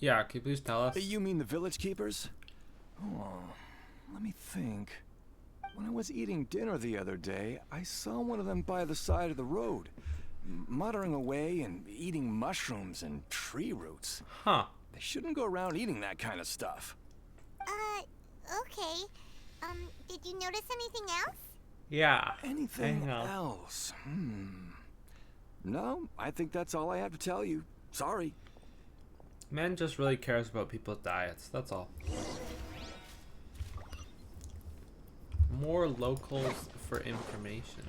Yeah, can you please tell us? You mean the village keepers? Oh, let me think. When I was eating dinner the other day, I saw one of them by the side of the road, muttering away and eating mushrooms and tree roots. Huh. They shouldn't go around eating that kind of stuff. Okay. Did you notice anything else? Yeah. Anything else? No, I think that's all I have to tell you. Sorry. Man just really cares about people's diets, that's all. More locals for information.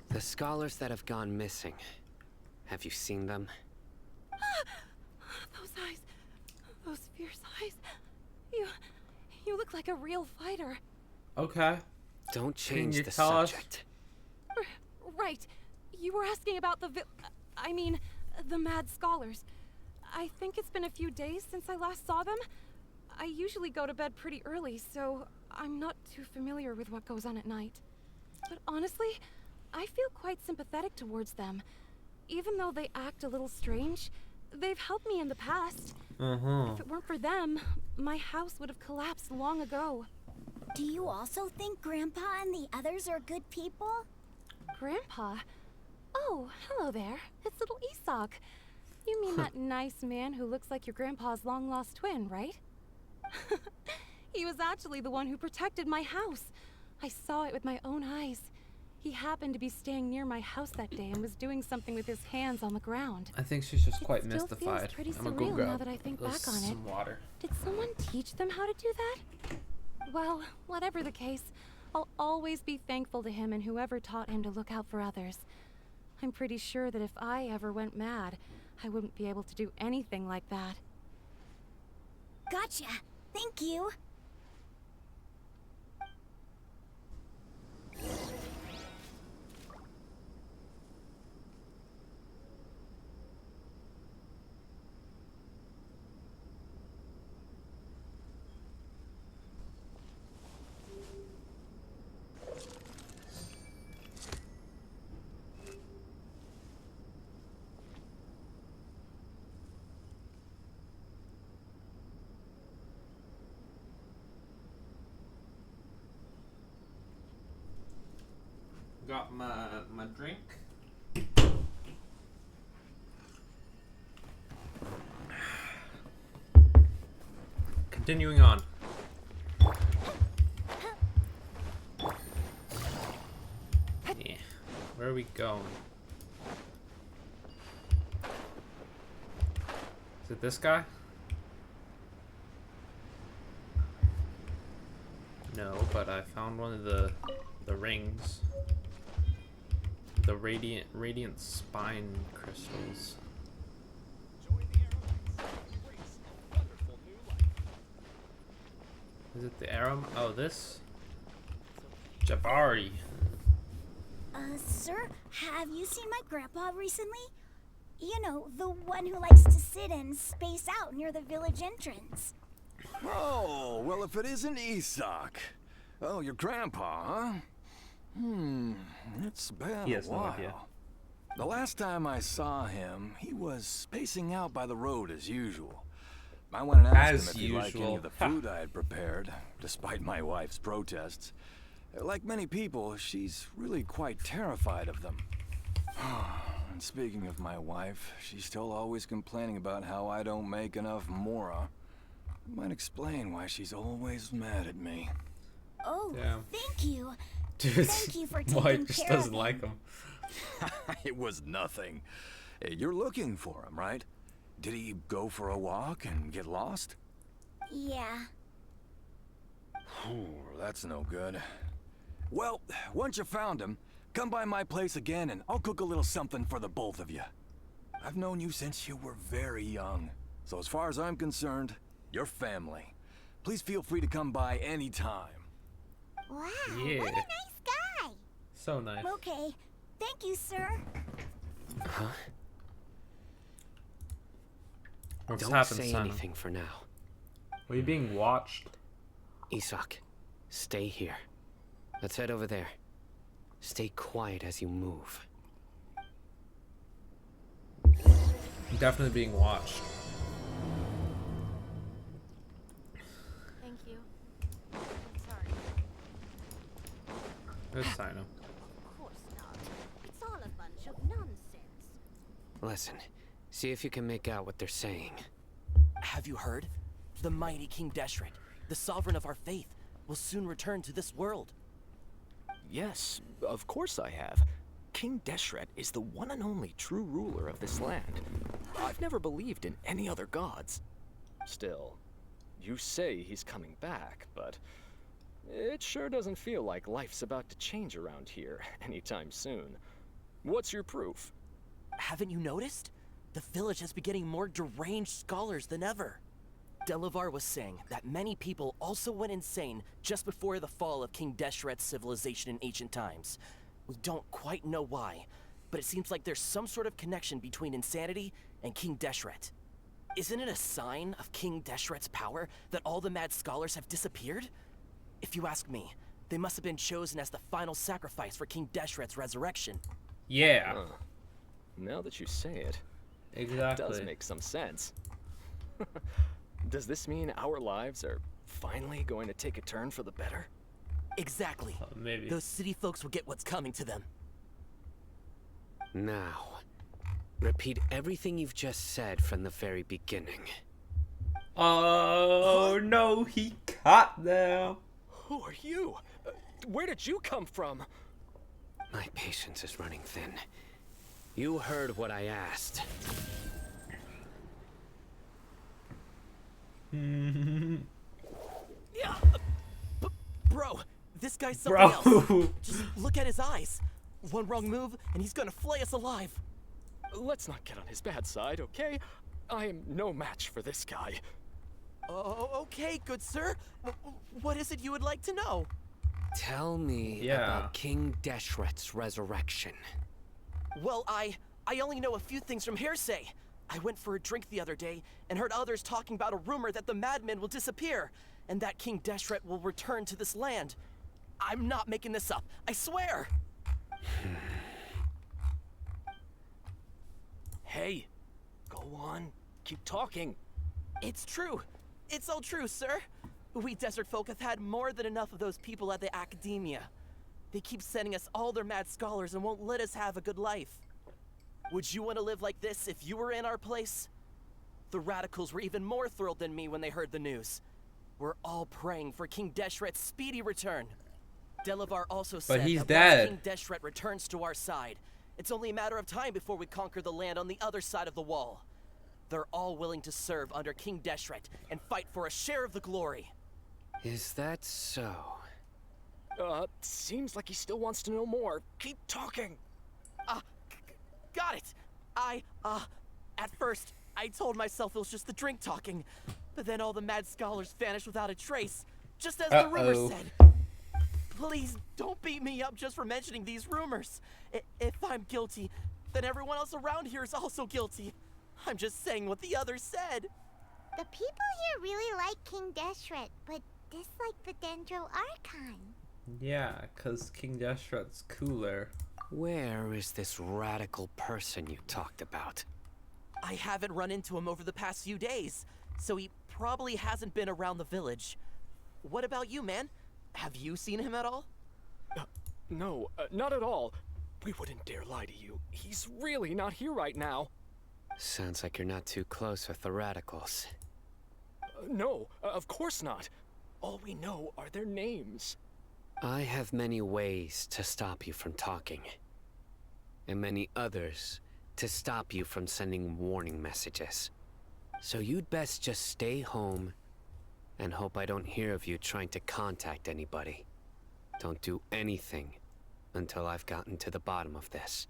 The scholars that have gone missing. Have you seen them? Those eyes. Those fierce eyes. You look like a real fighter. Okay. Don't change you the tell us? subject. Right. You were asking about the the mad scholars. I think it's been a few days since I last saw them. I usually go to bed pretty early, so I'm not too familiar with what goes on at night. But honestly, I feel quite sympathetic towards them. Even though they act a little strange, they've helped me in the past. If it weren't for them, my house would have collapsed long ago. Do you also think Grandpa and the others are good people? Grandpa? Oh, hello there. It's little Isak. You mean that nice man who looks like your grandpa's long-lost twin, right? He was actually the one who protected my house. I saw it with my own eyes. He happened to be staying near my house that day and was doing something with his hands on the ground. I think she's just quite It still mystified. feels pretty I'm gonna go surreal grab now that I think back on it. some water. Did someone teach them how to do that? Well, whatever the case, I'll always be thankful to him and whoever taught him to look out for others. I'm pretty sure that if I ever went mad, I wouldn't be able to do anything like that. Gotcha. Thank you. Got my drink. Continuing on. Yeah. Where are we going? Is it this guy? No, but I found one of the rings. The radiant spine crystals. Is it the arrow? Oh, this? Jabari. Sir, have you seen my grandpa recently? You know, the one who likes to sit and space out near the village entrance. Oh, well, if it isn't Isak. Oh, your grandpa, huh? It's been He has a no while. idea. The last time I saw him, he was spacing out by the road as usual. I went and asked As him if he'd like any usual. of the food I had prepared, despite my wife's protests. Like many people, she's really quite terrified of them. And speaking of my wife, she's still always complaining about how I don't make enough mora. Might explain why she's always mad at me. Oh, Damn. thank you. Dude, Thank you for taking Mike just care doesn't of like him. him. It was nothing. Hey, you're looking for him, right? Did he go for a walk and get lost? Yeah. Ooh, that's no good. Well, once you found him, come by my place again and I'll cook a little something for the both of you. I've known you since you were very young, so as far as I'm concerned, you're family. Please feel free to come by anytime. Wow, Yeah. what a nice guy. So nice. Okay, thank you, sir. Huh? What's Don't happened, say son? anything for now. Are you being watched? Isak, stay here. Let's head over there. Stay quiet as you move. Definitely being watched. Thank you. I'm sorry. There's Sino. Of course not. It's all a bunch of nonsense. Listen, see if you can make out what they're saying. Have you heard? The mighty King Deshret, the sovereign of our faith, will soon return to this world. Yes, of course I have. King Deshret is the one and only true ruler of this land. I've never believed in any other gods. Still, you say he's coming back, but it sure doesn't feel like life's about to change around here anytime soon. What's your proof? Haven't you noticed? The village has been getting more deranged scholars than ever. Delavar was saying that many people also went insane just before the fall of King Deshret's civilization in ancient times. We don't quite know why, but it seems like there's some sort of connection between insanity and King Deshret. Isn't it a sign of King Deshret's power that all the mad scholars have disappeared? If you ask me, they must have been chosen as the final sacrifice for King Deshret's resurrection. Yeah. Now that you say it, Exactly. it does make some sense. Does this mean our lives are finally going to take a turn for the better? Exactly. Maybe. Those city folks will get what's coming to them. Now, repeat everything you've just said from the very beginning. Oh no, he caught them. Who are you? Where did you come from? My patience is running thin. You heard what I asked. Yeah. Bro, this guy's something else. Bro. Just look at his eyes. One wrong move, and he's gonna flay us alive. Let's not get on his bad side, okay? I am no match for this guy. Oh, okay, good sir. What is it you would like to know? Tell me about King Deshret's resurrection. Well, I only know a few things from hearsay. I went for a drink the other day and heard others talking about a rumor that the madmen will disappear and that King Deshret will return to this land. I'm not making this up, I swear. Hey, go on, keep talking. It's true. It's all true, sir. We desert folk have had more than enough of those people at the academia. They keep sending us all their mad scholars and won't let us have a good life. Would you want to live like this if you were in our place? The radicals were even more thrilled than me when they heard the news. We're all praying for King Deshret's speedy return. Delavar also said he's that dead. once King Deshret returns to our side, it's only a matter of time before we conquer the land on the other side of the wall. They're all willing to serve under King Deshret and fight for a share of the glory. Is that so? Seems like he still wants to know more. Keep talking. Got it. At first, I told myself it was just the drink talking, but then all the mad scholars vanished without a trace, just as the rumor said. Please don't beat me up just for mentioning these rumors. If I'm guilty, then everyone else around here is also guilty. I'm just saying what the others said. The people here really like King Deshret, but dislike the Dendro Archon. Yeah, cause King Deshret's cooler. Where is this radical person you talked about? I haven't run into him over the past few days, so he probably hasn't been around the village. What about you, man? Have you seen him at all? No, not at all. We wouldn't dare lie to you. He's really not here right now. Sounds like you're not too close with the radicals. No, of course not. All we know are their names. I have many ways to stop you from talking. And many others to stop you from sending warning messages. So you'd best just stay home and hope I don't hear of you trying to contact anybody. Don't do anything until I've gotten to the bottom of this.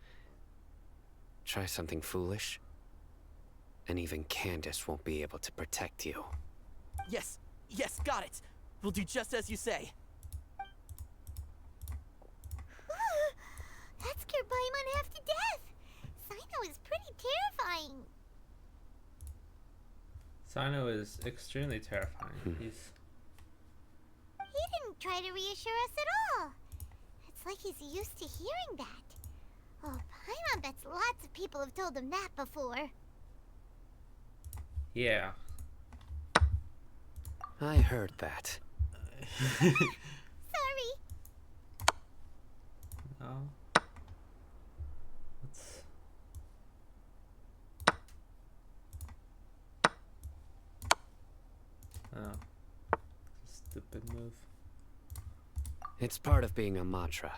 Try something foolish, and even Candace won't be able to protect you. Yes, got it. We'll do just as you say. That scared Paimon half to death. Sino is pretty terrifying. Sino is extremely terrifying. He's He didn't try to reassure us at all. It's like he's used to hearing that. Oh, Paimon bets lots of people have told him that before. Yeah. I heard that. Sorry. No. Let's... Oh. Stupid move. It's part of being a Matra.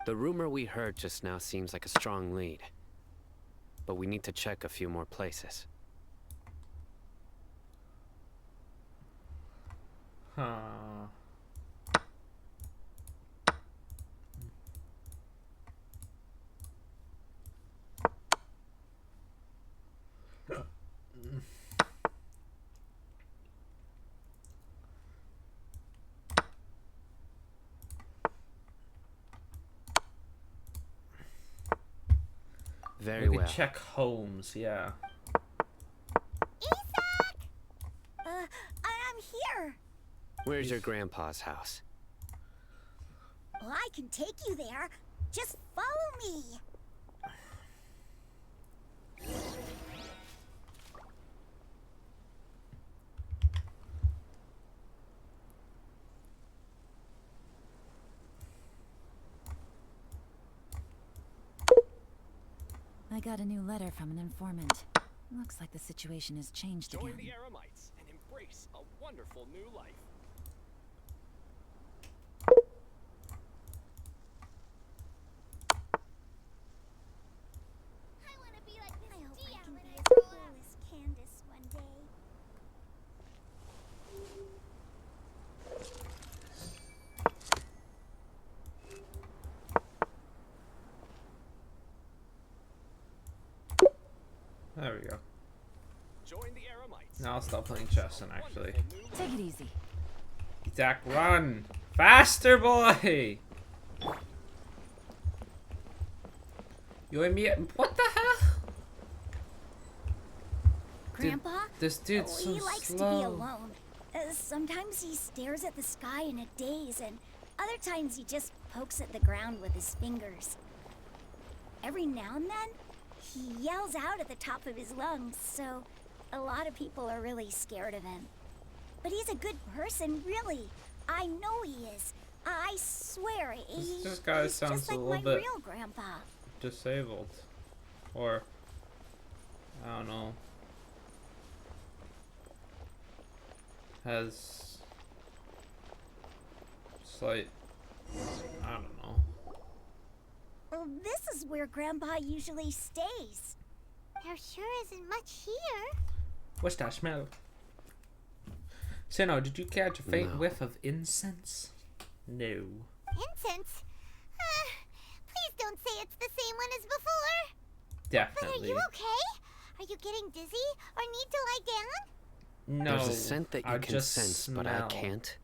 The rumor we heard just now seems like a strong lead. But we need to check a few more places. Huh. Very We well. could check homes, yeah. Isaac! I'm here. Where's your grandpa's house? Well, I can take you there. Just follow me. I got a new letter from an informant. Looks like the situation has changed Join again. the Eremites and embrace a wonderful new life. I hope I can be as cool as Candace one day. There we go. Join the Eremites. Now I'll stop playing chess and actually. Take it easy. Zach, run! Faster, boy! You and me. What the hell? Grandpa? This dude's so he likes slow. to be alone. Sometimes he stares at the sky in a daze, and other times he just pokes at the ground with his fingers. Every now and then, he yells out at the top of his lungs, so a lot of people are really scared of him. But he's a good person, really. I know he is. I swear, This guy he's sounds just a like little my bit real grandpa. disabled. Or, I don't know. Has slight, I don't know. Well, this is where Grandpa usually stays. There sure isn't much here. What's that smell? Sino, did you catch a faint No. whiff of incense? No. Incense? Please don't say it's the same one as before. But are Definitely. you okay? Are you getting dizzy or need to lie down? No. There's a scent that you I can just sense, but I smell. can't.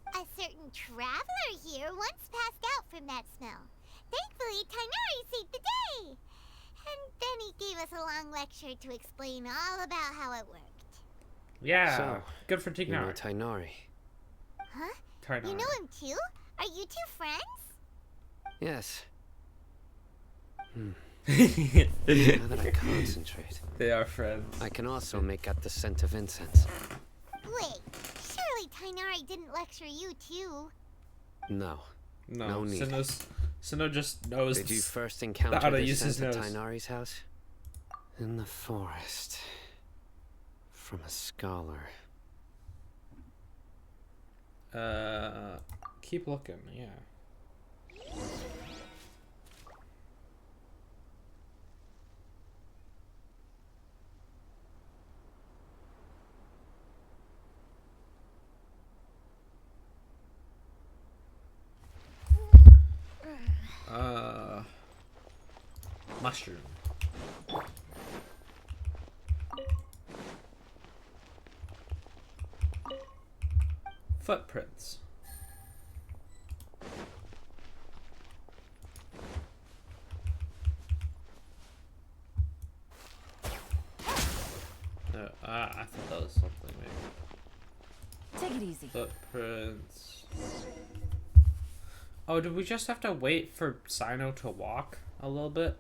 A certain traveler here once passed out from that smell. Thankfully, Tainari saved the day. And then he gave us a long lecture to explain all about how it worked. Yeah. So, Good for You know Tignar. Tainari. Huh? Tignar. You know him too? Are you two friends? Yes. They Now that I concentrate, are friends. I can also make out the scent of incense. Wait, surely Tainari didn't lecture you too. No. No, No need. Sino just knows. Did you this- first how encounter to the use his scent at nose. Tainari's house? In the forest. From a scholar. Keep looking. Yeah. Mushroom. Footprints. I thought that was something maybe. Take it easy. Footprints. Oh, did we just have to wait for Sino to walk a little bit?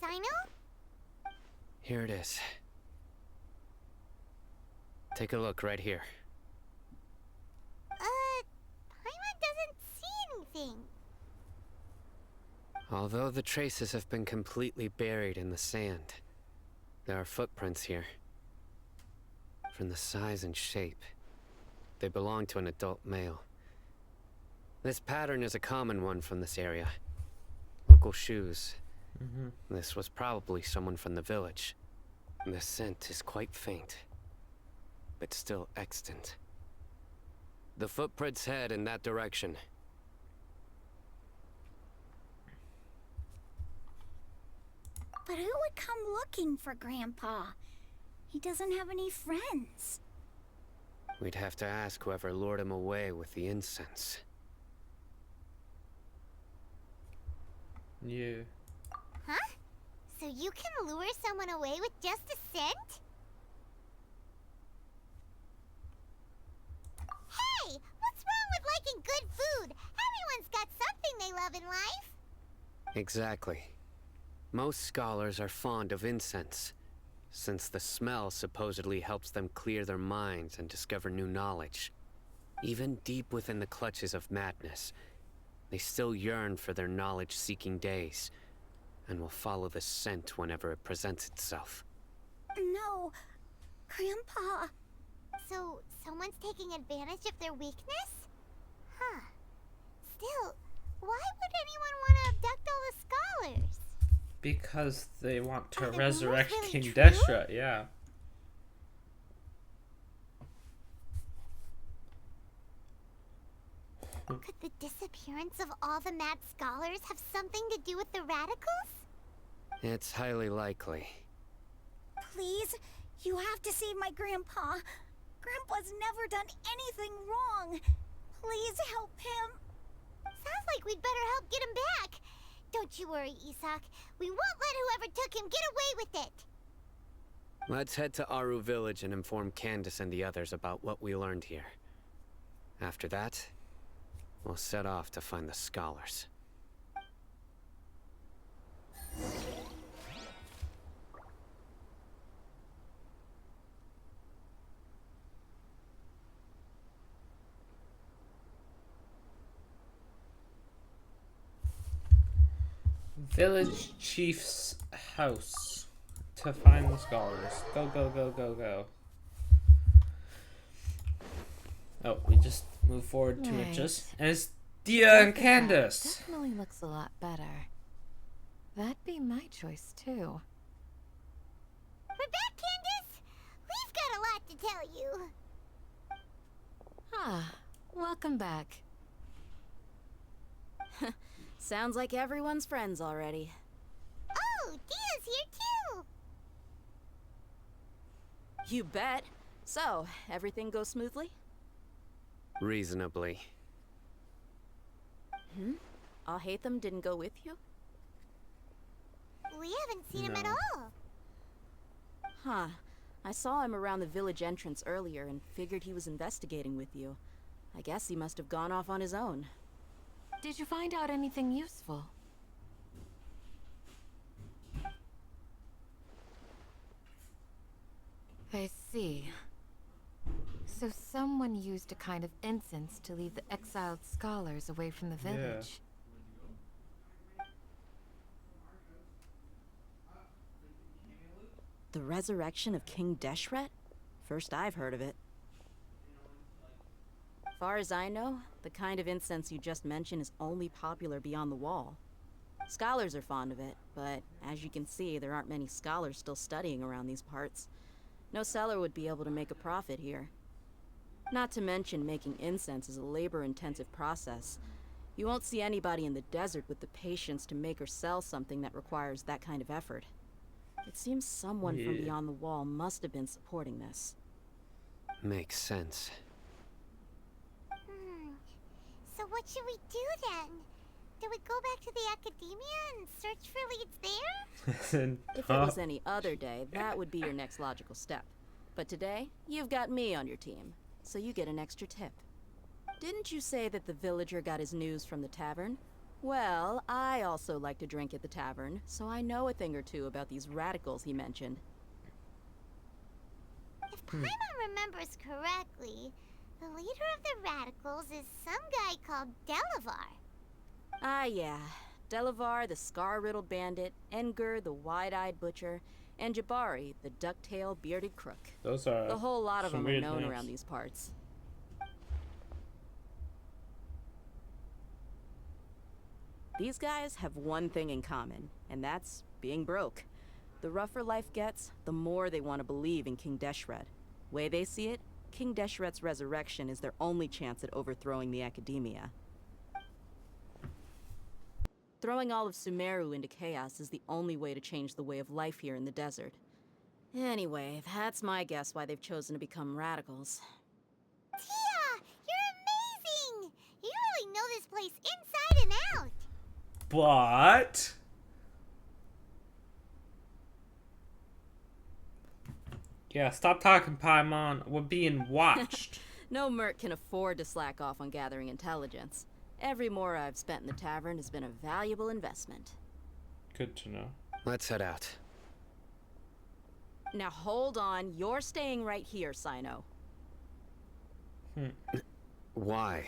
Sino? Here it is. Take a look right here. Paimon doesn't see anything. Although the traces have been completely buried in the sand, there are footprints here. From the size and shape, they belong to an adult male. This pattern is a common one from this area. Local shoes. This was probably someone from the village. The scent is quite faint, but still extant. The footprints head in that direction. But who would come looking for Grandpa? He doesn't have any friends. We'd have to ask whoever lured him away with the incense. Yeah. Huh? So you can lure someone away with just a scent? Hey! What's wrong with liking good food? Everyone's got something they love in life. Exactly. Most scholars are fond of incense, since the smell supposedly helps them clear their minds and discover new knowledge. Even deep within the clutches of madness, they still yearn for their knowledge-seeking days, and will follow the scent whenever it presents itself. No, Grandpa. So, someone's taking advantage of their weakness? Huh. Still, why would anyone want to abduct all the scholars? Because they want to Are the resurrect rumors really King true? Deshret, yeah. Could the disappearance of all the mad scholars have something to do with the radicals? It's highly likely. Please, you have to save my Grandpa. Grandpa's never done anything wrong. Please help him. Sounds like we'd better help get him back. Don't you worry, Isak. We won't let whoever took him get away with it. Let's head to Aru village and inform Candace and the others about what we learned here. After that, we'll set off to find the scholars. Village chief's house to find the scholars. Go, go, go, go, go. Oh, we just move forward 2 Right. inches. And it's Dia and Look at that. Candace. Definitely looks a lot better. That'd be my choice too. We're back, Candace. We've got a lot to tell you. Ah, welcome back. Sounds like everyone's friends already. Oh, Dia's here too. You bet. So, everything goes smoothly? Reasonably. Alhaitham didn't go with you? We haven't seen him at No. all. Huh. I saw him around the village entrance earlier and figured he was investigating with you. I guess he must have gone off on his own. Did you find out anything useful? I see. So someone used a kind of incense to lead the exiled scholars away from the Yeah. village. The resurrection of King Deshret? First I've heard of it. Far as I know, the kind of incense you just mentioned is only popular beyond the wall. Scholars are fond of it, but as you can see, there aren't many scholars still studying around these parts. No seller would be able to make a profit here. Not to mention, making incense is a labor-intensive process. You won't see anybody in the desert with the patience to make or sell something that requires that kind of effort. It seems someone from Yeah. beyond the wall must have been supporting this. Makes sense. So what should we do then? Do we go back to the academia and search for leads there? If it was any other day, that would be your next logical step. But today, you've got me on your team, so you get an extra tip. Didn't you say that the villager got his news from the tavern? Well, I also like to drink at the tavern, so I know a thing or two about these radicals he mentioned. If Paimon remembers correctly, the leader of the radicals is some guy called Delavar. Ah, yeah. Delavar, the scar-riddled bandit, Engur, the wide-eyed butcher, and Jabari, the duck-tailed bearded crook. Those are The whole lot of some them are weird known names. around these parts. These guys have one thing in common, and that's being broke. The rougher life gets, the more they want to believe in King Deshret. Way they see it, King Deshret's resurrection is their only chance at overthrowing the Academia. Throwing all of Sumeru into chaos is the only way to change the way of life here in the desert. Anyway, that's my guess why they've chosen to become radicals. Tia, you're amazing! You really know this place inside and out. But yeah, stop talking, Paimon. We're being watched. No merc can afford to slack off on gathering intelligence. Every mora I've spent in the tavern has been a valuable investment. Good to know. Let's head out. Now hold on, you're staying right here, Sino. Why?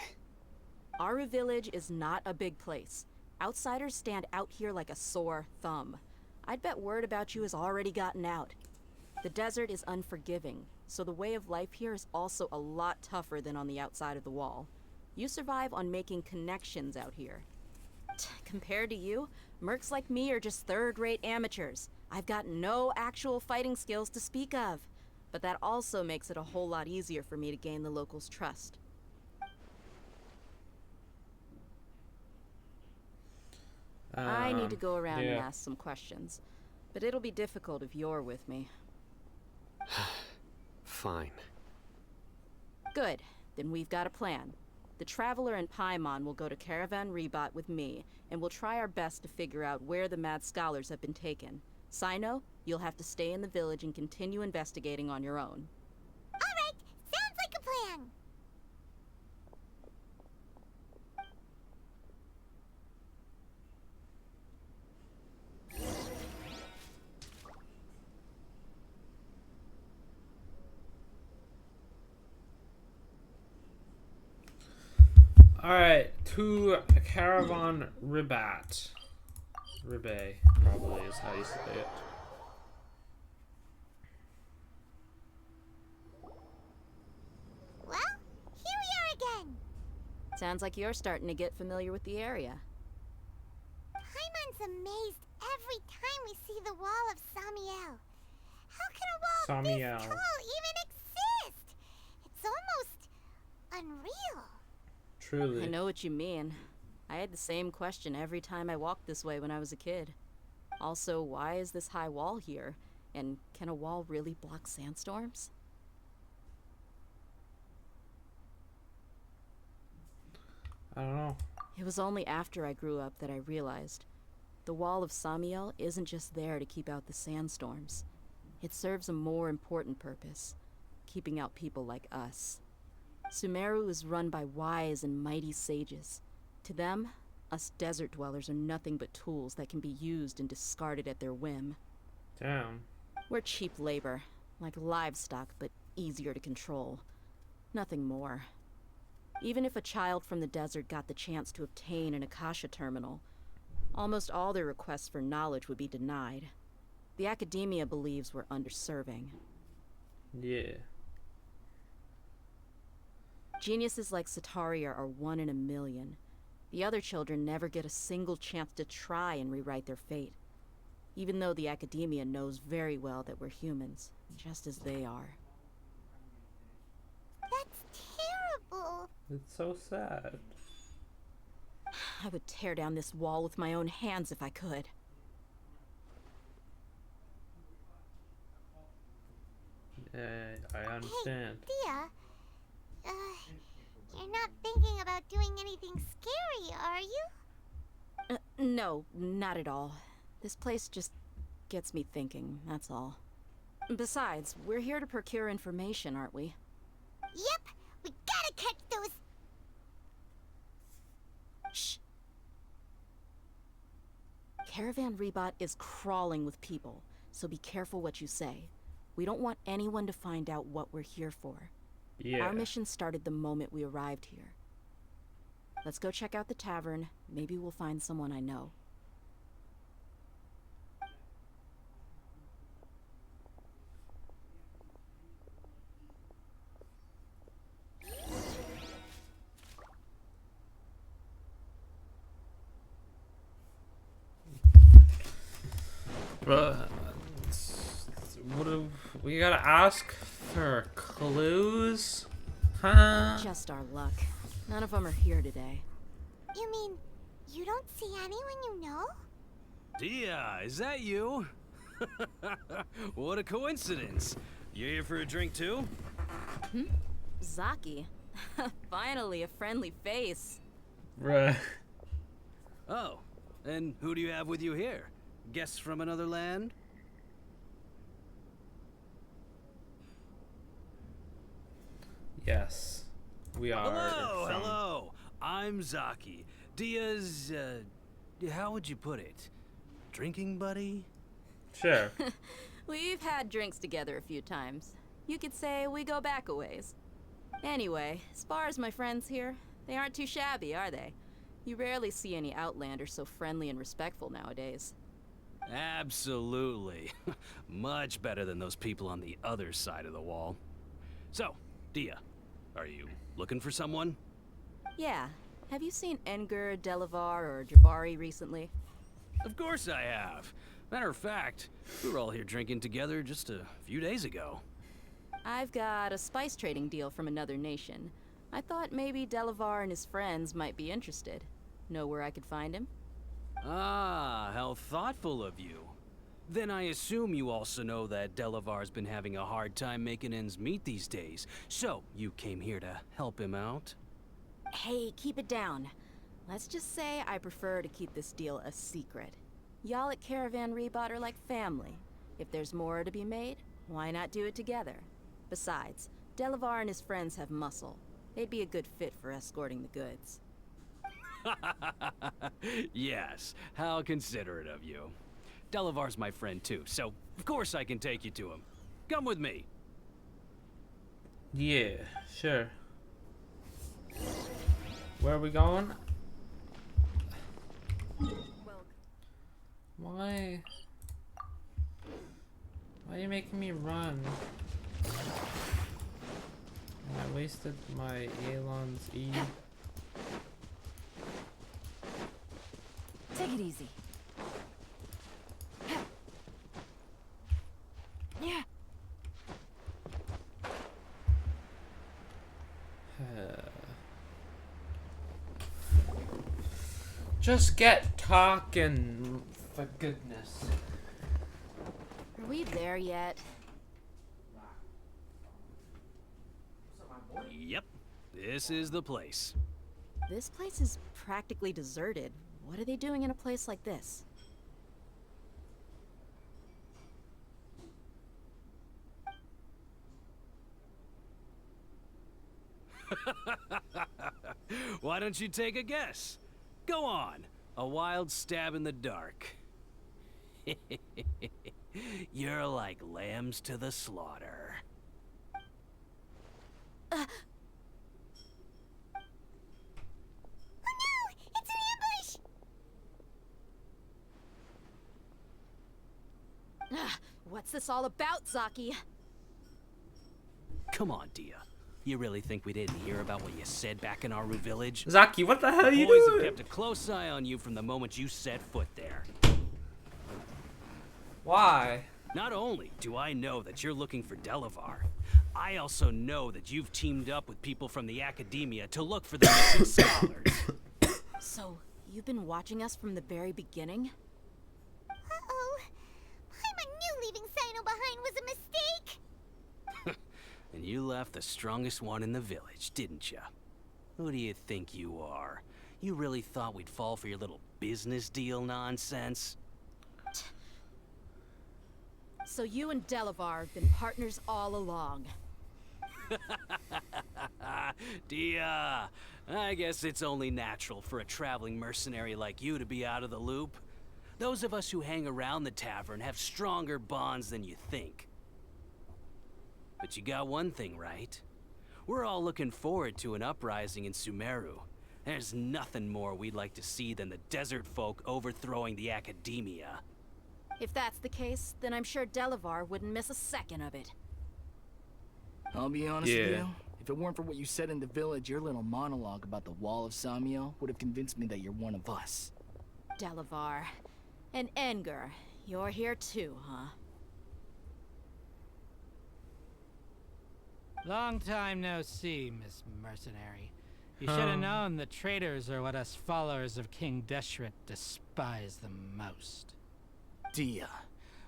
Aru Village is not a big place. Outsiders stand out here like a sore thumb. I'd bet word about you has already gotten out. The desert is unforgiving, so the way of life here is also a lot tougher than on the outside of the wall. You survive on making connections out here. Compared to you, mercs like me are just third-rate amateurs. I've got no actual fighting skills to speak of. But that also makes it a whole lot easier for me to gain the locals' trust. I need to go around and ask some questions. But it'll be difficult if you're with me. Fine. Good. Then we've got a plan. The Traveler and Paimon will go to Caravan Rebat with me, and we'll try our best to figure out where the Mad Scholars have been taken. Sino, you'll have to stay in the village and continue investigating on your own. Alright, sounds like a plan. Alright, to Caravan Ribat. Ribe, probably is how you say it. Well, here we are again. Sounds like you're starting to get familiar with the area. Paimon's amazed every time we see the wall of Samiel. How can a wall Samiel. this tall even exist? It's almost unreal. Truly. I know what you mean. I had the same question every time I walked this way when I was a kid. Also, why is this high wall here? And can a wall really block sandstorms? I don't know. It was only after I grew up that I realized the wall of Samiel isn't just there to keep out the sandstorms. It serves a more important purpose, keeping out people like us. Sumeru is run by wise and mighty sages. To them, us desert dwellers are nothing but tools that can be used and discarded at their whim. Damn. We're cheap labor, like livestock, but easier to control. Nothing more. Even if a child from the desert got the chance to obtain an Akasha terminal, almost all their requests for knowledge would be denied. The Academia believes we're underserving. Yeah. Geniuses like Sataria are 1 in a million. The other children never get a single chance to try and rewrite their fate. Even though the Academia knows very well that we're humans, just as they are. That's terrible. It's so sad. I would tear down this wall with my own hands if I could. Yeah, I understand. Thea, you're not thinking about doing anything scary, are you? No, not at all. This place just gets me thinking, that's all. Besides, we're here to procure information, aren't we? Yep, we gotta catch those. Shh. Caravan Rebot is crawling with people, so be careful what you say. We don't want anyone to find out what we're here for. Yeah. Our mission started the moment we arrived here. Let's go check out the tavern. Maybe we'll find someone I know. But what do we gotta ask for clues? Huh? Just our luck. None of them are here today. You mean you don't see anyone you know? Dia, is that you? What a coincidence. You here for a drink too? Zaki. Finally, a friendly face. Bruh. Oh, and who do you have with you here? Guests from another land? Yes. We are. Hello, from- hello. I'm Zaki. Dia's, how would you put it? Drinking buddy? Sure. We've had drinks together a few times. You could say we go back a ways. Anyway, as far as my friends here, they aren't too shabby, are they? You rarely see any Outlanders so friendly and respectful nowadays. Absolutely. Much better than those people on the other side of the wall. So, Dia, are you looking for someone? Yeah. Have you seen Enger, Delavar, or Jabari recently? Of course I have. Matter of fact, we were all here drinking together just a few days ago. I've got a spice trading deal from another nation. I thought maybe Delavar and his friends might be interested. Know where I could find him? Ah, how thoughtful of you. Then I assume you also know that Delavar's been having a hard time making ends meet these days. So, you came here to help him out? Hey, keep it down. Let's just say I prefer to keep this deal a secret. Y'all at Caravan Rebot are like family. If there's more to be made, why not do it together? Besides, Delavar and his friends have muscle. They'd be a good fit for escorting the goods. Yes, how considerate of you. Delavar's my friend too, so of course I can take you to him. Come with me. Yeah, sure. Where are we going? Why? Why are you making me run? I wasted my Elon's E. Take it easy. Yeah. Just get talking, for goodness. Are we there yet? Yep, this is the place. This place is practically deserted. What are they doing in a place like this? Why don't you take a guess? Go on, a wild stab in the dark. You're like lambs to the slaughter. Oh no! It's an ambush! What's this all about, Zaki? Come on, Dia. You really think we didn't hear about what you said back in Aru village? Zaki, what the hell are you Boys have doing? kept a close eye on you from the moment you set foot there. Why? Not only do I know that you're looking for Delavar, I also know that you've teamed up with people from the academia to look for the missing scholars. So, you've been watching us from the very beginning? Uh-oh. Paimon knew leaving Sino behind was a mistake! And you left the strongest one in the village, didn't ya? Who do you think you are? You really thought we'd fall for your little business deal nonsense? So you and Delavar have been partners all along. Dia, I guess it's only natural for a traveling mercenary like you to be out of the loop. Those of us who hang around the tavern have stronger bonds than you think. But you got one thing right. We're all looking forward to an uprising in Sumeru. There's nothing more we'd like to see than the desert folk overthrowing the academia. If that's the case, then I'm sure Delavar wouldn't miss a second of it. I'll be honest with Yeah. you. If it weren't for what you said in the village, your little monologue about the Wall of Samiel would have convinced me that you're one of us. Delavar. And Enger, you're here too, huh? Long time no see, Miss Mercenary. You should have known the traitors are what us followers of King Deshret despise the most. Dia,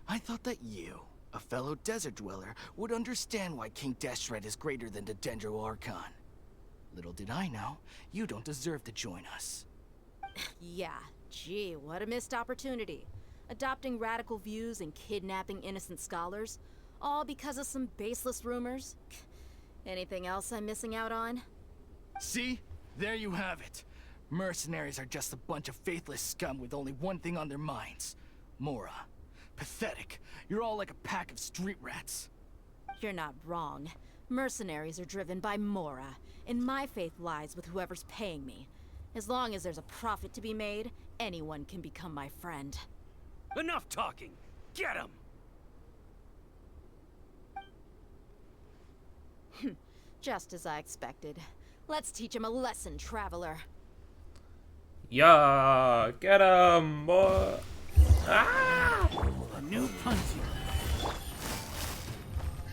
I thought that you, a fellow desert dweller, would understand why King Deshret is greater than the Dendro Archon. Little did I know, you don't deserve to join us. Yeah, gee, what a missed opportunity. Adopting radical views and kidnapping innocent scholars, all because of some baseless rumors. Anything else I'm missing out on? See? There you have it. Mercenaries are just a bunch of faithless scum with only one thing on their minds. Mora. Pathetic. You're all like a pack of street rats. You're not wrong. Mercenaries are driven by Mora, and my faith lies with whoever's paying me. As long as there's a profit to be made, anyone can become my friend. Enough talking! Get him! Just as I expected. Let's teach him a lesson, traveler. Yeah, get him, boy. Ah! A new punch.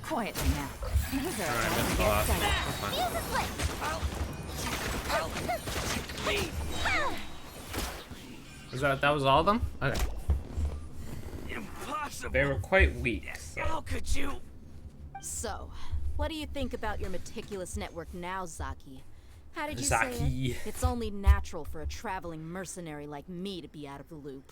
Quietly now. These are Alright, about missed to the get last started. one. That was all of them? Okay. Impossible! They were quite weak. So. How could you? So, what do you think about your meticulous network now, Zaki? How did you say Zaki. it? It's only natural for a traveling mercenary like me to be out of the loop.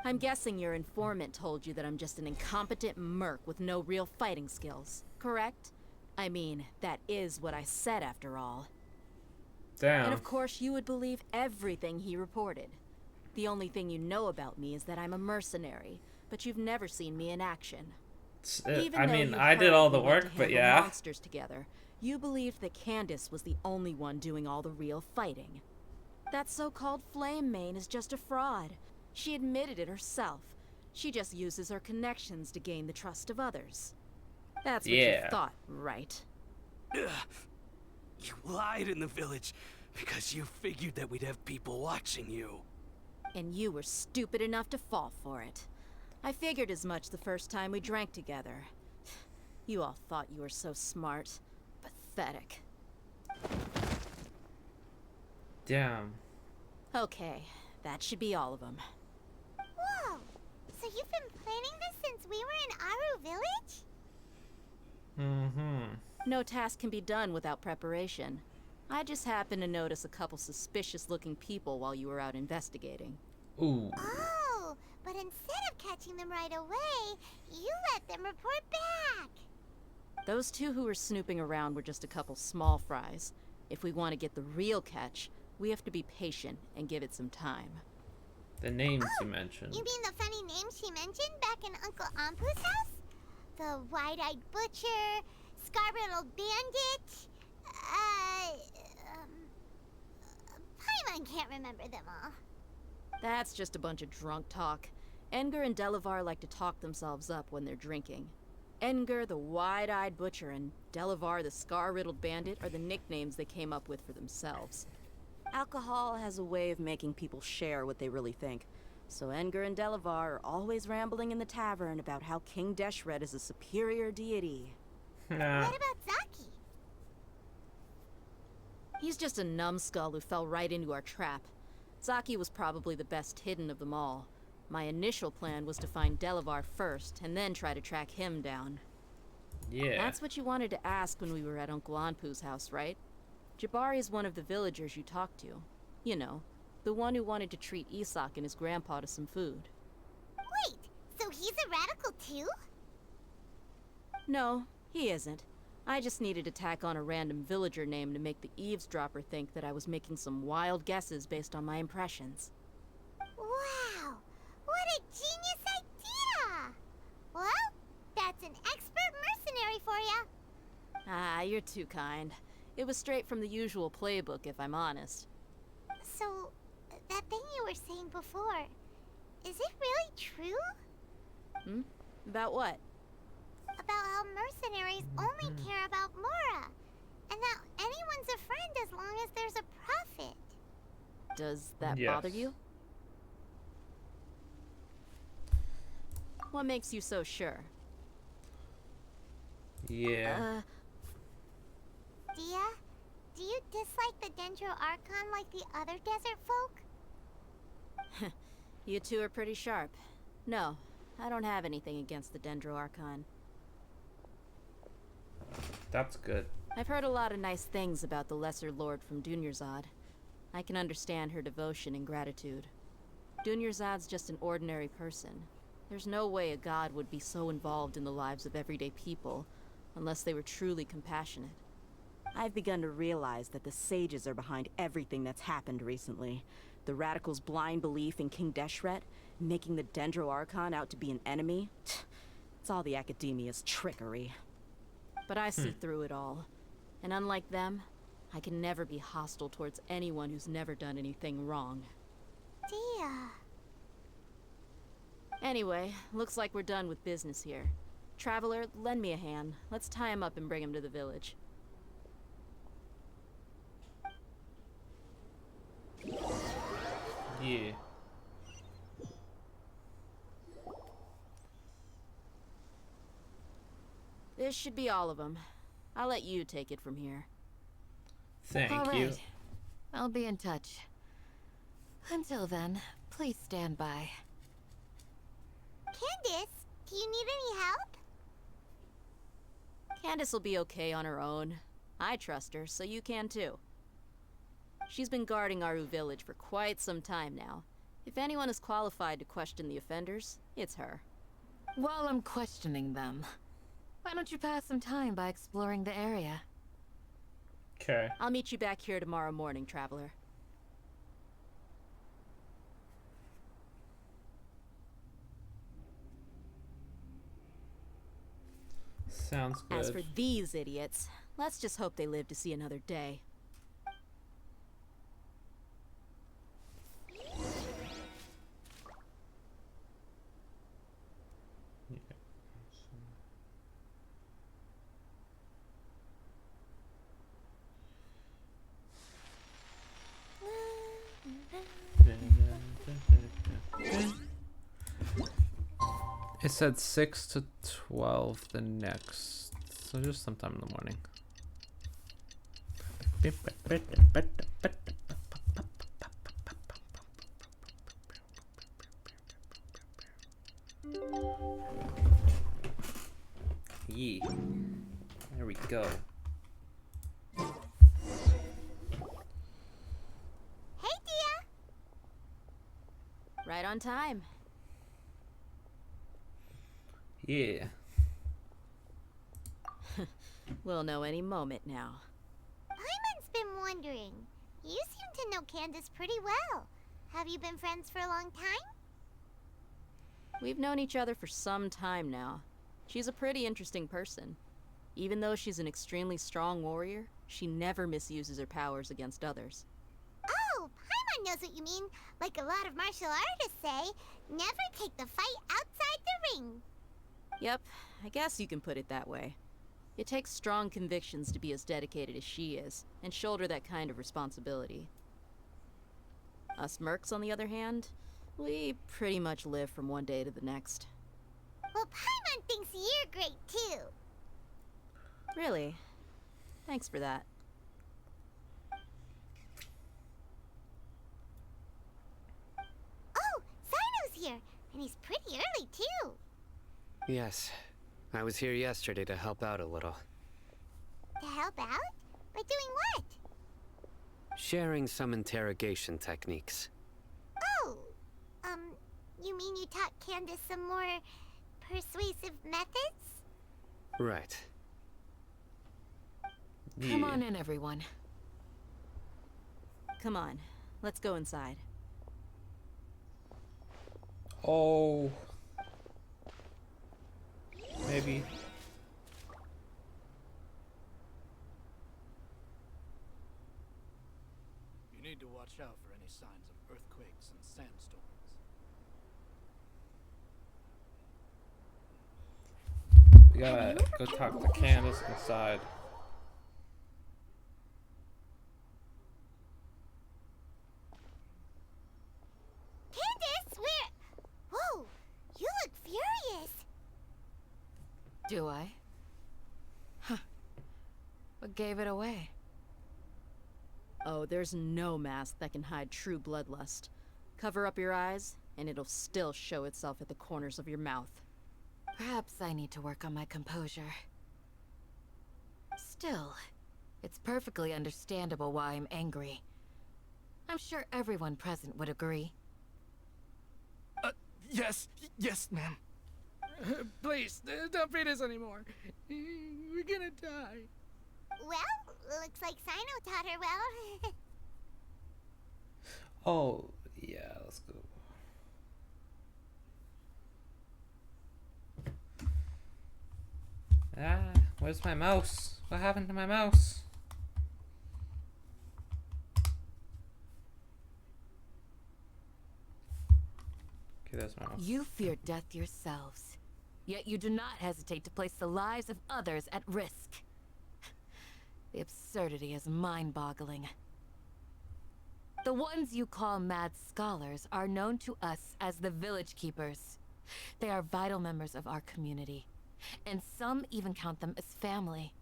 I'm guessing your informant told you that I'm just an incompetent merc with no real fighting skills, correct? I mean, that is what I said after all. Damn. And of course you would believe everything he reported. The only thing you know about me is that I'm a mercenary, but you've never seen me in action. Even I though mean, you I did heard all the we went work, to but handle yeah. monsters together, you believed that Candace was the only one doing all the real fighting. That so-called Flame Mane is just a fraud. She admitted it herself. She just uses her connections to gain the trust of others. That's what you Yeah. thought, right? You lied in the village because you figured that we'd have people watching you. And you were stupid enough to fall for it. I figured as much the first time we drank together. You all thought you were so smart. Pathetic. Damn. Okay, that should be all of them. Whoa! So you've been planning this since we were in Aru Village? Mm-hmm. No task can be done without preparation. I just happened to notice a couple suspicious-looking people while you were out investigating. Ooh. Oh, but instead of catching them right away, you let them report back. Those two who were snooping around were just a couple small fries. If we want to get the real catch, we have to be patient and give it some time. The names you mentioned. You mean the funny name she mentioned back in Uncle Ampu's house? The wide-eyed butcher, scar-riddled bandit, Paimon can't remember them all. That's just a bunch of drunk talk. Enger and Delavar like to talk themselves up when they're drinking. Enger, the wide-eyed butcher, and Delavar, the scar-riddled bandit, are the nicknames they came up with for themselves. Alcohol has a way of making people share what they really think. So Enger and Delavar are always rambling in the tavern about how King Deshret is a superior deity. Nah. What about Zaki? He's just a numbskull who fell right into our trap. Zaki was probably the best hidden of them all. My initial plan was to find Delavar first, and then try to track him down. Yeah. That's what you wanted to ask when we were at Uncle Anpu's house, right? Jabari is one of the villagers you talked to. You know, the one who wanted to treat Isak and his grandpa to some food. Wait, so he's a radical too? No, he isn't. I just needed to tack on a random villager name to make the eavesdropper think that I was making some wild guesses based on my impressions. Wow, what a genius idea! Well, that's an expert mercenary for ya. Ah, you're too kind. It was straight from the usual playbook, if I'm honest. So, that thing you were saying before, is it really true? Hmm? About what? About how mercenaries only care about Mora, and that anyone's a friend as long as there's a profit. Does that Yes. bother you? What makes you so sure? Yeah. Dia, do you dislike the Dendro Archon like the other desert folk? You two are pretty sharp. No, I don't have anything against the Dendro Archon. That's good. I've heard a lot of nice things about the Lesser Lord from Dunyarzad. I can understand her devotion and gratitude. Dunyarzad's just an ordinary person. There's no way a god would be so involved in the lives of everyday people, unless they were truly compassionate. I've begun to realize that the sages are behind everything that's happened recently. The radicals' blind belief in King Deshret, making the Dendro Archon out to be an enemy. It's all the academia's trickery. But I see through it all. And unlike them, I can never be hostile towards anyone who's never done anything wrong. Dia. Anyway, looks like we're done with business here. Traveler, lend me a hand. Let's tie him up and bring him to the village. Yeah. This should be all of them. I'll let you take it from here. Thank All you. right. I'll be in touch. Until then, please stand by. Candace, do you need any help? Candace will be okay on her own. I trust her, so you can too. She's been guarding Aru village for quite some time now. If anyone is qualified to question the offenders, it's her. While I'm questioning them, why don't you pass some time by exploring the area? Okay. I'll meet you back here tomorrow morning, Traveler. Sounds good. As for these idiots, let's just hope they live to see another day. It said 6 to 12 the next, so just sometime in the morning. Yeah, there we go. Hey, Dia. Right on time. Yeah. We'll know any moment now. Paimon's been wondering. You seem to know Candace pretty well. Have you been friends for a long time? We've known each other for some time now. She's a pretty interesting person. Even though she's an extremely strong warrior, she never misuses her powers against others. Oh, Paimon knows what you mean. Like a lot of martial artists say, never take the fight outside the ring. Yep, I guess you can put it that way. It takes strong convictions to be as dedicated as she is, and shoulder that kind of responsibility. Us mercs, on the other hand, we pretty much live from one day to the next. Well, Paimon thinks you're great too. Really? Thanks for that. Oh, Sino's here, and he's pretty early too. Yes. I was here yesterday to help out a little. To help out? By doing what? Sharing some interrogation techniques. Oh, you mean you taught Candace some more persuasive methods? Right. Come on in, everyone. Come on, let's go inside. Oh. Maybe. You need to watch out for any signs of earthquakes and sandstorms. We gotta go talk to Candace inside. Candace, where? Whoa, you look furious. Do I? Huh. What gave it away? Oh, there's no mask that can hide true bloodlust. Cover up your eyes, and it'll still show itself at the corners of your mouth. Perhaps I need to work on my composure. Still, it's perfectly understandable why I'm angry. I'm sure everyone present would agree. Yes, ma'am. Please, don't feed us anymore. We're gonna die. Well, looks like Sino taught her well. Oh, yeah, let's go. Ah, where's my mouse? What happened to my mouse? Okay, that's my mouse. You fear death yourselves, yet you do not hesitate to place the lives of others at risk. The absurdity is mind-boggling. The ones you call mad scholars are known to us as the Village Keepers. They are vital members of our community, and some even count them as family.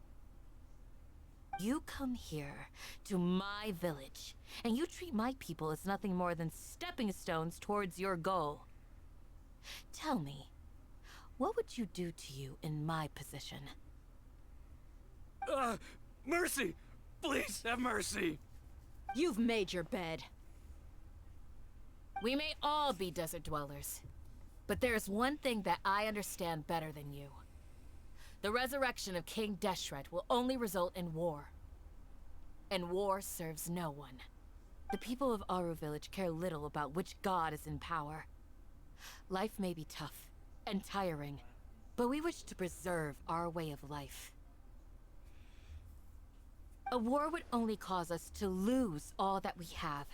You come here to my village, and you treat my people as nothing more than stepping stones towards your goal. Tell me, what would you do to you in my position? Mercy! Please have mercy! You've made your bed. We may all be desert dwellers, but there's one thing that I understand better than you. The resurrection of King Deshret will only result in war. And war serves no one. The people of Aru Village care little about which god is in power. Life may be tough and tiring, but we wish to preserve our way of life. A war would only cause us to lose all that we have.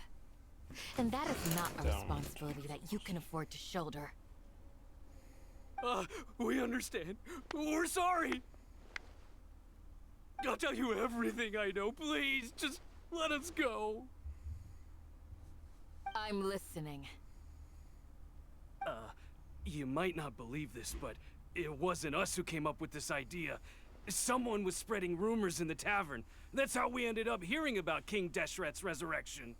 And that is not a responsibility that you can afford to shoulder. We understand. We're sorry. I'll tell you everything I know. Please, just let us go. I'm listening. You might not believe this, but it wasn't us who came up with this idea. Someone was spreading rumors in the tavern. That's how we ended up hearing about King Deshret's resurrection.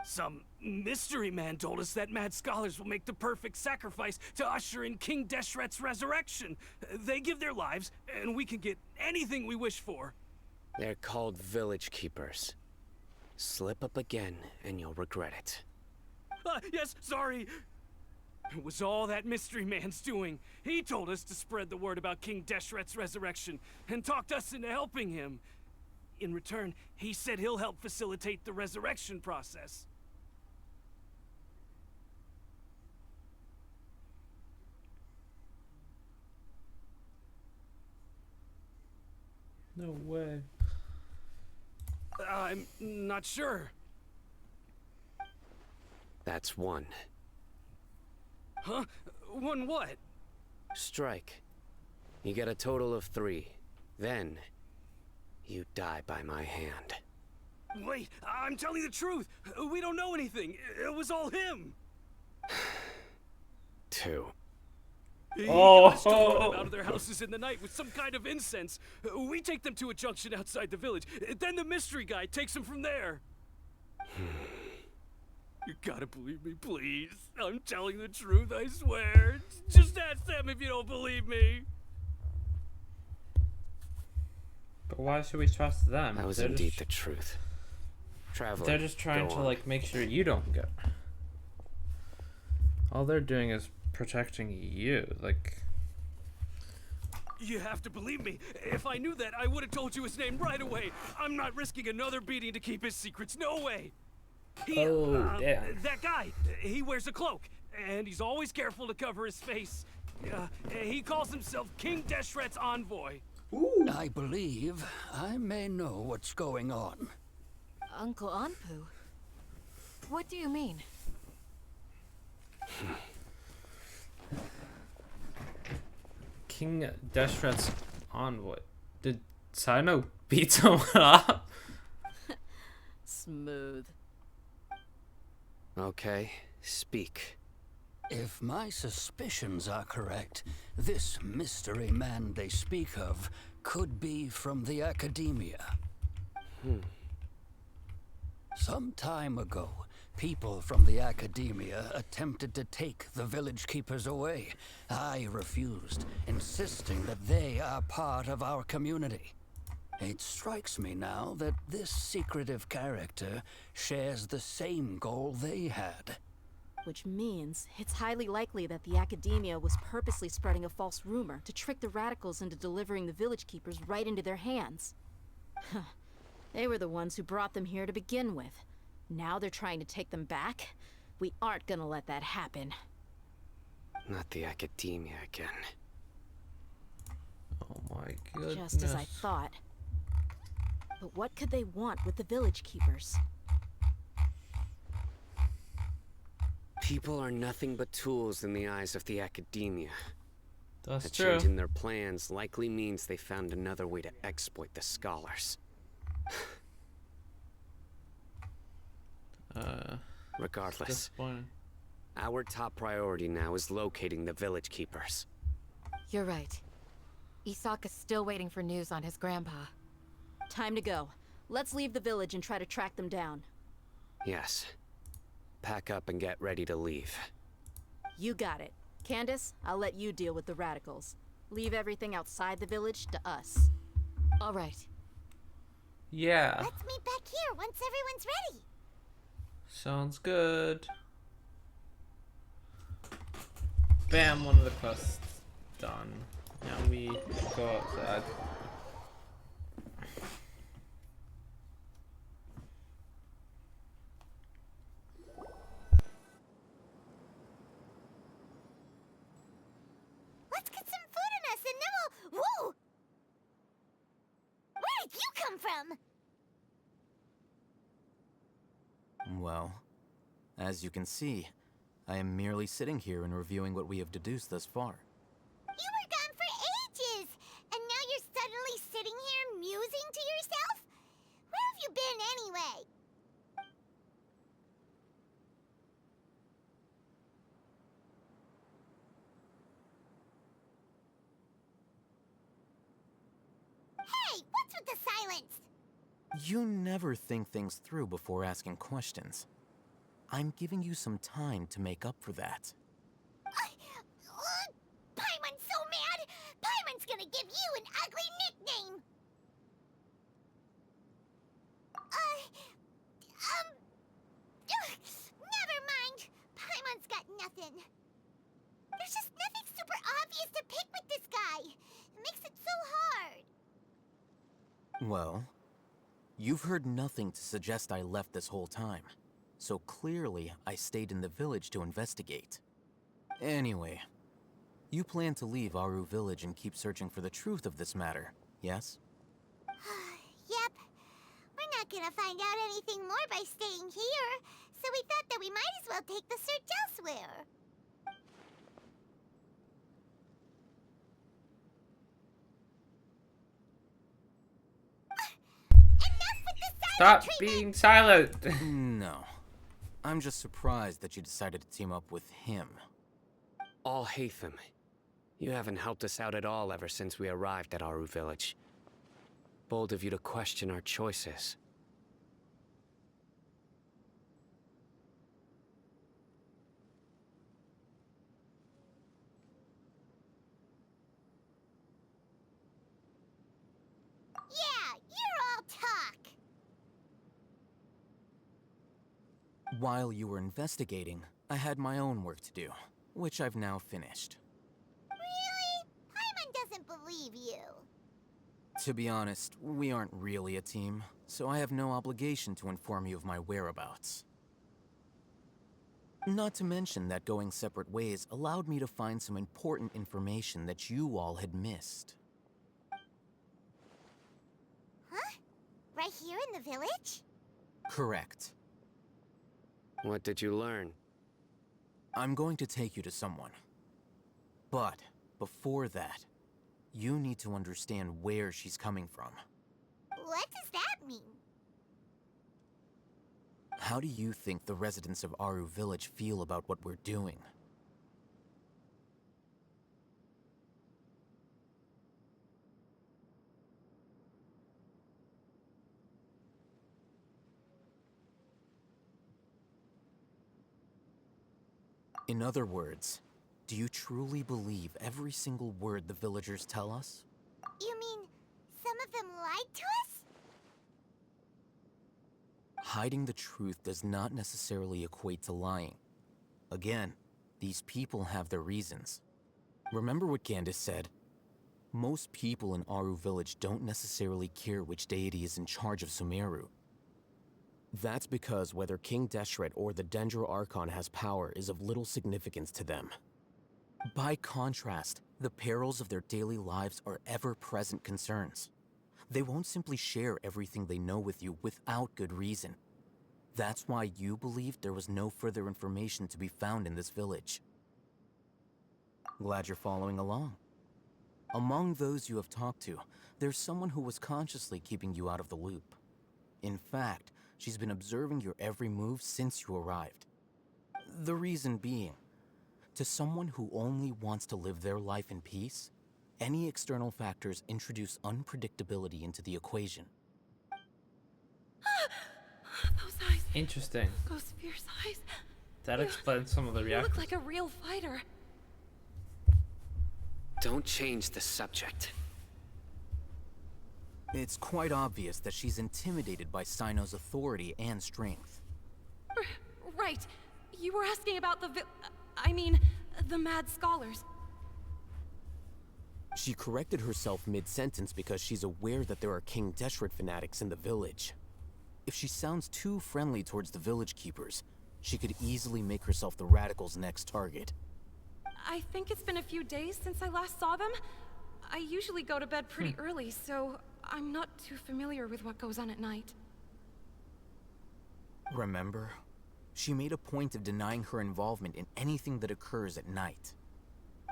Some mystery man told us that mad scholars will make the perfect sacrifice to usher in King Deshret's resurrection. They give their lives, and we can get anything we wish for. They're called Village Keepers. Slip up again, and you'll regret it. Yes, sorry. It was all that mystery man's doing. He told us to spread the word about King Deshret's resurrection, and talked us into helping him. In return, he said he'll help facilitate the resurrection process. No way. I'm not sure. That's one. Huh? One what? Strike. You get a total of 3. Then, you die by my hand. Wait, I'm telling the truth. We don't know anything. It was all him. 2. He got us to run them out of their houses in the night with some kind of incense. We take them to a junction outside the village. Then the mystery guy takes them from there. You gotta believe me, please. I'm telling the truth, I swear. Just ask them if you don't believe me. But why should we trust them? That was They're indeed just, the truth. Traveler, they're just trying go to on. like make sure you don't go. All they're doing is protecting you. Like, You have to believe me. If I knew that, I would have told you his name right away. I'm not risking another beating to keep his secrets. No way. He, oh damn. that guy, he wears a cloak. and he's always careful to cover his face. He calls himself King Deshret's envoy. Ooh. I believe I may know what's going on. Uncle Anpu? What do you mean? King Deshret's envoy. Did Sino beat someone up? Smooth. Okay, speak. If my suspicions are correct, this mystery man they speak of could be from the Academia. Some time ago, people from the Academia attempted to take the village keepers away. I refused, insisting that they are part of our community. It strikes me now that this secretive character shares the same goal they had. Which means it's highly likely that the Academia was purposely spreading a false rumor to trick the radicals into delivering the village keepers right into their hands. They were the ones who brought them here to begin with. Now they're trying to take them back? We aren't gonna let that happen. Not the Academia again. Oh my goodness. Just as I thought. But what could they want with the village keepers? People are nothing but tools in the eyes of the Academia. That's A true. change in their plans likely means they found another way to exploit the scholars. Regardless, Disappointing. our top priority now is locating the village keepers. You're right. Isaac is still waiting for news on his grandpa. Time to go. Let's leave the village and try to track them down. Yes. Pack up and get ready to leave. You got it. Candace, I'll let you deal with the radicals. Leave everything outside the village to us. All right. Yeah. Let's meet back here once everyone's ready. Sounds good. Bam, one of the quests done. Now we go outside. Let's get some food in us and then we'll... Whoa! Where did you come from? Well, as you can see, I am merely sitting here and reviewing what we have deduced thus far. You were gone for ages, and now you're suddenly sitting here musing to yourself? Where have you been anyway? Hey, what's with the silence? You never think things through before asking questions. I'm giving you some time to make up for that. Paimon's so mad! Paimon's gonna give you an ugly nickname! Never mind. Paimon's got nothing. There's just nothing super obvious to pick with this guy. It makes it so hard. Well, you've heard nothing to suggest I left this whole time. So clearly, I stayed in the village to investigate. Anyway, you plan to leave Aru village and keep searching for the truth of this matter, yes? Yep. We're not gonna find out anything more by staying here, so we thought that we might as well take the search elsewhere. Enough with the silent Stop treatment! being silent. No. I'm just surprised that you decided to team up with him. All Hatham, you haven't helped us out at all ever since we arrived at Aru village. Bold of you to question our choices. Yeah, you're all talk. While you were investigating, I had my own work to do, which I've now finished. Really? Paimon doesn't believe you. To be honest, we aren't really a team, so I have no obligation to inform you of my whereabouts. Not to mention that going separate ways allowed me to find some important information that you all had missed. Huh? Right here in the village? Correct. What did you learn? I'm going to take you to someone. But before that, you need to understand where she's coming from. What does that mean? How do you think the residents of Aru Village feel about what we're doing? In other words, do you truly believe every single word the villagers tell us? You mean some of them lied to us? Hiding the truth does not necessarily equate to lying. Again, these people have their reasons. Remember what Gandis said? Most people in Aru Village don't necessarily care which deity is in charge of Sumeru. That's because whether King Deshret or the Dendro Archon has power is of little significance to them. By contrast, the perils of their daily lives are ever-present concerns. They won't simply share everything they know with you without good reason. That's why you believed there was no further information to be found in this village. Glad you're following along. Among those you have talked to, there's someone who was consciously keeping you out of the loop. In fact, she's been observing your every move since you arrived. The reason being, to someone who only wants to live their life in peace, any external factors introduce unpredictability into the equation. Those eyes. Interesting. Those fierce eyes. That explains some of the You reactions. look like a real fighter. Don't change the subject. It's quite obvious that she's intimidated by Sino's authority and strength. Right. You were asking about the mad scholars. She corrected herself mid-sentence because she's aware that there are King Deshret fanatics in the village. If she sounds too friendly towards the village keepers, she could easily make herself the radicals' next target. I think it's been a few days since I last saw them. I usually go to bed pretty early, so I'm not too familiar with what goes on at night. Remember? She made a point of denying her involvement in anything that occurs at night.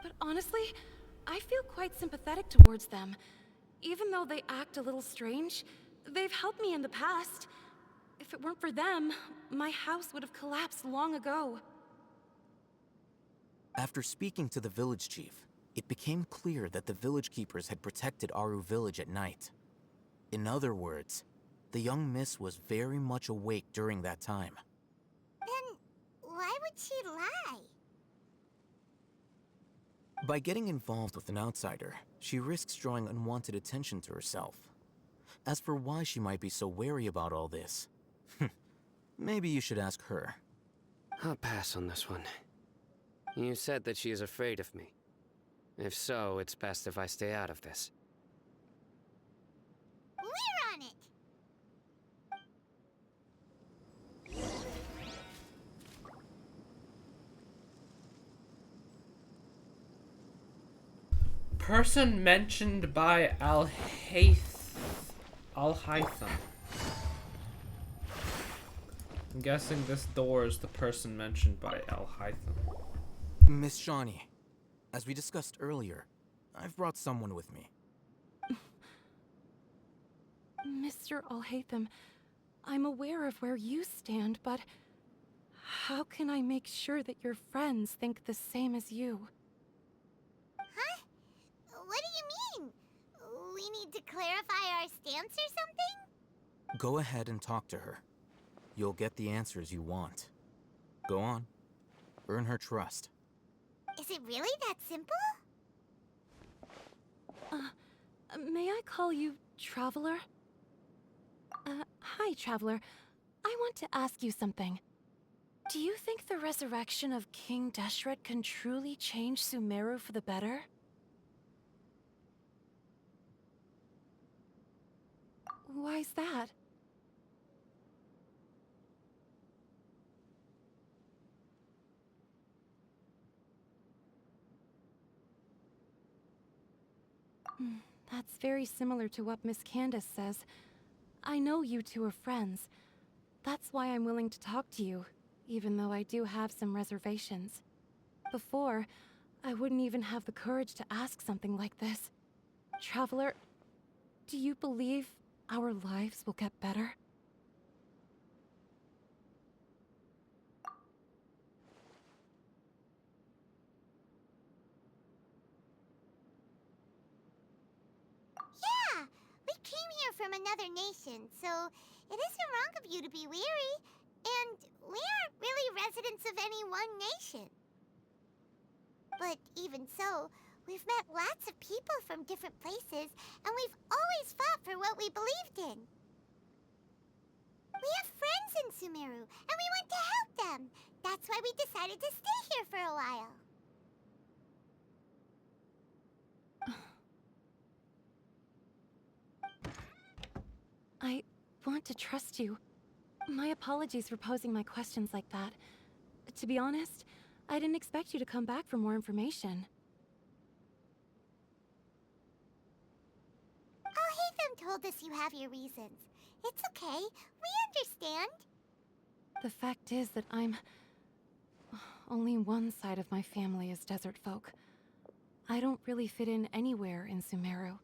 But honestly, I feel quite sympathetic towards them. Even though they act a little strange, they've helped me in the past. If it weren't for them, my house would have collapsed long ago. After speaking to the village chief, it became clear that the village keepers had protected Aru Village at night. In other words, the young miss was very much awake during that time. Then why would she lie? By getting involved with an outsider, she risks drawing unwanted attention to herself. As for why she might be so wary about all this, maybe you should ask her. I'll pass on this one. You said that she is afraid of me. If so, it's best if I stay out of this. We're on it! Person mentioned by Al-Haytham. I'm guessing this door is the person mentioned by Al-Haytham. Miss Shawnee, as we discussed earlier, I've brought someone with me. Mr. Al-Haytham, I'm aware of where you stand, but how can I make sure that your friends think the same as you? Huh? What do you mean? We need to clarify our stance or something? Go ahead and talk to her. You'll get the answers you want. Go on. Earn her trust. Is it really that simple? May I call you Traveler? Hi, Traveler. I want to ask you something. Do you think the resurrection of King Deshret can truly change Sumeru for the better? Why's that? That's very similar to what Miss Candace says. I know you two are friends. That's why I'm willing to talk to you, even though I do have some reservations. Before, I wouldn't even have the courage to ask something like this. Traveler, do you believe our lives will get better? Yeah, we came here from another nation, so it isn't wrong of you to be weary. And we aren't really residents of any one nation. But even so, we've met lots of people from different places, and we've always fought for what we believed in. We have friends in Sumeru, and we want to help them. That's why we decided to stay here for a while. I want to trust you. My apologies for posing my questions like that. To be honest, I didn't expect you to come back for more information. Alhaitham told us you have your reasons. It's okay. We understand. The fact is that only one side of my family is desert folk. I don't really fit in anywhere in Sumeru.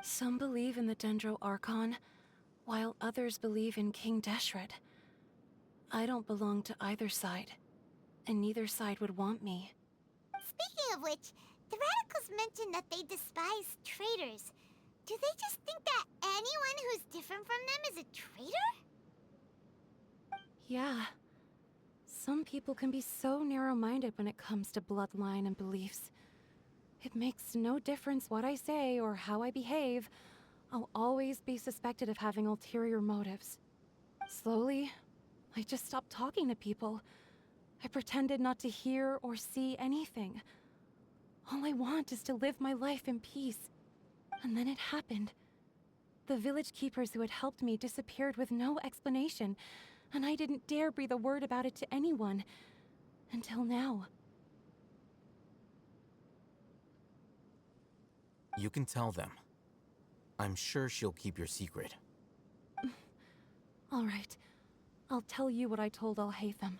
Some believe in the Dendro Archon, while others believe in King Deshret. I don't belong to either side, and neither side would want me. Speaking of which, the Radicals mentioned that they despise traitors. Do they just think that anyone who's different from them is a traitor? Yeah. Some people can be so narrow-minded when it comes to bloodline and beliefs. It makes no difference what I say or how I behave. I'll always be suspected of having ulterior motives. Slowly, I just stopped talking to people. I pretended not to hear or see anything. All I want is to live my life in peace. And then it happened. The village keepers who had helped me disappeared with no explanation, and I didn't dare breathe a word about it to anyone. Until now. You can tell them. I'm sure she'll keep your secret. All right. I'll tell you what I told Alhaitham.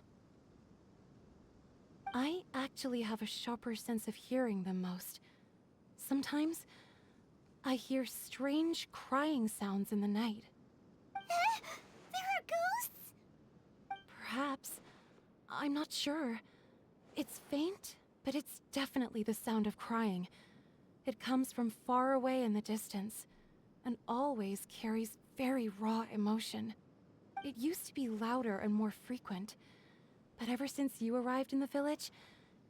I actually have a sharper sense of hearing than most. Sometimes, I hear strange crying sounds in the night. There are ghosts? Perhaps. I'm not sure. It's faint, but it's definitely the sound of crying. It comes from far away in the distance, and always carries very raw emotion. It used to be louder and more frequent, but ever since you arrived in the village,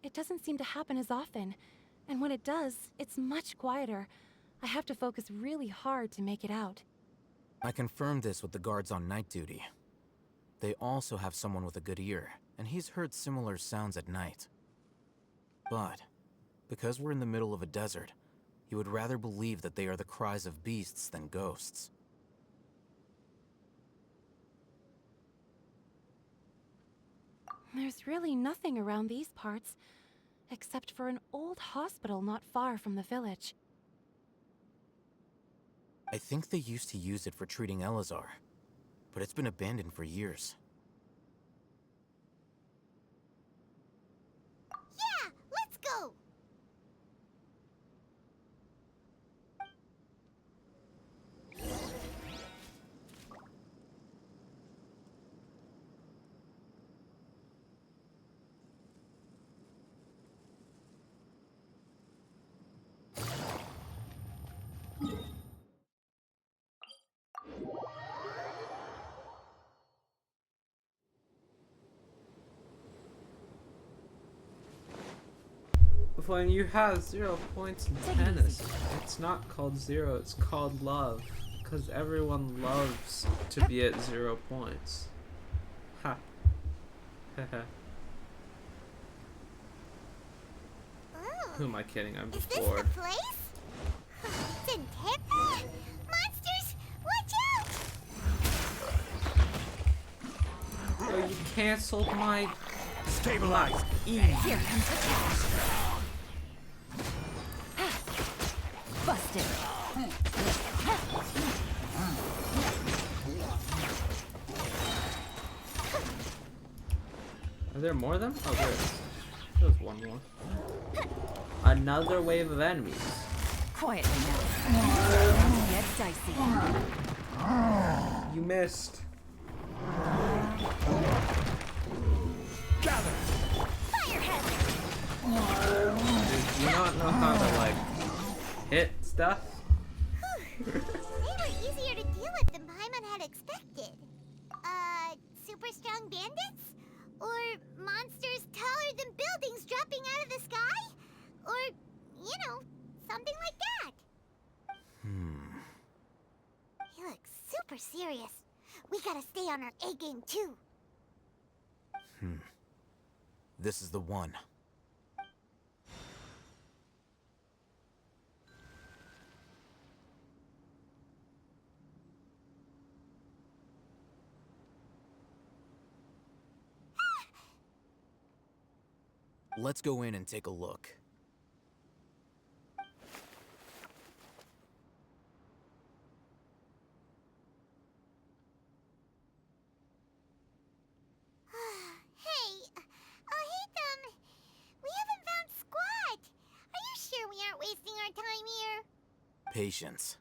it doesn't seem to happen as often, and when it does, it's much quieter. I have to focus really hard to make it out. I confirmed this with the guards on night duty. They also have someone with a good ear, and he's heard similar sounds at night. But, because we're in the middle of a desert, he would rather believe that they are the cries of beasts than ghosts. There's really nothing around these parts, except for an old hospital not far from the village. I think they used to use it for treating Elazar, but it's been abandoned for years. Yeah, let's go! When you have 0 points in tennis, it's not called 0, it's called love. Because everyone loves to be at 0 points. Ha. Haha. Who am I kidding? I'm just bored. Is this the place? Zentempa? Monsters, watch out! Oh, you canceled my... Stabilize! Here comes the cash. exhausted. Are there more of them? Oh, there is. There's one more. Another wave of enemies. Quietly now. Get dicey. You missed. Gather. Fire hazard. Do you not know how to like hit stuff? They were easier to deal with than Paimon had expected. Super strong bandits? Or monsters taller than buildings dropping out of the sky? Or, you know, something like that. He looks super serious. We gotta stay on our A game too. This is the one. Let's go in and take a look. Hey, we haven't found Squat. Are you sure we aren't wasting our time here? Patience.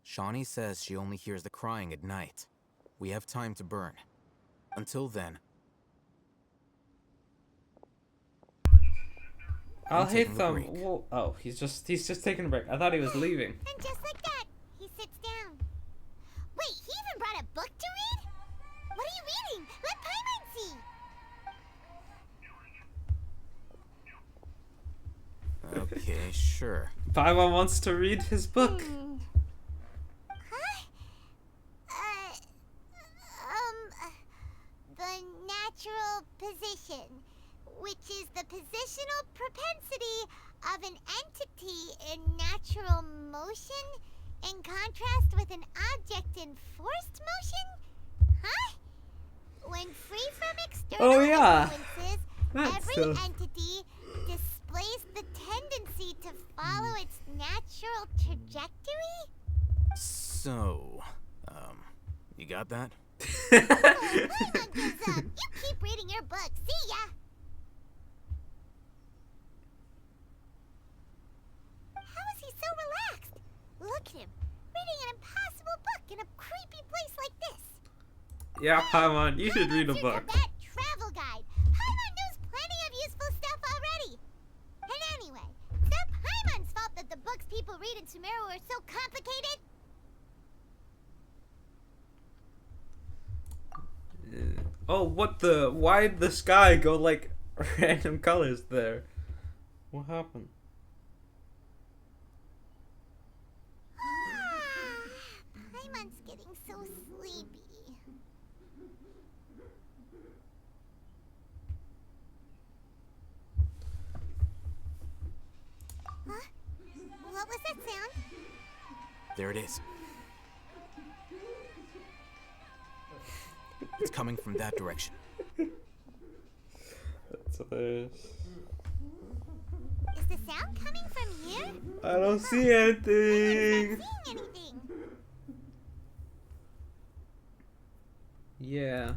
Shawnee says she only hears the crying at night. We have time to burn. Until then, I'll I'm hate taking a them. break. Whoa. Oh, he's just taking a break. I thought he was leaving. And just like that, he sits down. Wait, he even brought a book to read? What are you reading? Let Paimon see. okay, sure. Paimon wants to read his book. Huh? The natural position, which is the positional propensity of an entity in natural motion in contrast with an object in forced motion? Huh? When free from external influences, every entity displays the tendency to follow its natural trajectory? So, you got that? Paimon gives up. You keep reading your book. See ya! How is he so relaxed? Look at him, reading an impossible book in a creepy place like this. Yeah, Paimon, you should read a Your book. Tibet travel guide. Paimon knows plenty of useful stuff already. And anyway, it's not Paimon's fault that the books people read in Sumeru are so complicated. Oh, why'd the sky go like random colors there? What happened? Paimon's getting so sleepy. Huh? What was that sound? There it is. It's coming from that direction. That's hilarious. Is the sound coming from here? I don't see anything. Seeing anything? Yeah.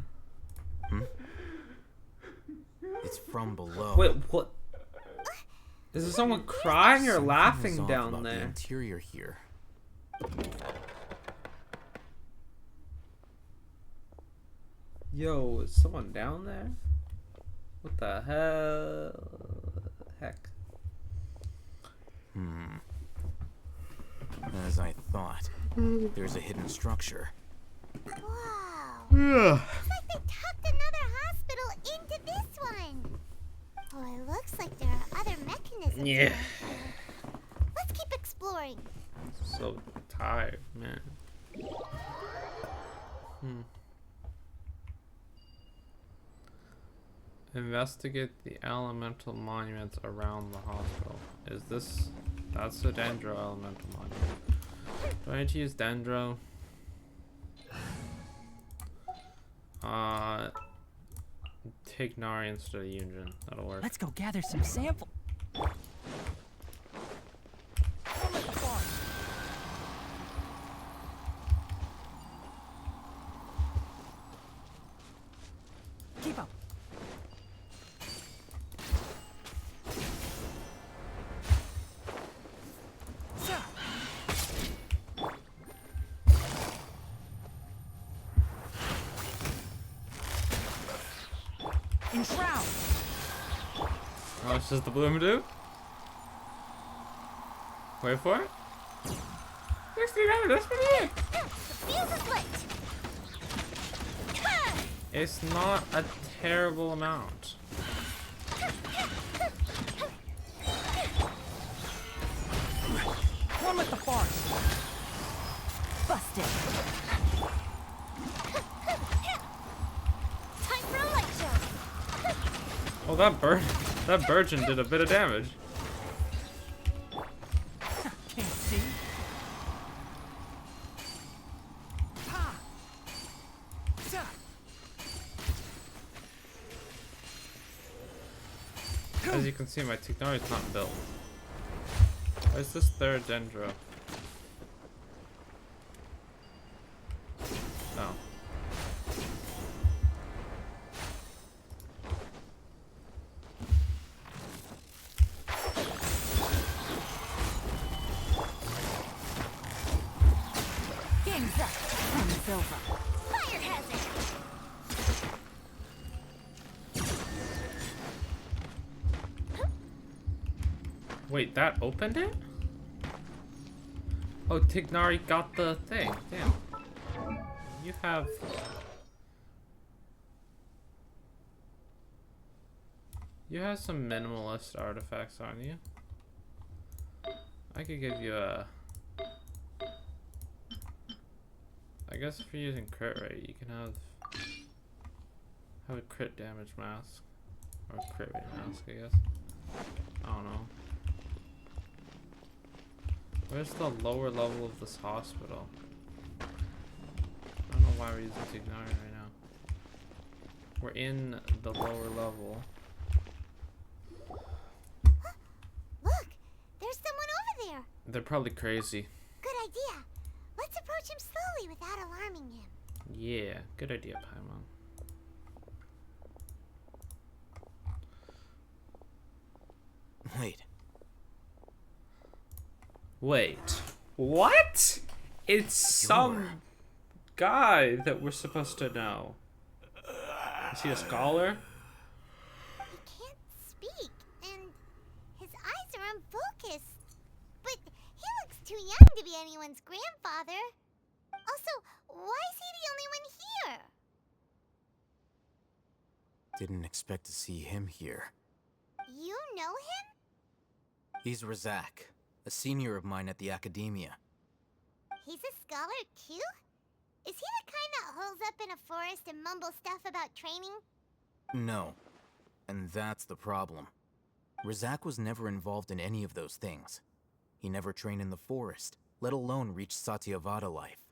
It's from below. Wait, what? Is there someone crying or Something is laughing off down about the there? interior here. Yo, is someone down there? What the heck? As I thought, there's a hidden structure. Wow. Yeah. Looks like they tucked another hospital into this one. Oh, it looks like there are other mechanisms. Yeah. around here. Let's keep exploring. So tired, man. Investigate the elemental monuments around the hospital. Is this... That's the Dendro elemental monument. Do I need to use Dendro? Take Nari instead of Yunjin. That'll work. Let's go gather some sample. Enshroud! Oh, it's just the bloom dude? Wait for it. 69, that's pretty good. It's not a terrible amount. One with the force! Busted. Time for a light show. Oh, that virgin did a bit of damage. Can't see. As you can see, my Tignari is not built. Where's this third Dendro? No. Game's up. Time's over. Fire hazard. Wait, that opened it? Oh, Tignari got the thing. Damn. You have... You have some minimalist artifacts, aren't you? I could give you a... I guess if you're using crit rate, you can have a crit damage mask. Or a crit rate mask, I guess. I don't know. Where's the lower level of this hospital? I don't know why we're using Tignari right now. We're in the lower level. Look, there's someone over there. They're probably crazy. Good idea. Let's approach him slowly without alarming him. Yeah, good idea, Paimon. Wait. Wait. What? It's some guy that we're supposed to know. Is he a scholar? He can't speak, and his eyes are unfocused. But he looks too young to be anyone's grandfather. Also, why is he the only one here? Didn't expect to see him here. You know him? He's Razak, a senior of mine at the academia. He's a scholar too? Is he the kind that holes up in a forest and mumbles stuff about training? No. And that's the problem. Razak was never involved in any of those things. He never trained in the forest, let alone reach Satyavada life.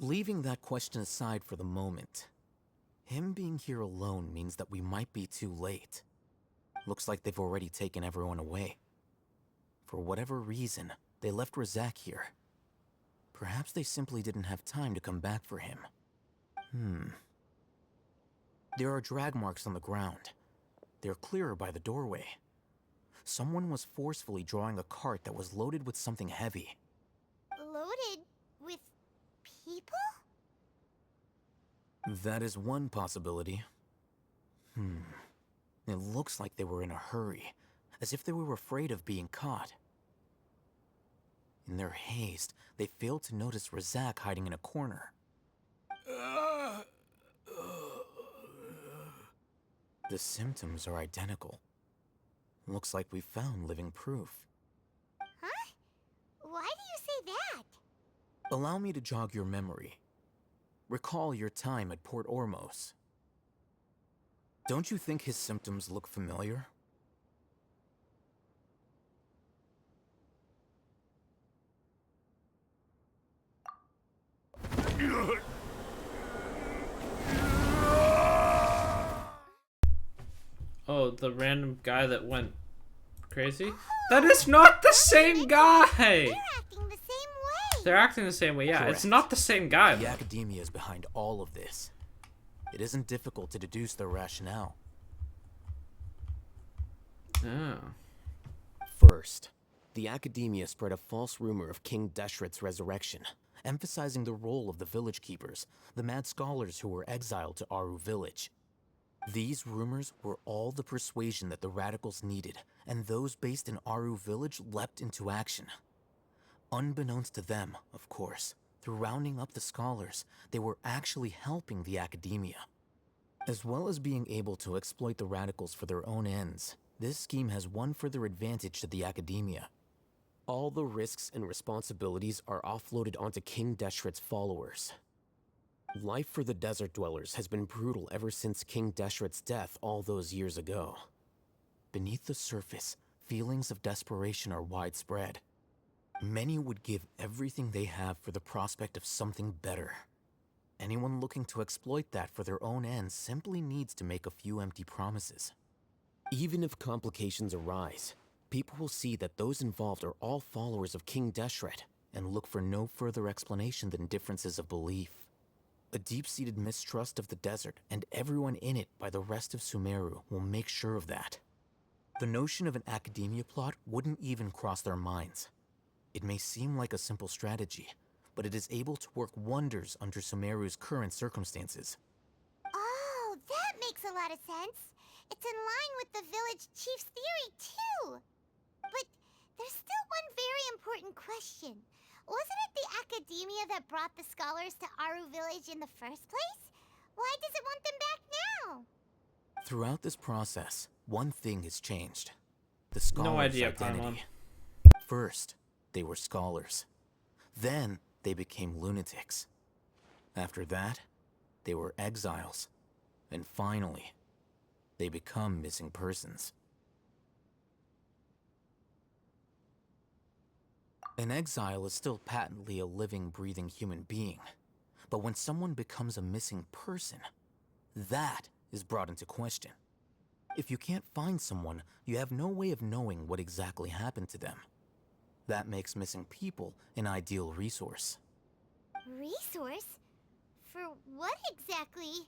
Leaving that question aside for the moment, him being here alone means that we might be too late. Looks like they've already taken everyone away. For whatever reason, they left Razak here. Perhaps they simply didn't have time to come back for him. There are drag marks on the ground. They're clearer by the doorway. Someone was forcefully drawing a cart that was loaded with something heavy. Loaded with people? That is one possibility. It looks like they were in a hurry, as if they were afraid of being caught. In their haste, they failed to notice Razak hiding in a corner. The symptoms are identical. Looks like we found living proof. Huh? Why do you say that? Allow me to jog your memory. Recall your time at Port Ormos. Don't you think his symptoms look familiar? Oh, the random guy that went crazy? That is not the same guy! They're acting the same way! They're acting the same way, yeah. Correct. It's not the same guy. The academia is behind all of this. It isn't difficult to deduce their rationale. Oh. First, the Academia spread a false rumor of King Deshret's resurrection, emphasizing the role of the village keepers, the mad scholars who were exiled to Aru village. These rumors were all the persuasion that the radicals needed, and those based in Aru village leapt into action. Unbeknownst to them, of course, through rounding up the scholars, they were actually helping the Academia. As well as being able to exploit the radicals for their own ends, this scheme has one further advantage to the Academia. All the risks and responsibilities are offloaded onto King Deshret's followers. Life for the desert dwellers has been brutal ever since King Deshret's death all those years ago. Beneath the surface, feelings of desperation are widespread. Many would give everything they have for the prospect of something better. Anyone looking to exploit that for their own ends simply needs to make a few empty promises. Even if complications arise, people will see that those involved are all followers of King Deshret and look for no further explanation than differences of belief. A deep-seated mistrust of the desert and everyone in it by the rest of Sumeru will make sure of that. The notion of an Academia plot wouldn't even cross their minds. It may seem like a simple strategy, but it is able to work wonders under Sumeru's current circumstances. Oh, that makes a lot of sense. It's in line with the village chief's theory, too. But there's still one very important question. Wasn't it the Academia that brought the scholars to Aru village in the first place? Why does it want them back now? Throughout this process, one thing has changed. The scholars' No idea, identity. First, they were scholars. Then, they became lunatics. After that, they were exiles. And finally, they become missing persons. An exile is still patently a living, breathing human being. But when someone becomes a missing person, that is brought into question. If you can't find someone, you have no way of knowing what exactly happened to them. That makes missing people an ideal resource. Resource? For what exactly?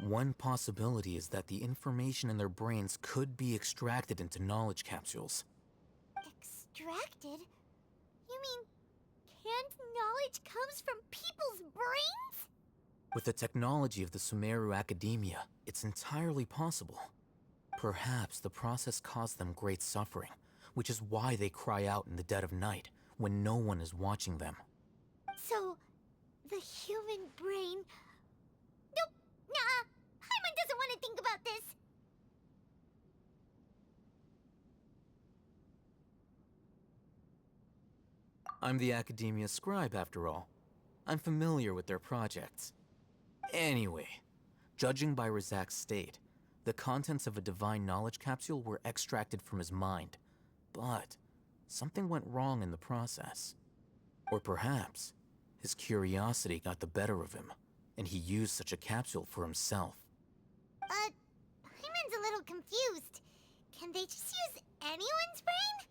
One possibility is that the information in their brains could be extracted into knowledge capsules. Extracted? You mean canned knowledge comes from people's brains? With the technology of the Sumeru Academia, it's entirely possible. Perhaps the process caused them great suffering, which is why they cry out in the dead of night, when no one is watching them. So, the human brain... Nope, nah, Hyman doesn't want to think about this. I'm the Academia scribe, after all. I'm familiar with their projects. Anyway, judging by Razak's state, the contents of a divine knowledge capsule were extracted from his mind. But something went wrong in the process. Or perhaps his curiosity got the better of him, and he used such a capsule for himself. Hyman's a little confused. Can they just use anyone's brain?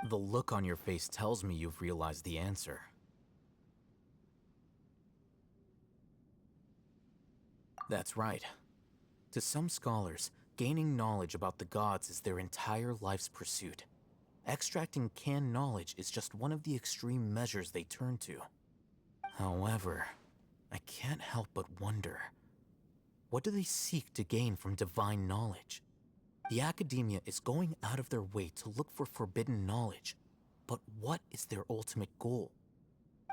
The look on your face tells me you've realized the answer. That's right. To some scholars, gaining knowledge about the gods is their entire life's pursuit. Extracting canned knowledge is just one of the extreme measures they turn to. However, I can't help but wonder, what do they seek to gain from divine knowledge? The Academia is going out of their way to look for forbidden knowledge, but what is their ultimate goal?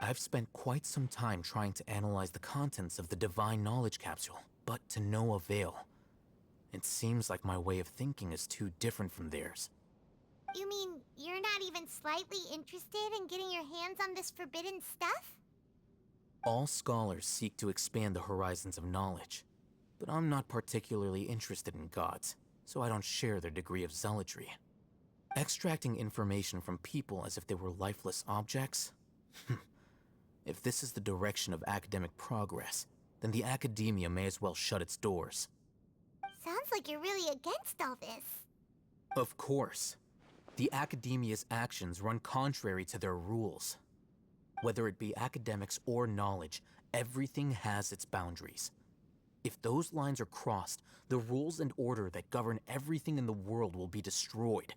I've spent quite some time trying to analyze the contents of the divine knowledge capsule, but to no avail. It seems like my way of thinking is too different from theirs. You mean you're not even slightly interested in getting your hands on this forbidden stuff? All scholars seek to expand the horizons of knowledge, but I'm not particularly interested in gods, so I don't share their degree of zealotry. Extracting information from people as if they were lifeless objects? If this is the direction of academic progress, then the Academia may as well shut its doors. Sounds like you're really against all this. Of course. The Academia's actions run contrary to their rules. Whether it be academics or knowledge, everything has its boundaries. If those lines are crossed, the rules and order that govern everything in the world will be destroyed.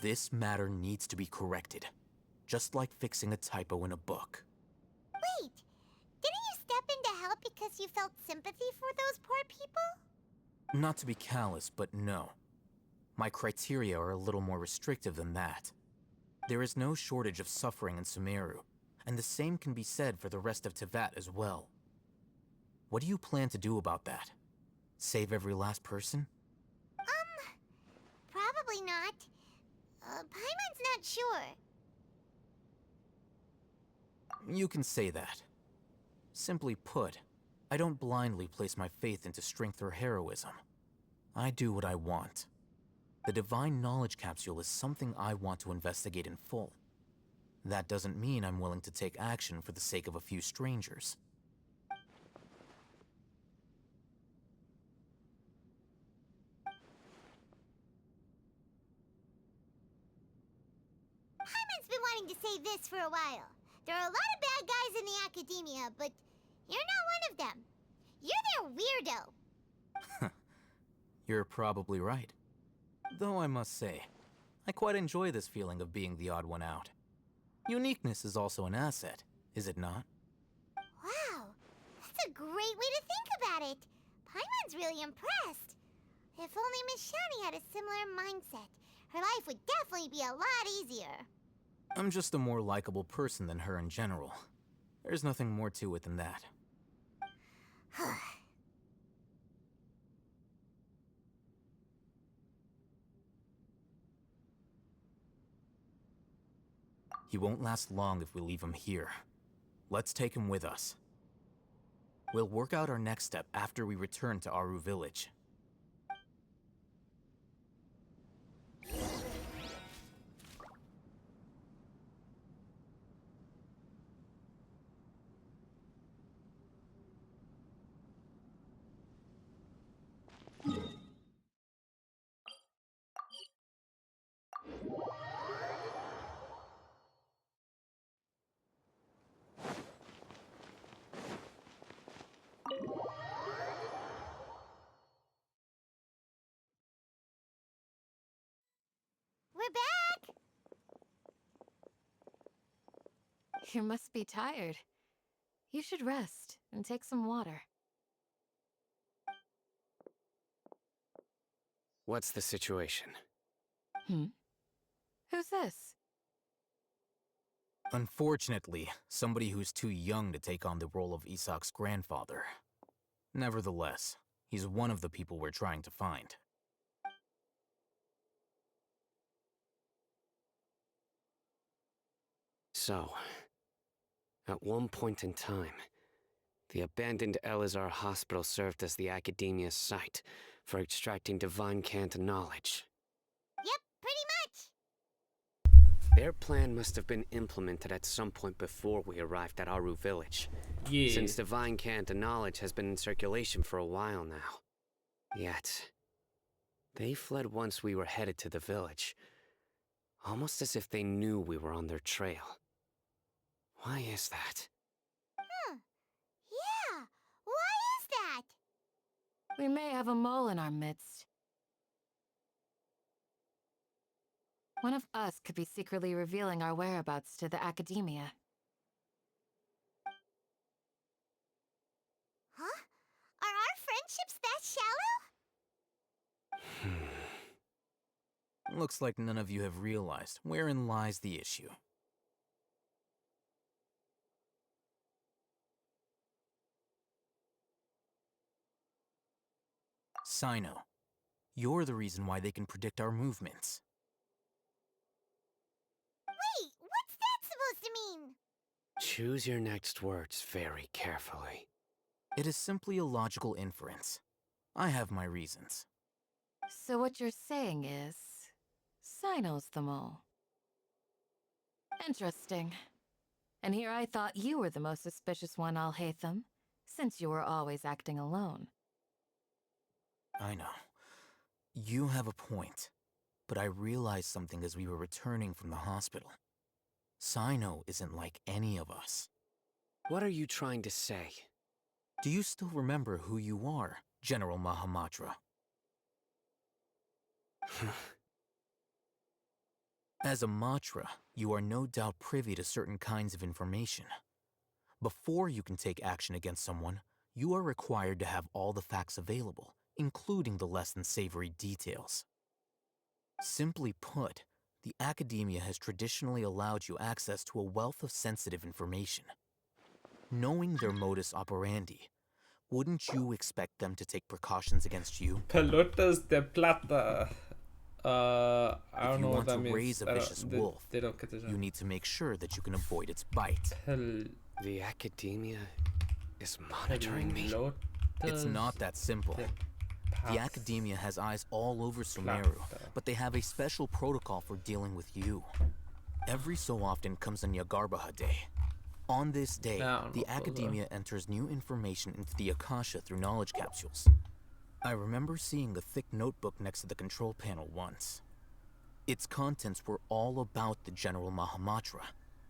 This matter needs to be corrected, just like fixing a typo in a book. Wait, didn't you step in to help because you felt sympathy for those poor people? Not to be callous, but no. My criteria are a little more restrictive than that. There is no shortage of suffering in Sumeru, and the same can be said for the rest of Teyvat as well. What do you plan to do about that? Save every last person? Probably not. Paimon's not sure. You can say that. Simply put, I don't blindly place my faith into strength or heroism. I do what I want. The Divine Knowledge Capsule is something I want to investigate in full. That doesn't mean I'm willing to take action for the sake of a few strangers. Paimon's been wanting to say this for a while. There are a lot of bad guys in the academia, but you're not one of them. You're their weirdo. You're probably right. Though I must say, I quite enjoy this feeling of being the odd one out. Uniqueness is also an asset, is it not? Wow, that's a great way to think about it. Paimon's really impressed. If only Miss Shani had a similar mindset, her life would definitely be a lot easier. I'm just a more likable person than her in general. There's nothing more to it than that. He won't last long if we leave him here. Let's take him with us. We'll work out our next step after we return to Aru Village. We're back! You must be tired. You should rest and take some water. What's the situation? Who's this? Unfortunately, somebody who's too young to take on the role of Isak's grandfather. Nevertheless, he's one of the people we're trying to find. So, at one point in time, the abandoned Elazar Hospital served as the Academia's site for extracting divine cant knowledge. Yep, pretty much. Their plan must have been implemented at some point before we arrived at Aru Village. Yeah. Since divine cant knowledge has been in circulation for a while now. Yet, they fled once we were headed to the village, almost as if they knew we were on their trail. Why is that? Yeah, why is that? We may have a mole in our midst. One of us could be secretly revealing our whereabouts to the Academia. Huh? Are our friendships that shallow? Looks like none of you have realized wherein lies the issue. Sino, you're the reason why they can predict our movements. Wait, what's that supposed to mean? Choose your next words very carefully. It is simply a logical inference. I have my reasons. So what you're saying is, Sino's the mole. Interesting. And here I thought you were the most suspicious one, Alhaitham, since you were always acting alone. I know. You have a point. But I realized something as we were returning from the hospital. Sino isn't like any of us. What are you trying to say? Do you still remember who you are, General Mahamatra? As a Matra, you are no doubt privy to certain kinds of information. Before you can take action against someone, you are required to have all the facts available, including the less than savory details. Simply put, the academia has traditionally allowed you access to a wealth of sensitive information. Knowing their modus operandi, wouldn't you expect them to take precautions against you? Pelotas de plata. I don't know what that means. If you want to raise a vicious wolf, they don't get the you need to make sure that you can avoid its bite. The academia is monitoring me. It's not that simple. The academia has eyes all over Sumeru, but they have a special protocol for dealing with you. Every so often comes a Nyagarbaha Day. On this day, the academia enters new information into the Akasha through knowledge capsules. I remember seeing a thick notebook next to the control panel once. Its contents were all about the General Mahamatra,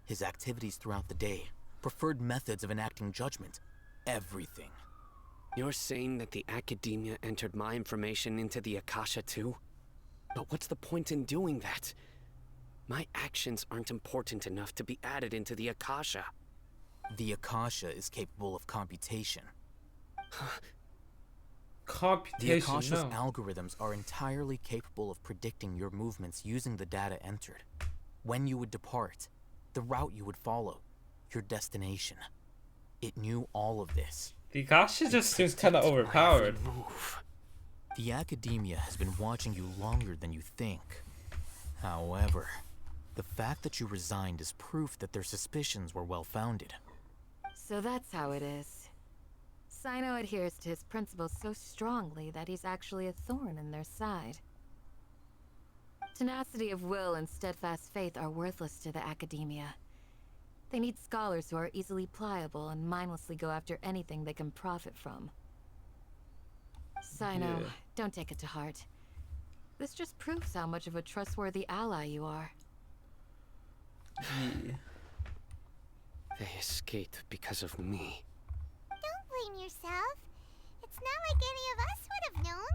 his activities throughout the day, preferred methods of enacting judgment, everything. You're saying that the academia entered my information into the Akasha too? But what's the point in doing that? My actions aren't important enough to be added into the Akasha. The Akasha is capable of computation. Computation, the Akasha's algorithms are entirely capable of predicting your movements using the data entered. When you would depart, the route you would follow, your destination. It knew all of this. The Akasha just seems kind of overpowered. The academia has been watching you longer than you think. However, the fact that you resigned is proof that their suspicions were well-founded. So that's how it is. Sino adheres to his principles so strongly that he's actually a thorn in their side. Tenacity of will and steadfast faith are worthless to the academia. They need scholars who are easily pliable and mindlessly go after anything they can profit from. Sino, don't take it to heart. This just proves how much of a trustworthy ally you are. They escaped because of me. Don't blame yourself. It's not like any of us would have known.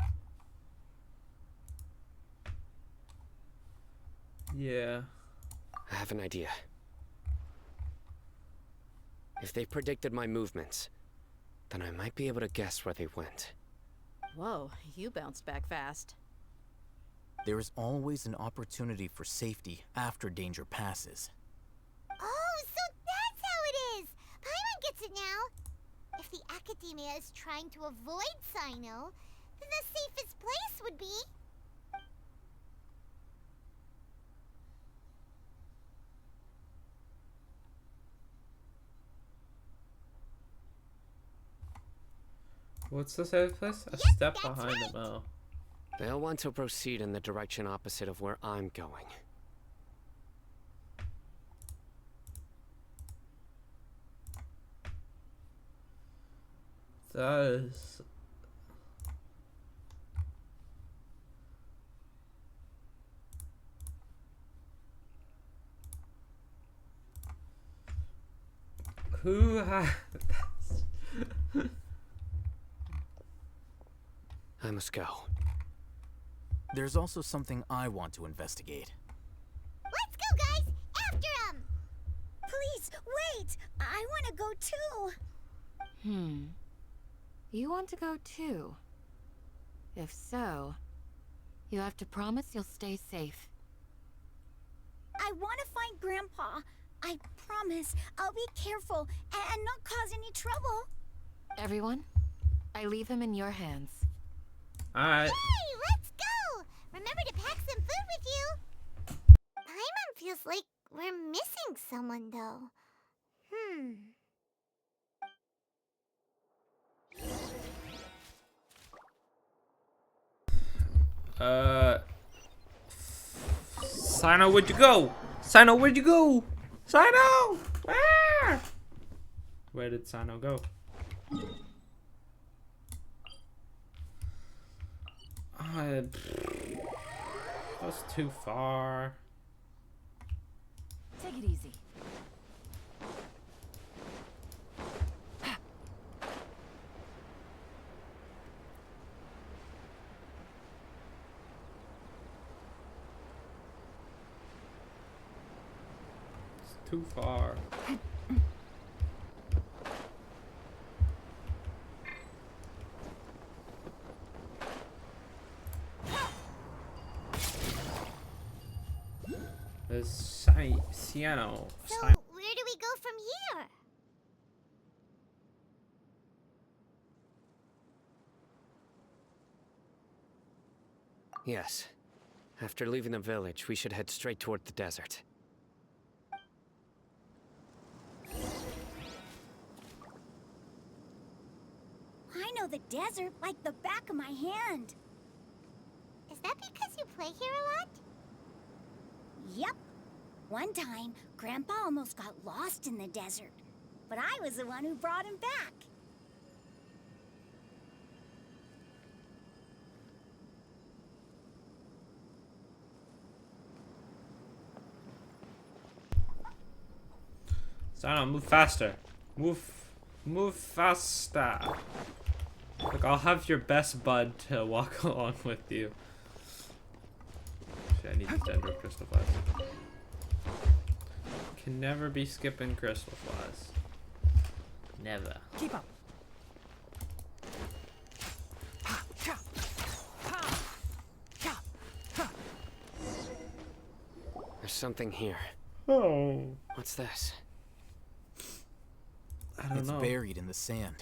Yeah. I have an idea. If they predicted my movements, then I might be able to guess where they went. Whoa, you bounced back fast. There is always an opportunity for safety after danger passes. Oh, so that's how it is! Paimon gets it now! If the academia is trying to avoid Sino, then the safest place would be... What's the safe place? A step behind them. Oh. They'll want to proceed in the direction opposite of where I'm going. That is... Who has... I must go. There's also something I want to investigate. Let's go, guys! After him! Please, wait! I want to go too! You want to go too? If so, you have to promise you'll stay safe. I want to find Grandpa. I promise I'll be careful and not cause any trouble. Everyone, I leave him in your hands. Alright. Hey, let's go! Remember to pack some food with you. Paimon feels like we're missing someone, though. Sino, where'd you go? Sino, where'd you go? Sino! Where? Where did Sino go? That's too far. Take it easy. Too far. There's Ciano. So, where do we go from here? Yes. After leaving the village, we should head straight toward the desert. I know the desert like the back of my hand. Is that because you play here a lot? Yep. One time, Grandpa almost got lost in the desert, but I was the one who brought him back. Sino, move faster. Move faster. Look, I'll have your best bud to walk along with you. Actually, I need these dendro crystal flies. Can never be skipping crystal flies. Never. Keep up. There's something here. Oh. What's this? I don't know. It's buried in the sand.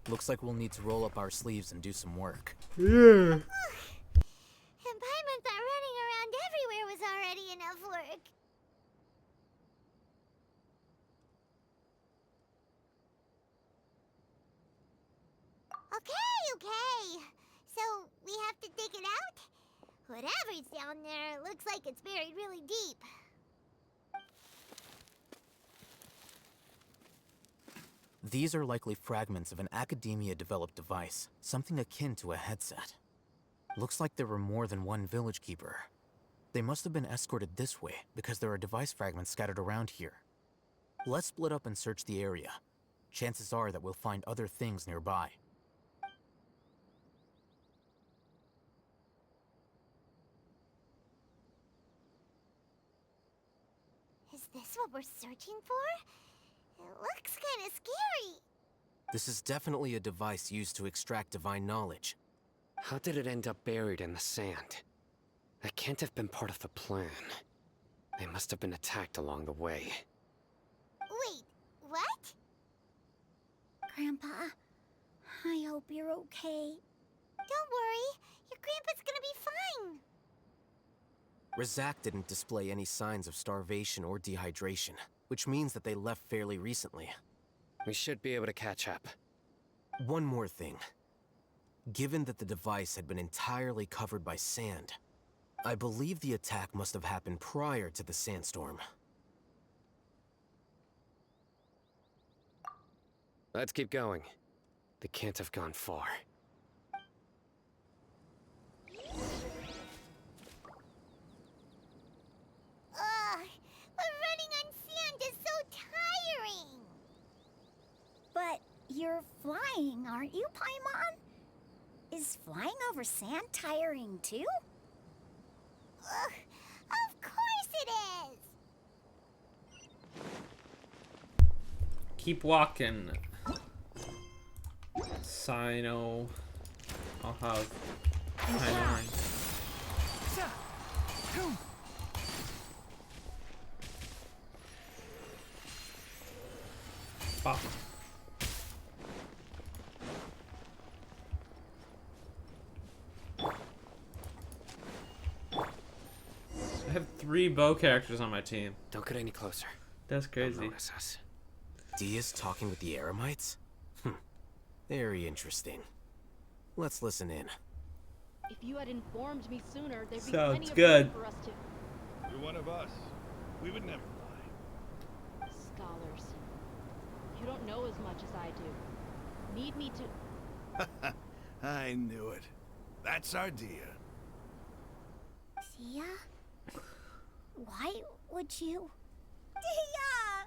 Looks like we'll need to roll up our sleeves and do some work. Yeah. And Paimon thought running around everywhere was already enough work. Okay. So, we have to dig it out? Whatever's down there, looks like it's buried really deep. These are likely fragments of an Academia-developed device, something akin to a headset. Looks like there were more than one village keeper. They must have been escorted this way because there are device fragments scattered around here. Let's split up and search the area. Chances are that we'll find other things nearby. Is this what we're searching for? It looks kinda scary. This is definitely a device used to extract divine knowledge. How did it end up buried in the sand? That can't have been part of the plan. They must have been attacked along the way. Wait, what? Grandpa, I hope you're okay. Don't worry, your grandpa's gonna be fine. Razak didn't display any signs of starvation or dehydration, which means that they left fairly recently. We should be able to catch up. One more thing. Given that the device had been entirely covered by sand, I believe the attack must have happened prior to the sandstorm. Let's keep going. They can't have gone far. Running on sand is so tiring. But you're flying, aren't you, Paimon? Is flying over sand tiring too? Of course it is. Keep walking. Sino. I'll have Paimon. Pop. I have 3 bow characters on my team. Don't get any closer. That's crazy. Don't notice us. Dia's talking with the Eremites? Very interesting. Let's listen in. If you had informed me sooner, there'd be Sounds plenty of good. room for us to... You're one of us. We would never lie. Scholars. You don't know as much as I do. Need me to... I knew it. That's our Dia. Dia? Why would you? Dia!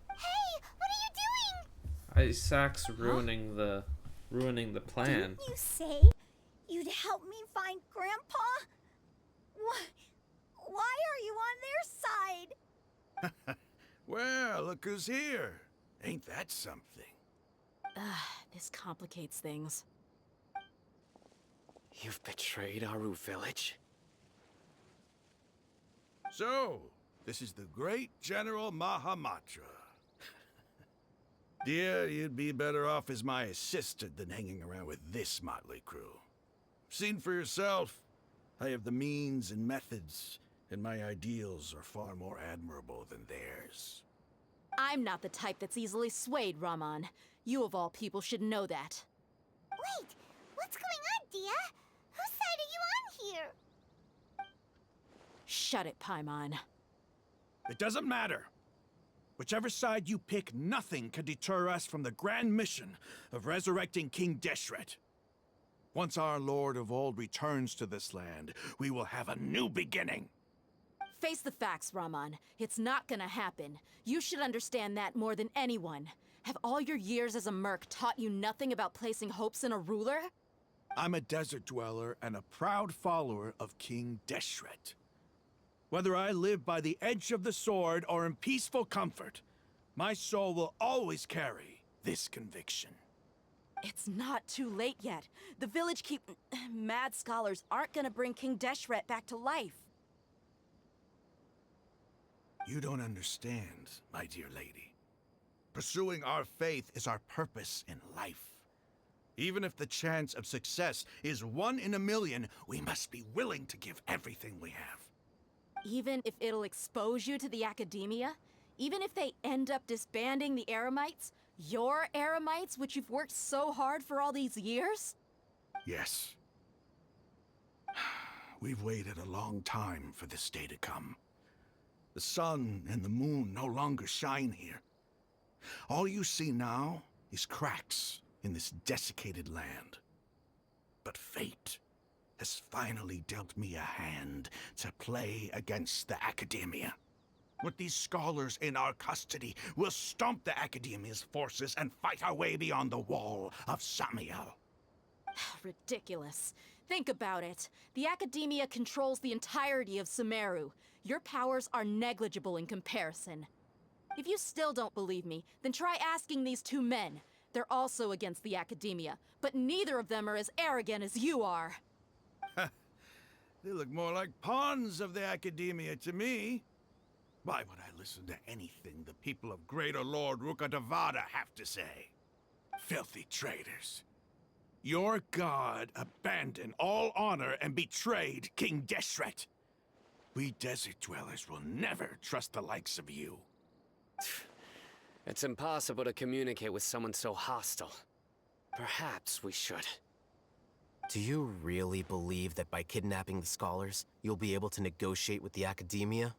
Hey, what are you doing? Isaac's ruining the plan. Didn't you say you'd help me find Grandpa? Why are you Well, look who's here. Ain't that something? This complicates things. You've betrayed Aru village? So, this is the great General Mahamatra. Dear, you'd be better off as my assistant than hanging around with this motley crew. Seen for yourself, I have the means and methods, and my ideals are far more admirable than theirs. I'm not the type that's easily swayed, Raman. You of all people should know that. Wait, what's going on, Dia? Whose side are you on here? Shut it, Paimon. It doesn't matter. Whichever side you pick, nothing can deter us from the grand mission of resurrecting King Deshret. Once our Lord of Old returns to this land, we will have a new beginning. Face the facts, Raman. It's not gonna happen. You should understand that more than anyone. Have all your years as a merc taught you nothing about placing hopes in a ruler? I'm a desert dweller and a proud follower of King Deshret. Whether I live by the edge of the sword or in peaceful comfort, my soul will always carry this conviction. It's not too late yet. The village mad scholars aren't gonna bring King Deshret back to life. You don't understand, my dear lady. Pursuing our faith is our purpose in life. Even if the chance of success is 1 in a million, we must be willing to give everything we have. Even if it'll expose you to the academia? Even if they end up disbanding the Eremites? Your Eremites, which you've worked so hard for all these years? Yes. We've waited a long time for this day to come. The sun and the moon no longer shine here. All you see now is cracks in this desiccated land. But fate has finally dealt me a hand to play against the Academia. With these scholars in our custody, we'll stomp the Academia's forces and fight our way beyond the wall of Samiel. Ridiculous. Think about it. The Academia controls the entirety of Sumeru. Your powers are negligible in comparison. If you still don't believe me, then try asking these 2 men. They're also against the Academia, but neither of them are as arrogant as you are. They look more like pawns of the Academia to me. Why would I listen to anything the people of Greater Lord Rukkhadevada have to say? Filthy traitors. Your god abandoned all honor and betrayed King Deshret. We desert dwellers will never trust the likes of you. It's impossible to communicate with someone so hostile. Perhaps we should. Do you really believe that by kidnapping the scholars, you'll be able to negotiate with the Academia?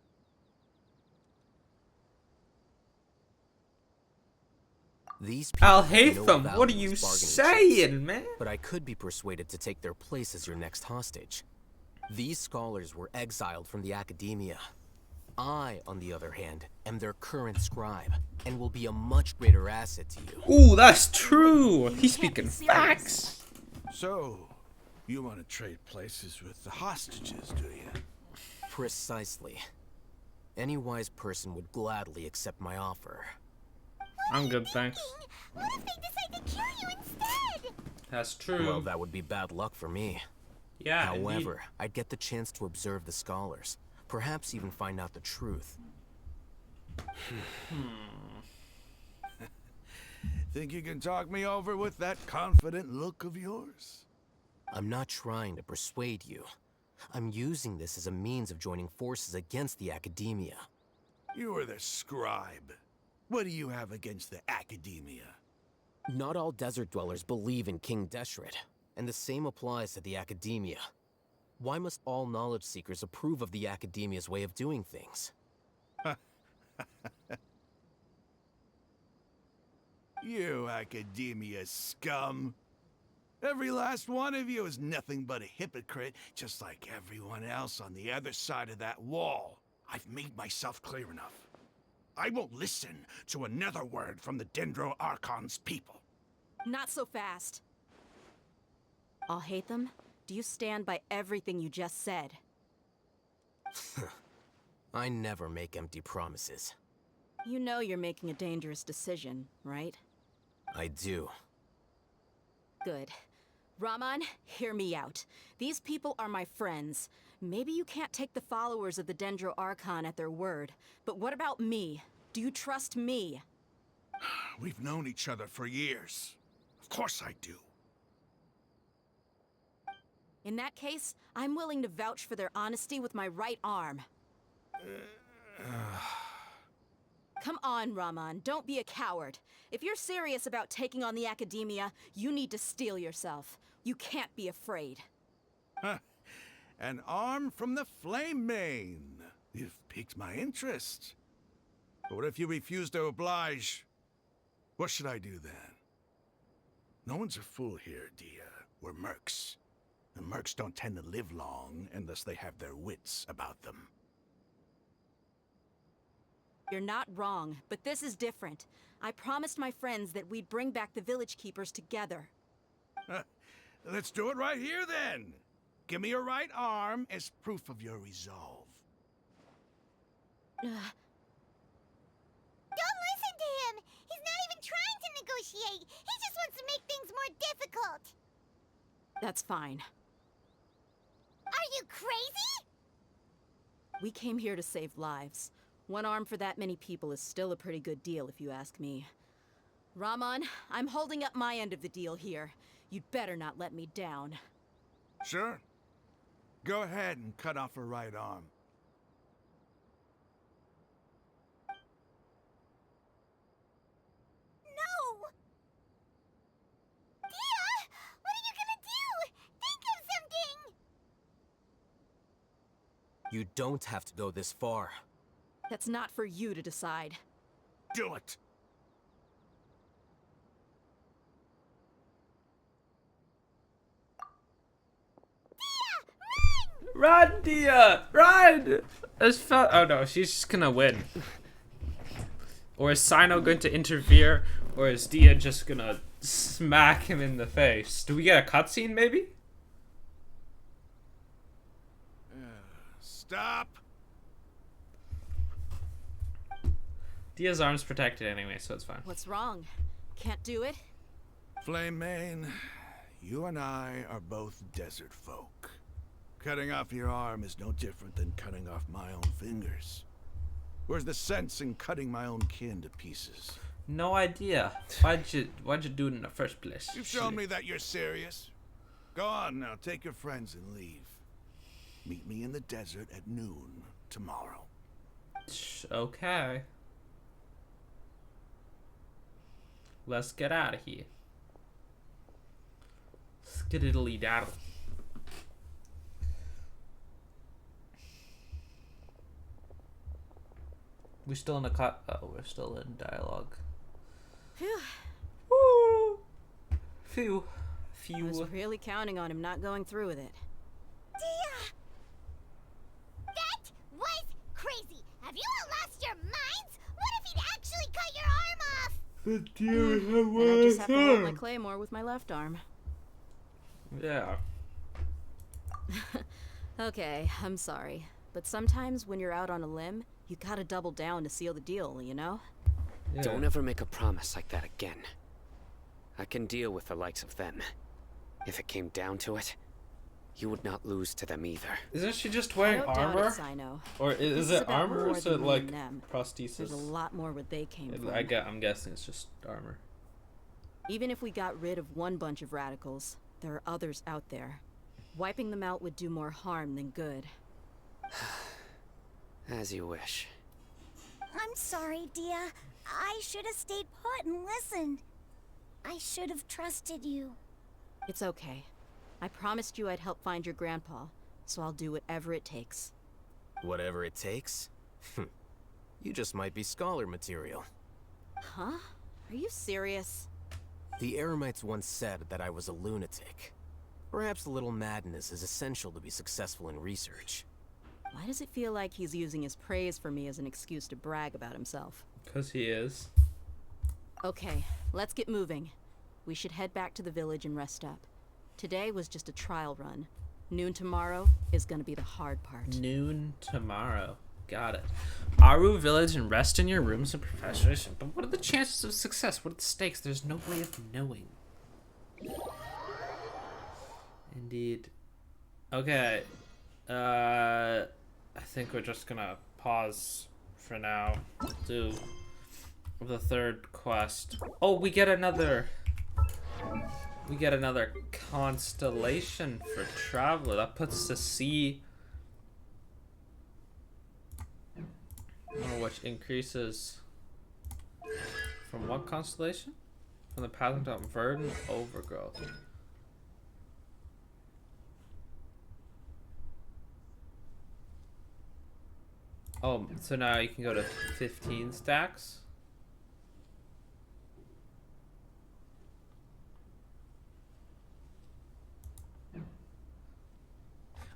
These people I'll have hate no them. What are value you as bargaining saying, chips, man? But I could be persuaded to take their place as your next hostage. These scholars were exiled from the Academia. I, on the other hand, am their current scribe, and will be a much greater asset to you. Ooh, that's true. He's speaking facts. So, you want to trade places with the hostages, do you? Precisely. Any wise person would gladly accept my offer. I'm good, thanks. What if they decide to kill you instead? That's true. Well, that would be bad luck for me. Yeah, However, indeed. I'd get the chance to observe the scholars. Perhaps even find out the truth. Think you can talk me over with that confident look of yours? I'm not trying to persuade you. I'm using this as a means of joining forces against the Academia. You are the scribe. What do you have against the Academia? Not all desert dwellers believe in King Deshret, and the same applies to the Academia. Why must all knowledge seekers approve of the Academia's way of doing things? You Academia scum. Every last one of you is nothing but a hypocrite, just like everyone else on the other side of that wall. I've made myself clear enough. I won't listen to another word from the Dendro Archon's people. Not so fast. I'll hate them. Do you stand by everything you just said? I never make empty promises. You know you're making a dangerous decision, right? I do. Good. Rahman, hear me out. These people are my friends. Maybe you can't take the followers of the Dendro Archon at their word, but what about me? Do you trust me? We've known each other for years. Of course I do. In that case, I'm willing to vouch for their honesty with my right arm. Come on, Rahman, don't be a coward. If you're serious about taking on the Academia, you need to steel yourself. You can't be afraid. An arm from the Flame Mane. You've piqued my interest. But what if you refuse to oblige? What should I do then? No one's a fool here, Dia. We're mercs. And mercs don't tend to live long unless they have their wits about them. You're not wrong, but this is different. I promised my friends that we'd bring back the village keepers together. Let's do it right here then. Give me your right arm as proof of your resolve. Don't listen to him! He's not even trying to negotiate! He just wants to make things more difficult! That's fine. Are you crazy? We came here to save lives. One arm for that many people is still a pretty good deal, if you ask me. Rahman, I'm holding up my end of the deal here. You'd better not let me down. Sure. Go ahead and cut off her right arm. No! Dia! What are you gonna do? Think of something! You don't have to go this far. That's not for you to decide. Do it! Run, Dia! Run! Oh no, she's just gonna win. Or is Sino going to interfere? Or is Dia just gonna smack him in the face? Do we get a cutscene, maybe? Stop! Dia's arm's protected anyway, so it's fine. What's wrong? Can't do it? Flame Mane, you and I are both desert folk. Cutting off your arm is no different than cutting off my own fingers. Where's the sense in cutting my own kin to pieces? No idea. Why'd you do it in the first place? You've shown me that you're serious. Go on now, take your friends and leave. Meet me in the desert at noon tomorrow. Okay. Let's get out of here. Skididdly daddle. We're still in a cut. Oh, we're still in dialogue. Phew. Woo! Phew. I was really counting on him not going through with it. Dia! That was crazy! Have you all lost your minds? What if he'd actually cut your arm off? But Dia, And I just have to hold my claymore with my left arm. Yeah. Okay, I'm sorry. But sometimes when you're out on a limb, you gotta double down to seal the deal, you know? Yeah. Don't ever make a promise like that again. I can deal with the likes of them. If it came down to it, you would not lose to them either. Isn't she just wearing armor? Or is it armor or is it like prosthesis? There's a lot more where they came from. I'm guessing it's just armor. Even if we got rid of one bunch of radicals, there are others out there. Wiping them out would do more harm than good. As you wish. I'm sorry, Dia. I should have stayed put and listened. I should have trusted you. It's okay. I promised you I'd help find your grandpa, so I'll do whatever it takes. Whatever it takes? You just might be scholar material. Huh? Are you serious? The Eremites once said that I was a lunatic. Perhaps a little madness is essential to be successful in research. Why does it feel like he's using his praise for me as an excuse to brag about himself? 'Cause he is. Okay, let's get moving. We should head back to the village and rest up. Today was just a trial run. Noon tomorrow is gonna be the hard part. Noon tomorrow. Got it. Aru Village and rest in your rooms of professoration. But what are the chances of success? What are the stakes? There's no way of knowing. Indeed. Okay. I think we're just gonna pause for now. Do the third quest. Oh, we get another constellation for Traveler. That puts the sea, which increases from what constellation? From the pattern to verdant overgrowth. Oh, so now you can go to 15 stacks.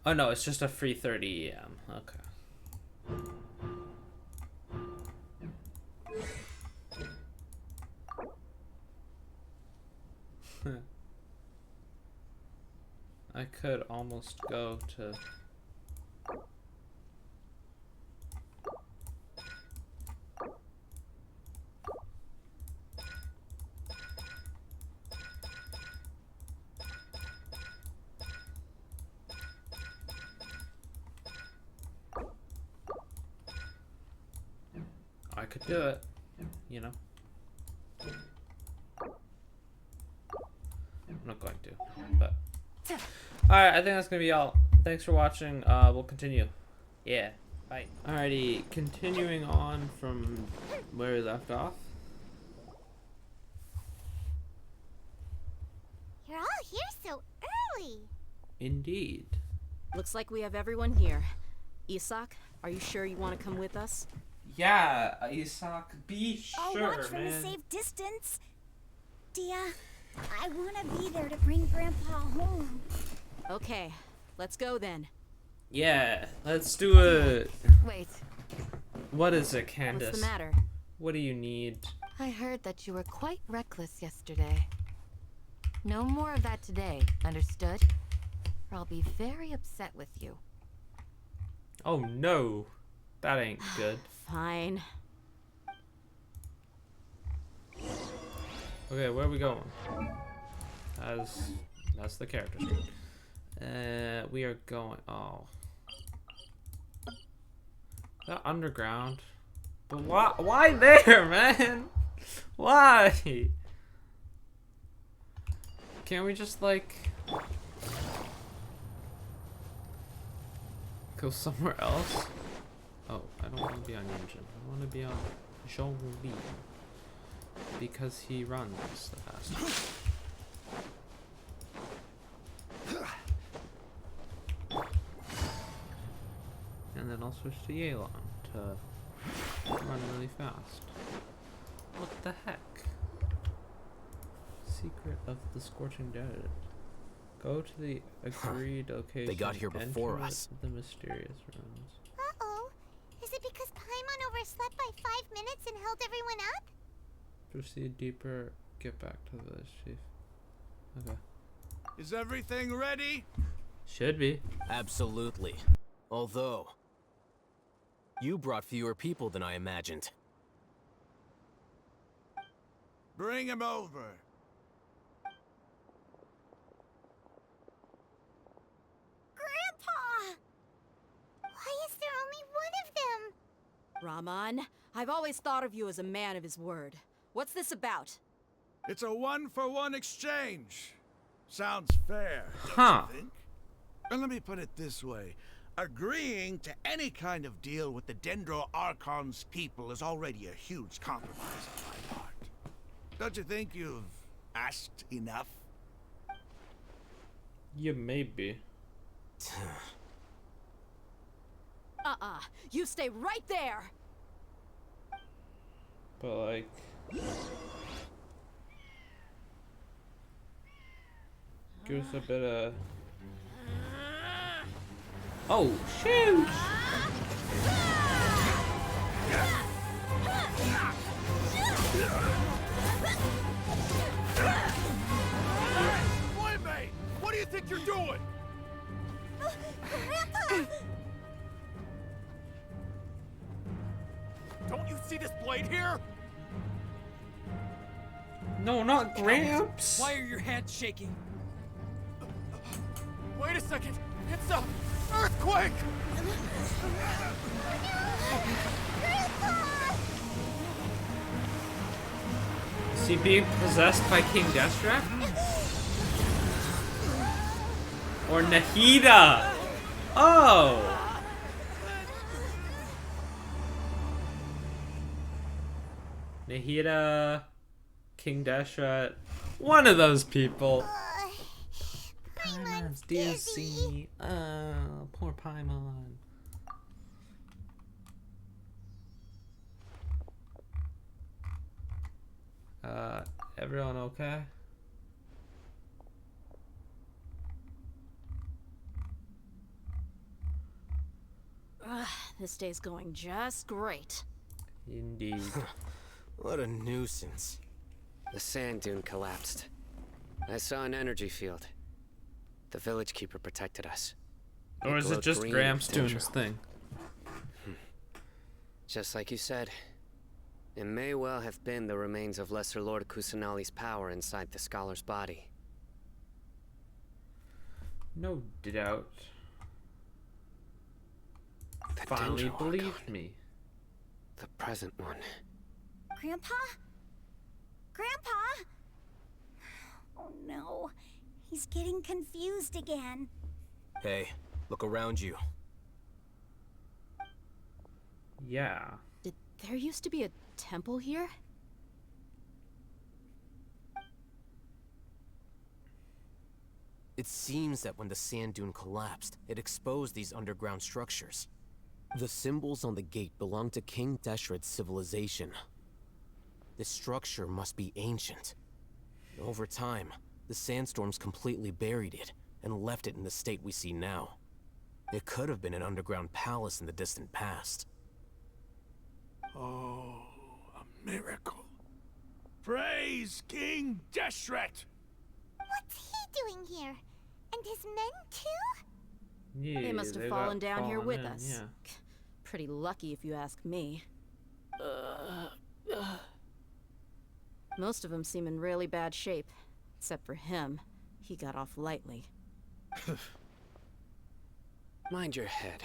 Oh no, it's just a free 30 EM. Okay. I could almost go to... I could do it, you know. I'm not going to, but... Alright, I think that's gonna be all. Thanks for watching. We'll continue. Yeah, bye. Alrighty, continuing on from where we left off. You're all here so early. Indeed. Looks like we have everyone here. Isak, are you sure you want to come with us? Yeah, Isak, be I'll sure, watch from a man. safe distance. Dia, I want to be there to bring Grandpa home. Okay, let's go then. Yeah, let's do it. Wait. What is it, Candace? What's the matter? What do you need? I heard that you were quite reckless yesterday. No more of that today, understood? Or I'll be very upset with you. Oh no, that ain't good. Fine. Okay, where are we going? That's the character screen. We are going. Oh, that underground. But why? Why there, man? Why? Can't we just like go somewhere else? Oh, I don't want to be on Engine. I want to be on Jean-Louis because he runs the fastest. And then I'll switch to Yelan to run really fast. What the heck? Secret of the Scorching Desert. Go to the agreed location. They got here before enter us. The mysterious rooms. Uh-oh. Is it because Paimon overslept by 5 minutes and held everyone up? Proceed deeper. Get back to the village, chief. Okay. Is everything ready? Should be. Absolutely. Although, you brought fewer people than I imagined. Bring him over. Grandpa! Why is there only one of them? Rahman, I've always thought of you as a man of his word. What's this about? It's a 1-for-1 exchange. Sounds fair, don't Huh. you think? And let me put it this way. Agreeing to any kind of deal with the Dendro Archon's people is already a huge compromise on my part. Don't you think you've asked enough? You may be. You stay right there! But like... give us a bit of... Oh, shoot! Boy, mate! What do you think you're doing? Grandpa! Don't you see this blade here? No, not Gramps. Why are your hands shaking? Wait a second. It's a earthquake. Is he being possessed by King Deshret? Or Nahida? Oh! Nahida, King Deshret, one of those people. Paimon's dizzy. Oh, poor Paimon. Everyone okay? This day's going just great. Indeed. What a nuisance. The sand dune collapsed. I saw an energy field. The village keeper protected us. Or is it glowed just green Gramps with doing dendro. his thing? Just like you said. It may well have been the remains of Lesser Lord Kusanali's power inside the scholar's body. No doubt. The Finally Dendro believed Archon. me. The present one. Grandpa? Grandpa? Oh no. He's getting confused again. Hey, look around you. Yeah. Did there used to be a temple here? It seems that when the sand dune collapsed, it exposed these underground structures. The symbols on the gate belong to King Deshret's civilization. This structure must be ancient. Over time, the sandstorms completely buried it and left it in the state we see now. It could have been an underground palace in the distant past. Oh, a miracle. Praise King Deshret! What's he doing here? And his men too? Yeah, They must have they fallen got down here fallen with in, us. Yeah. Pretty lucky if you ask me. Most of them seem in really bad shape. Except for him. He got off lightly. Mind your head.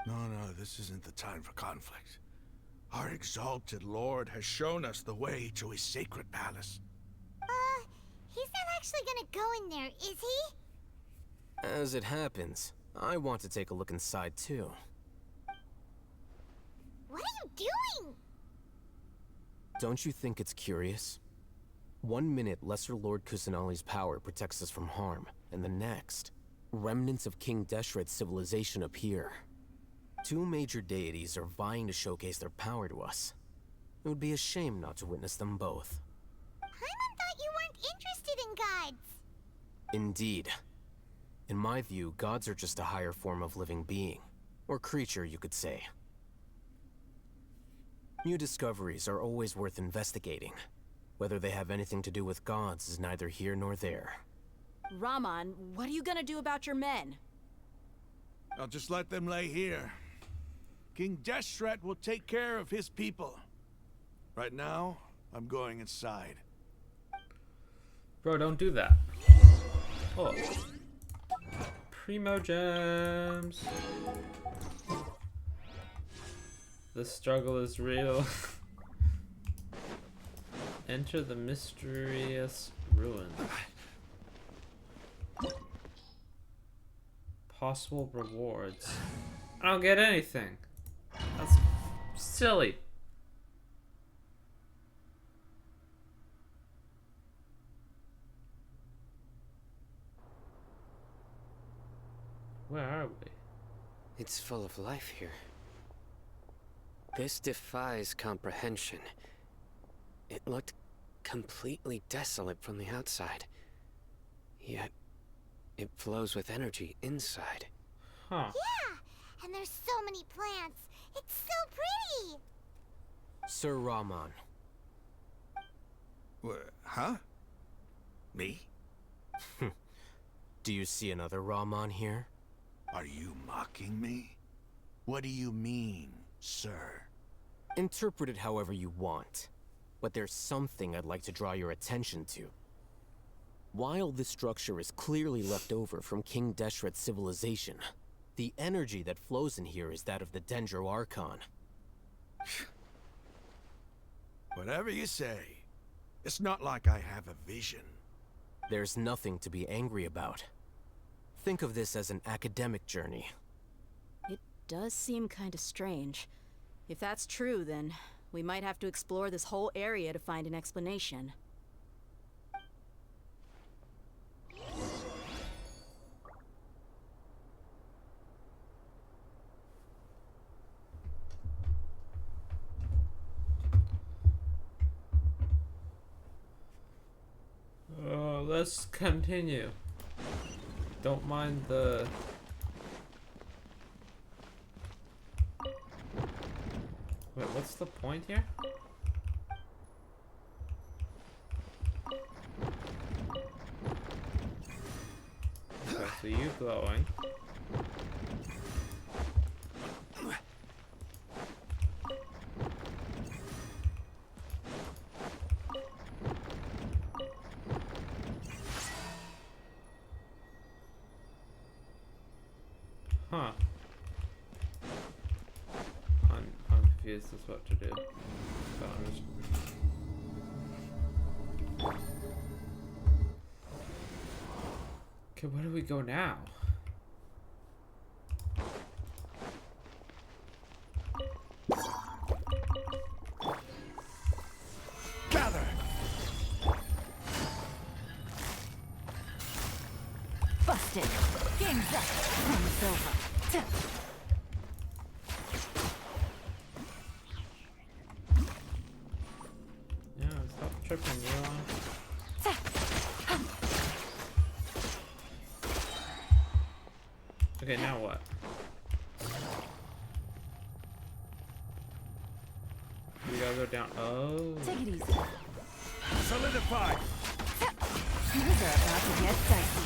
No, this isn't the time for conflict. Our exalted lord has shown us the way to his sacred palace. He's not actually gonna go in there, is he? As it happens, I want to take a look inside too. What are you doing? Don't you think it's curious? 1 minute, Lesser Lord Kusanali's power protects us from harm, and the next, remnants of King Deshret's civilization appear. Two major deities are vying to showcase their power to us. It would be a shame not to witness them both. Paimon thought you weren't interested in gods. Indeed. In my view, gods are just a higher form of living being. Or creature, you could say. New discoveries are always worth investigating. Whether they have anything to do with gods is neither here nor there. Rahman, what are you gonna do about your men? I'll just let them lay here. King Deshret will take care of his people. Right now, I'm going inside. Bro, don't do that. Oh. Primo gems. The struggle is real. Enter the mysterious ruin. Possible rewards. I don't get anything. That's silly. Where are we? It's full of life here. This defies comprehension. It looked completely desolate from the outside. Yet, it flows with energy inside. Huh. Yeah, and there's so many plants. It's so pretty. Sir Rahman. Huh? Me? Do you see another Rahman here? Are you mocking me? What do you mean, sir? Interpret it however you want, but there's something I'd like to draw your attention to. While this structure is clearly left over from King Deshret's civilization, the energy that flows in here is that of the Dendro Archon. Whatever you say. It's not like I have a vision. There's nothing to be angry about. Think of this as an academic journey. It does seem kinda strange. If that's true, then we might have to explore this whole area to find an explanation. Let's continue. Don't mind the... Wait, what's the point here? Okay, so you glowing. Huh. I'm confused as what to do. So I'm just... Okay, where do we go now? Gather! Busted. Game's up. Game's over. Yeah, stop tripping, Elon. Okay, now what? We gotta go down. Oh. Take it easy. Solidify! Things are about to get dicey.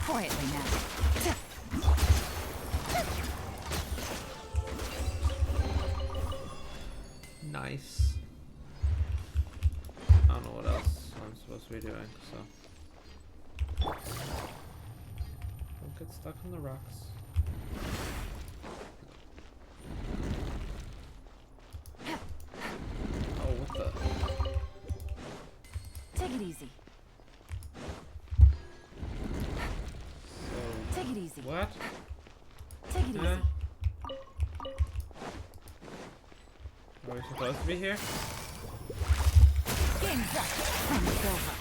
Quietly now. Nice. I don't know what else I'm supposed to be doing, so. Don't get stuck on the rocks. Oh, what the? Take it easy. So, Take it easy. what? Take it easy. Are we supposed to be here? Game's up. Game's over.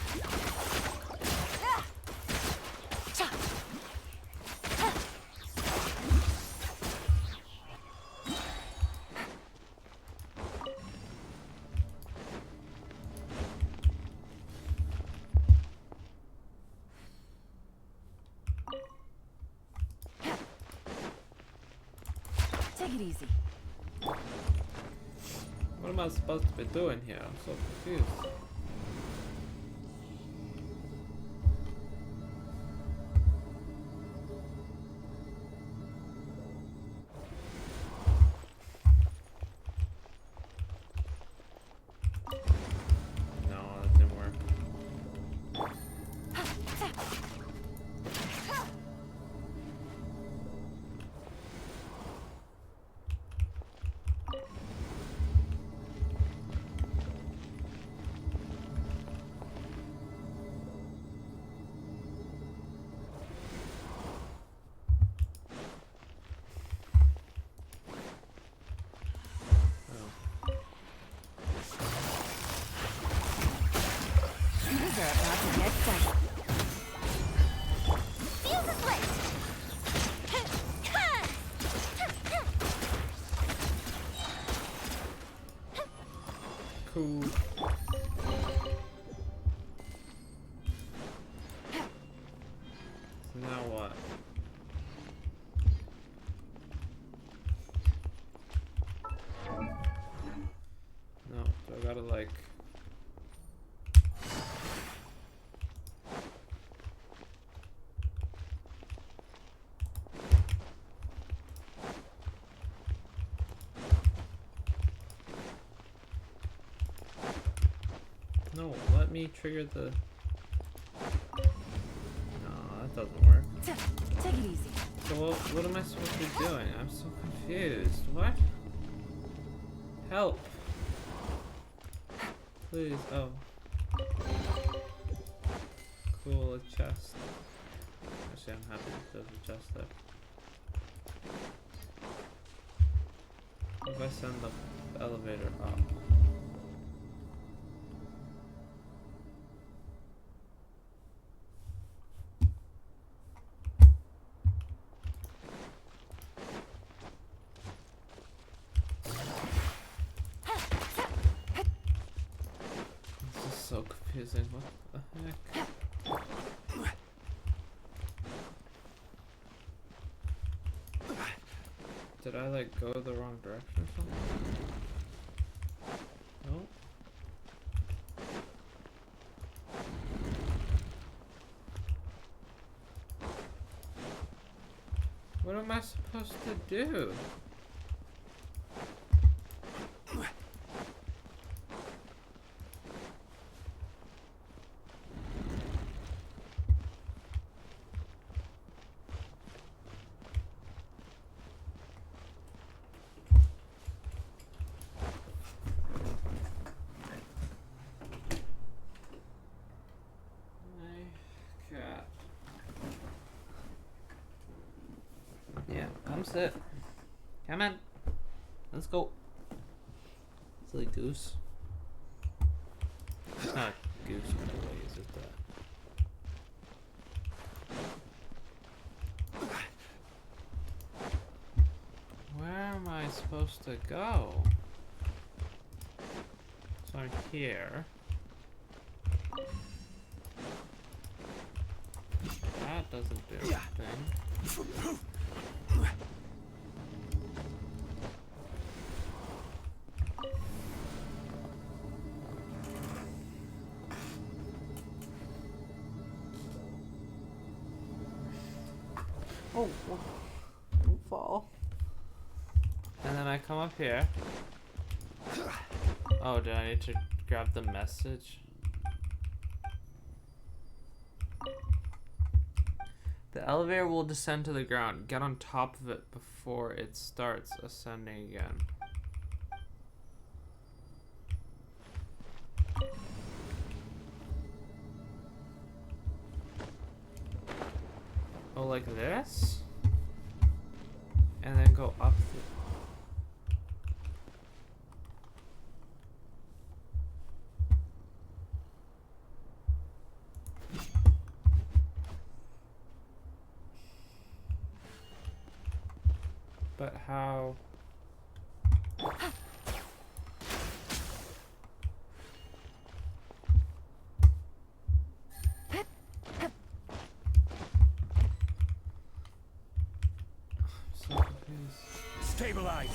Take it easy. What am I supposed to be doing here? I'm so confused. No, that didn't work. Things are about to get dicey. Feel the split! Cool. So now what? No, so I gotta like... me trigger the... No, that doesn't work. Take it easy. So what am I supposed to be doing? I'm so confused. What? Help! Please, oh. Cool, a chest. Actually, I'm happy that there's a chest there. If I send the elevator up. This is so confusing. What the heck? Did I like go the wrong direction or something? No. What am I supposed to do? Yeah, come sit. Come on. Let's go. Silly goose. It's not a goose, by the way, is it that? Where am I supposed to go? So I'm here. That doesn't do anything. Oh, don't fall. And then I come up here. Oh, do I need to grab the message? The elevator will descend to the ground. Get on top of it before it starts ascending again. Oh, like this? And then go up the... But how? So confused. Stabilize.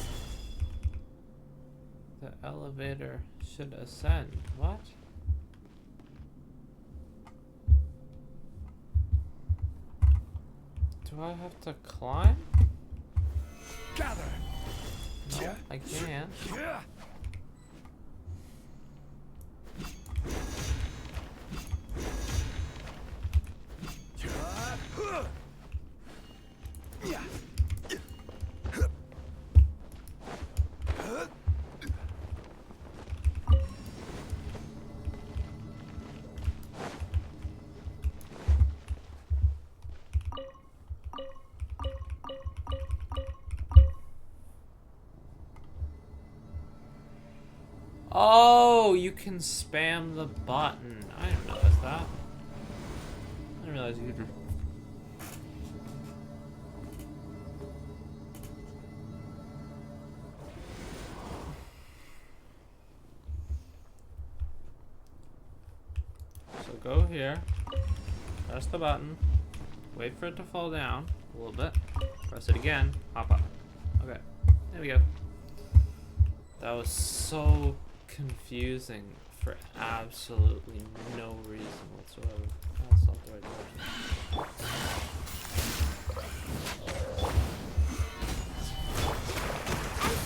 The elevator should ascend. What? Do I have to climb? Gather. No, I can't. Oh, you can spam the button. I didn't realize that. I didn't realize you could. So go here, press the button, wait for it to fall down a little bit, press it again, hop up. Okay, there we go. That was so confusing for absolutely no reason whatsoever. That's not the right direction.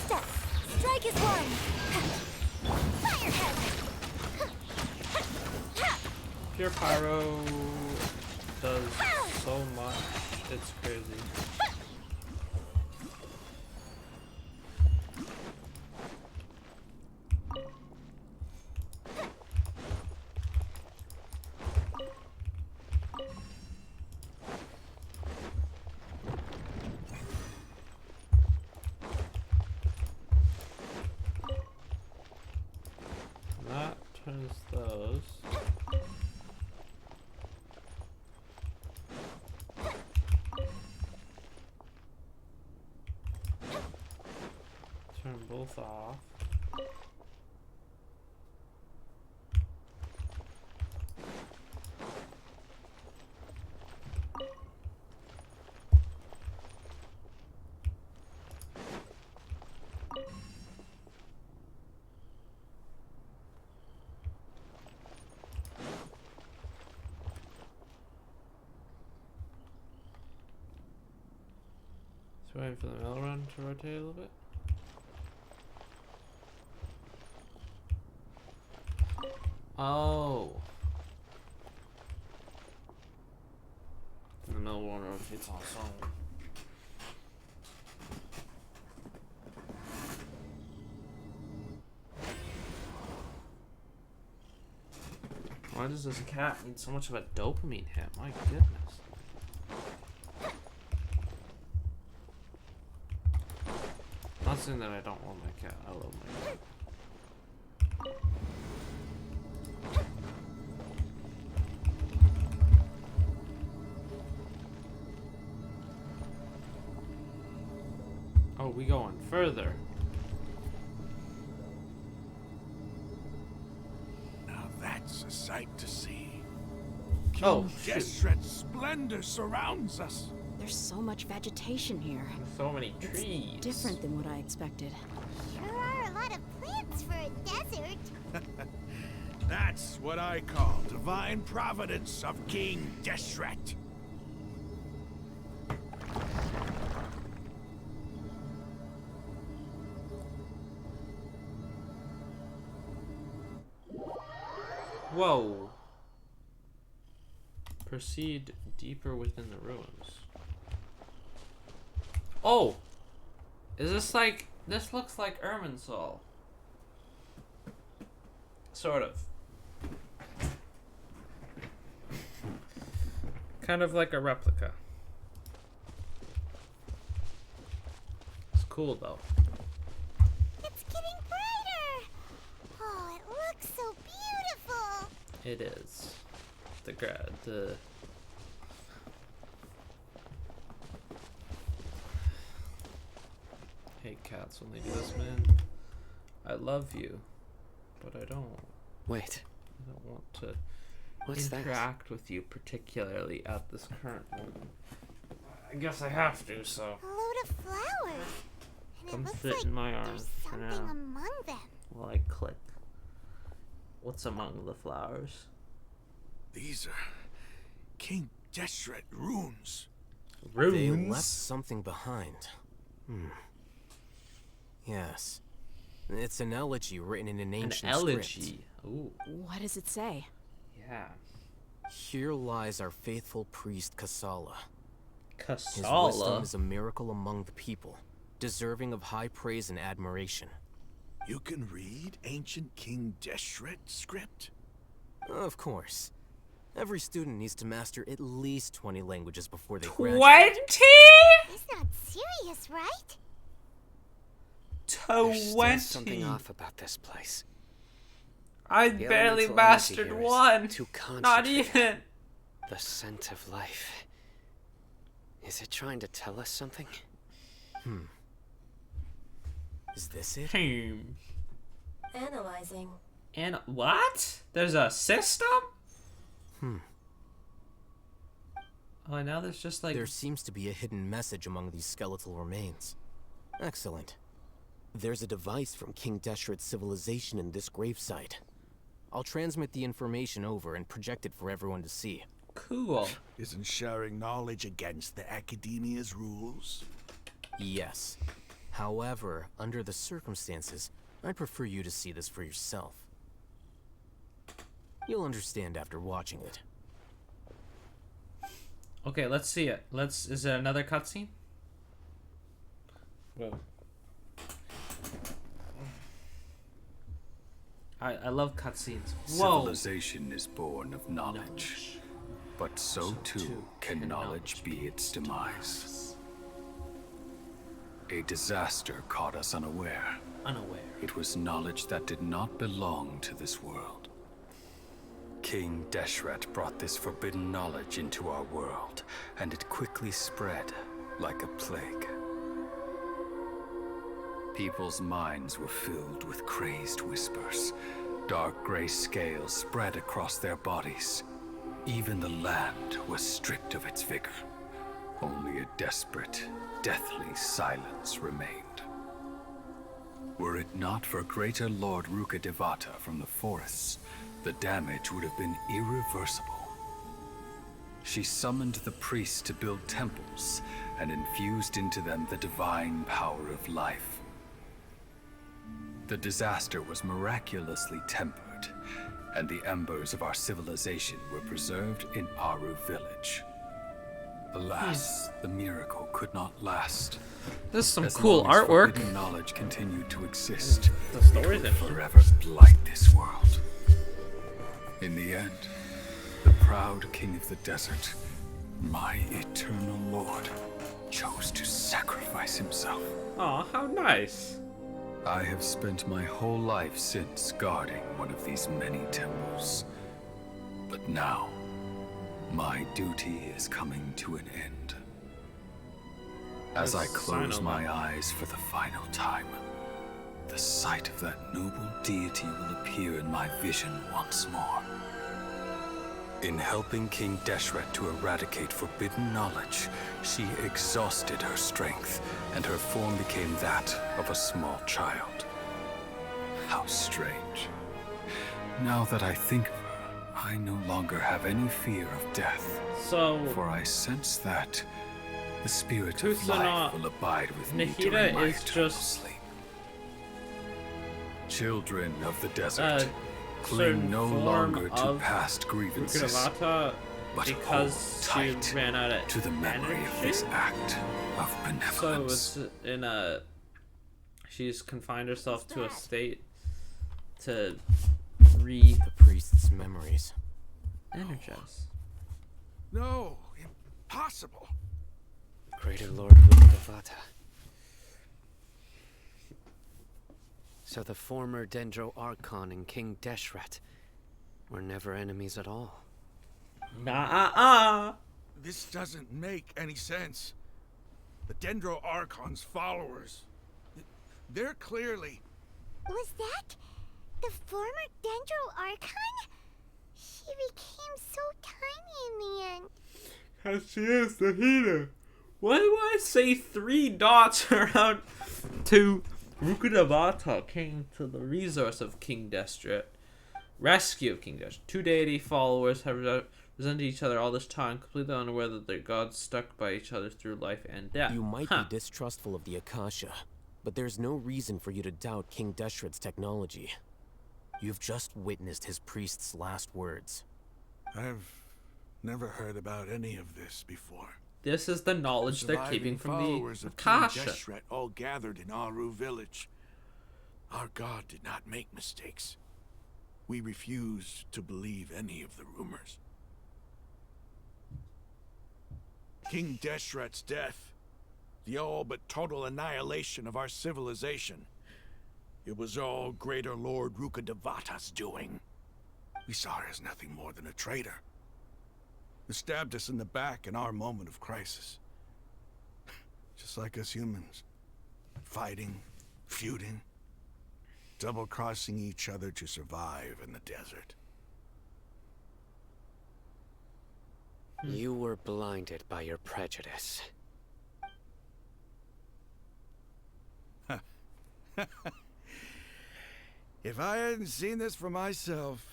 Step. Strike is one. Firehead. Pure Pyro does so much, it's crazy. That turns those. Turn both off. Just waiting for the middle run to rotate a little bit. Oh. And the middle one rotates also. Why does this cat need so much of a dopamine hit? My goodness. Not saying that I don't love my cat. I love my cat. Oh, we going further. Now that's a sight to see. Oh, Deshret's splendor surrounds us. There's so much vegetation here. So many trees. It's different than what I expected. Sure are a lot of plants for a desert. That's what I call divine providence of King Deshret. Whoa. Proceed deeper within the ruins. Oh! Is this like... This looks like Irminsul. Sort of. Kind of like a replica. It's cool though. It's getting brighter. Oh, it looks so beautiful. It is. The Hey cats only do this, man. I love you, but I don't. Wait. I don't want to What's interact with you particularly at this current moment. I guess I have to, so A load of flowers. And come it looks sit like in my arms there's for something now among them. while I click. What's among the flowers? These are King Deshret runes. They left something behind. Yes. It's an elegy written in an ancient elegy. script. Ooh. What does it say? Yeah. Here lies our faithful priest Kasala. His Kasala? wisdom is a miracle among the people, deserving of high praise and admiration. You can read ancient King Deshret script? Of course. Every student needs to master at least 20 languages before they graduate. 20? He's not serious, right? 20? There's still something off about this place. I The barely elemental mastered energy here is one. too Not concentrated. even. The scent of life. Is it trying to tell us something? Is this it? Analyzing. And what? There's a system? Oh, now there's just like... There seems to be a hidden message among these skeletal remains. Excellent. There's a device from King Deshret's civilization in this gravesite. I'll transmit the information over and project it for everyone to see. Cool. Isn't sharing knowledge against the Academia's rules? Yes. However, under the circumstances, I'd prefer you to see this for yourself. You'll understand after watching it. Okay, let's see it. Is it another cutscene? Whoa. I love cutscenes. Whoa. Civilization is born of knowledge, but so too can knowledge be its demise. A disaster caught us unaware. It was knowledge that did not belong to this world. King Deshret brought this forbidden knowledge into our world, and it quickly spread like a plague. People's minds were filled with crazed whispers. Dark gray scales spread across their bodies. Even the land was stripped of its vigor. Only a desperate, deathly silence remained. Were it not for greater Lord Rukkhadevata from the forests, the damage would have been irreversible. She summoned the priests to build temples and infused into them the divine power of life. The disaster was miraculously tempered, and the embers of our civilization were preserved in Aru village. Alas, the miracle could not last. This is some As cool long as artwork. forbidden knowledge continued to exist, The story's it would interesting. forever blight this world. In the end, the proud king of the desert, my eternal lord, chose to sacrifice himself. Aw, how nice. I have spent my whole life since guarding one of these many temples. But now, my duty is coming to an end. As I close my eyes for the final time, the sight of that noble deity will appear in my vision once more. In helping King Deshret to eradicate forbidden knowledge, she exhausted her strength, and her form became that of a small child. How strange. Now that I think of her, I no longer have any fear of death. For I sense that the spirit of life will abide with me during my eternal sleep. Children of the desert, cling no longer to past grievances, Rukkhadevata, but because hold she tight ran out of to the memory of this act of benevolence. So it's in a. She's confined herself to a state to The priest's memories. energize. No, impossible. Greater Lord Rukkhadevata. So the former Dendro Archon and King Deshret were never enemies at all. This doesn't make any sense. The Dendro Archon's followers, they're clearly... Was that the former Dendro Archon? She became so tiny in the end. Cause she is the healer. Why do I say 3 dots around to Rukkhadevata, king to the resource of King Deshret? Rescue of King Deshret. 2 deity followers have resented each other all this time, completely unaware that their gods stuck by each other through life and death. You might be distrustful of the Akasha, but there's no reason for you to doubt King Deshret's technology. You've just witnessed his priest's last words. I've never heard about any of this before. This is the knowledge they're Surviving keeping from followers the of King Akasha. Deshret all gathered in Aru village. Our god did not make mistakes. We refuse to believe any of the rumors. King Deshret's death, the all but total annihilation of our civilization, it was all Greater Lord Rukkhadevata's doing. We saw her as nothing more than a traitor, who stabbed us in the back in our moment of crisis. Just like us humans. Fighting, feuding, double-crossing each other to survive in the desert. You were blinded by your prejudice. If I hadn't seen this for myself,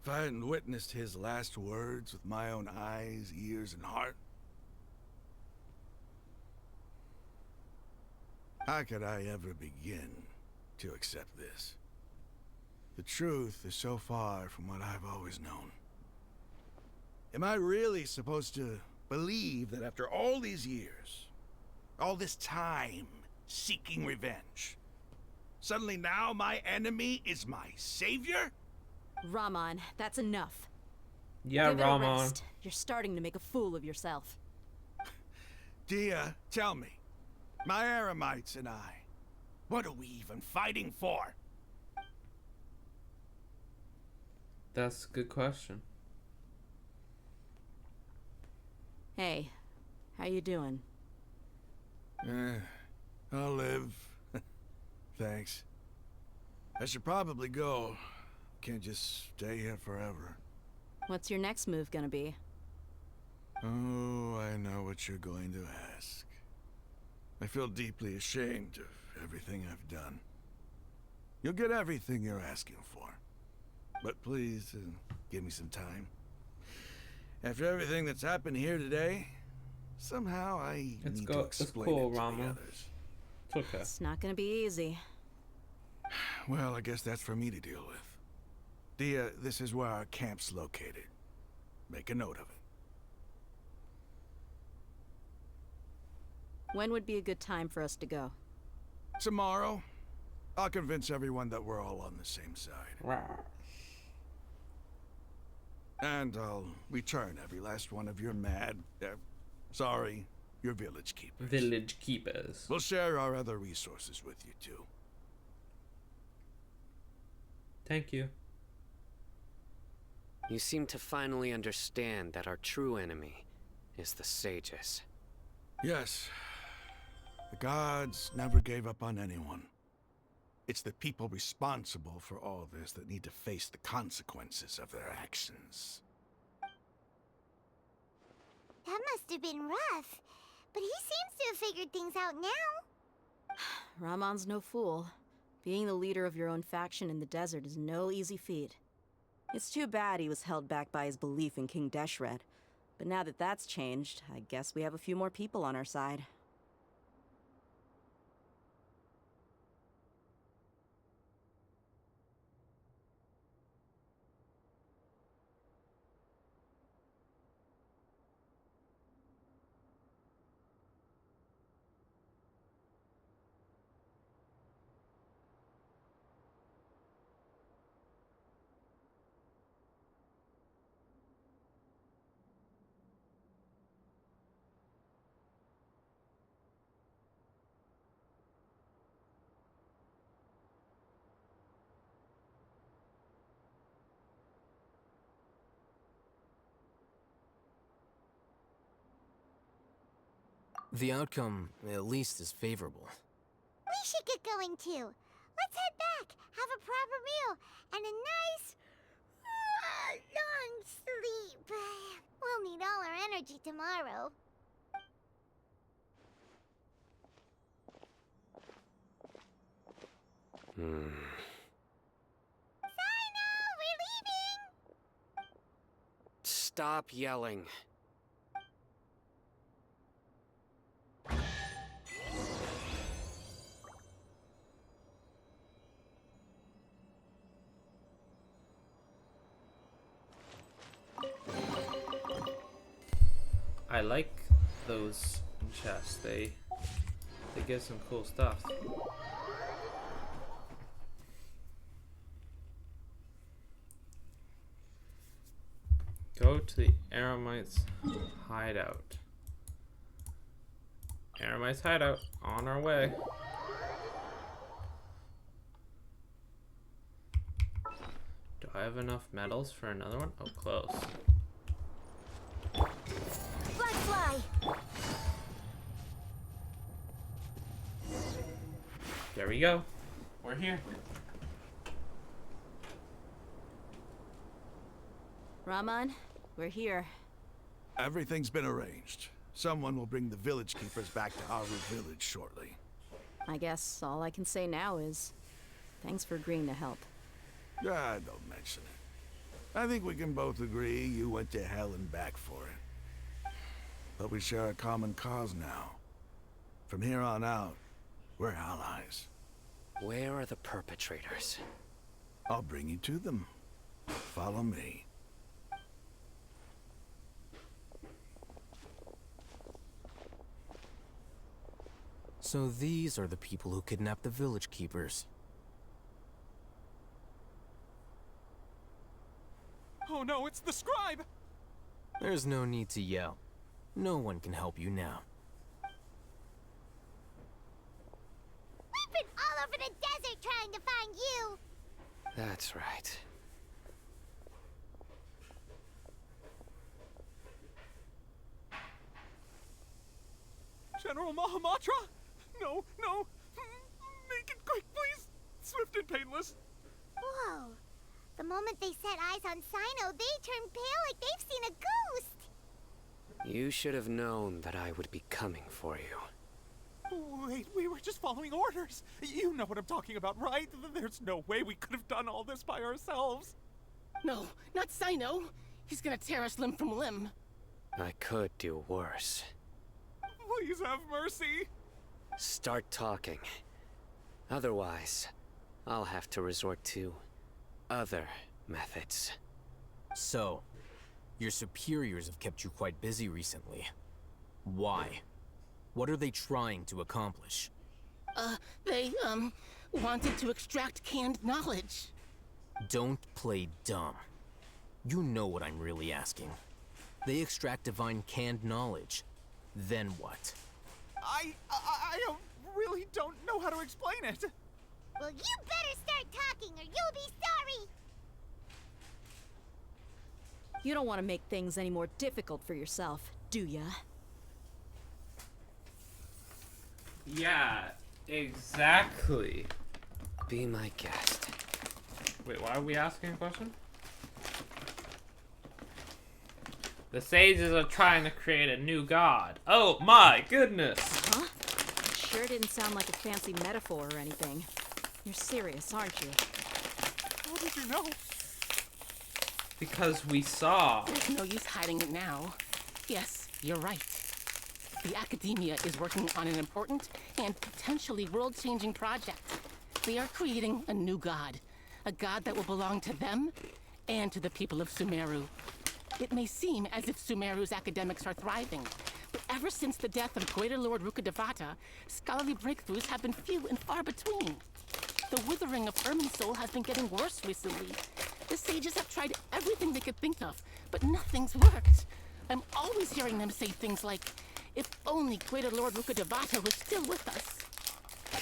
if I hadn't witnessed his last words with my own eyes, ears, and heart, how could I ever begin to accept this? The truth is so far from what I've always known. Am I really supposed to believe that after all these years, all this time seeking revenge, suddenly now my enemy is my savior? Rahman, that's enough. Yeah, Give it a Rahman. rest. You're starting to make a fool of yourself. Dia, tell me, my Eremites and I, what are we even fighting for? That's a good question. Hey, how you doing? I'll live. Thanks. I should probably go. Can't just stay here forever. What's your next move gonna be? Oh, I know what you're going to ask. I feel deeply ashamed of everything I've done. You'll get everything you're asking for. But please, give me some time. After everything that's happened here today, somehow I need to explain it to the others. It's okay. It's not gonna be easy. Well, I guess that's for me to deal with. Dia, this is where our camp's located. Make a note of it. When would be a good time for us to go? Tomorrow, I'll convince everyone that we're all on the same side. And I'll return every last one of your your village keepers. Village keepers. We'll share our other resources with you too. Thank you. You seem to finally understand that our true enemy is the sages. Yes. The gods never gave up on anyone. It's the people responsible for all this that need to face the consequences of their actions. That must have been rough. But he seems to have figured things out now. Rahman's no fool. Being the leader of your own faction in the desert is no easy feat. It's too bad he was held back by his belief in King Deshret. But now that that's changed, I guess we have a few more people on our side. The outcome, at least, is favorable. We should get going too. Let's head back, have a proper meal, and a nice, long sleep. We'll need all our energy tomorrow. Sino, we're leaving! Stop yelling. I like those chests. They give some cool stuff. Go to the Eremites hideout. Eremites hideout, on our way. Do I have enough metals for another one? Oh, close. Fly! There we go. We're here. Rahman, we're here. Everything's been arranged. Someone will bring the village keepers back to our village shortly. I guess all I can say now is thanks for agreeing to help. Ah, don't mention it. I think we can both agree you went to hell and back for it. But we share a common cause now. From here on out, we're allies. Where are the perpetrators? I'll bring you to them. Follow me. So these are the people who kidnapped the village keepers. Oh no, it's the scribe! There's no need to yell. No one can help you now. We've been all over the desert trying to find you! That's right. General Mahamatra? No, no! Make it quick, please! Swift and painless! Whoa. The moment they set eyes on Sino, they turned pale like they've seen a ghost! You should have known that I would be coming for you. Wait, we were just following orders. You know what I'm talking about, right? There's no way we could have done all this by ourselves. No, not Sino. He's gonna tear us limb from limb. I could do worse. Please have mercy. Start talking. Otherwise, I'll have to resort to other methods. So, your superiors have kept you quite busy recently. Why? What are they trying to accomplish? They wanted to extract canned knowledge. Don't play dumb. You know what I'm really asking. They extract divine canned knowledge. Then what? I really don't know how to explain it. Well, you better start talking or you'll be sorry! You don't want to make things any more difficult for yourself, do ya? Yeah, exactly. Be my guest. Wait, why are we asking a question? The sages are trying to create a new god. Oh my goodness! Huh? It sure didn't sound like a fancy metaphor or anything. You're serious, aren't you? How did you know? Because we saw. There's no use hiding it now. Yes, you're right. The Academia is working on an important and potentially world-changing project. They are creating a new god. A god that will belong to them and to the people of Sumeru. It may seem as if Sumeru's academics are thriving, but ever since the death of Greater Lord Rukkhadevata, scholarly breakthroughs have been few and far between. The withering of Irminsul has been getting worse recently. The sages have tried everything they could think of, but nothing's worked. I'm always hearing them say things like, if only Greater Lord Rukkhadevata was still with us.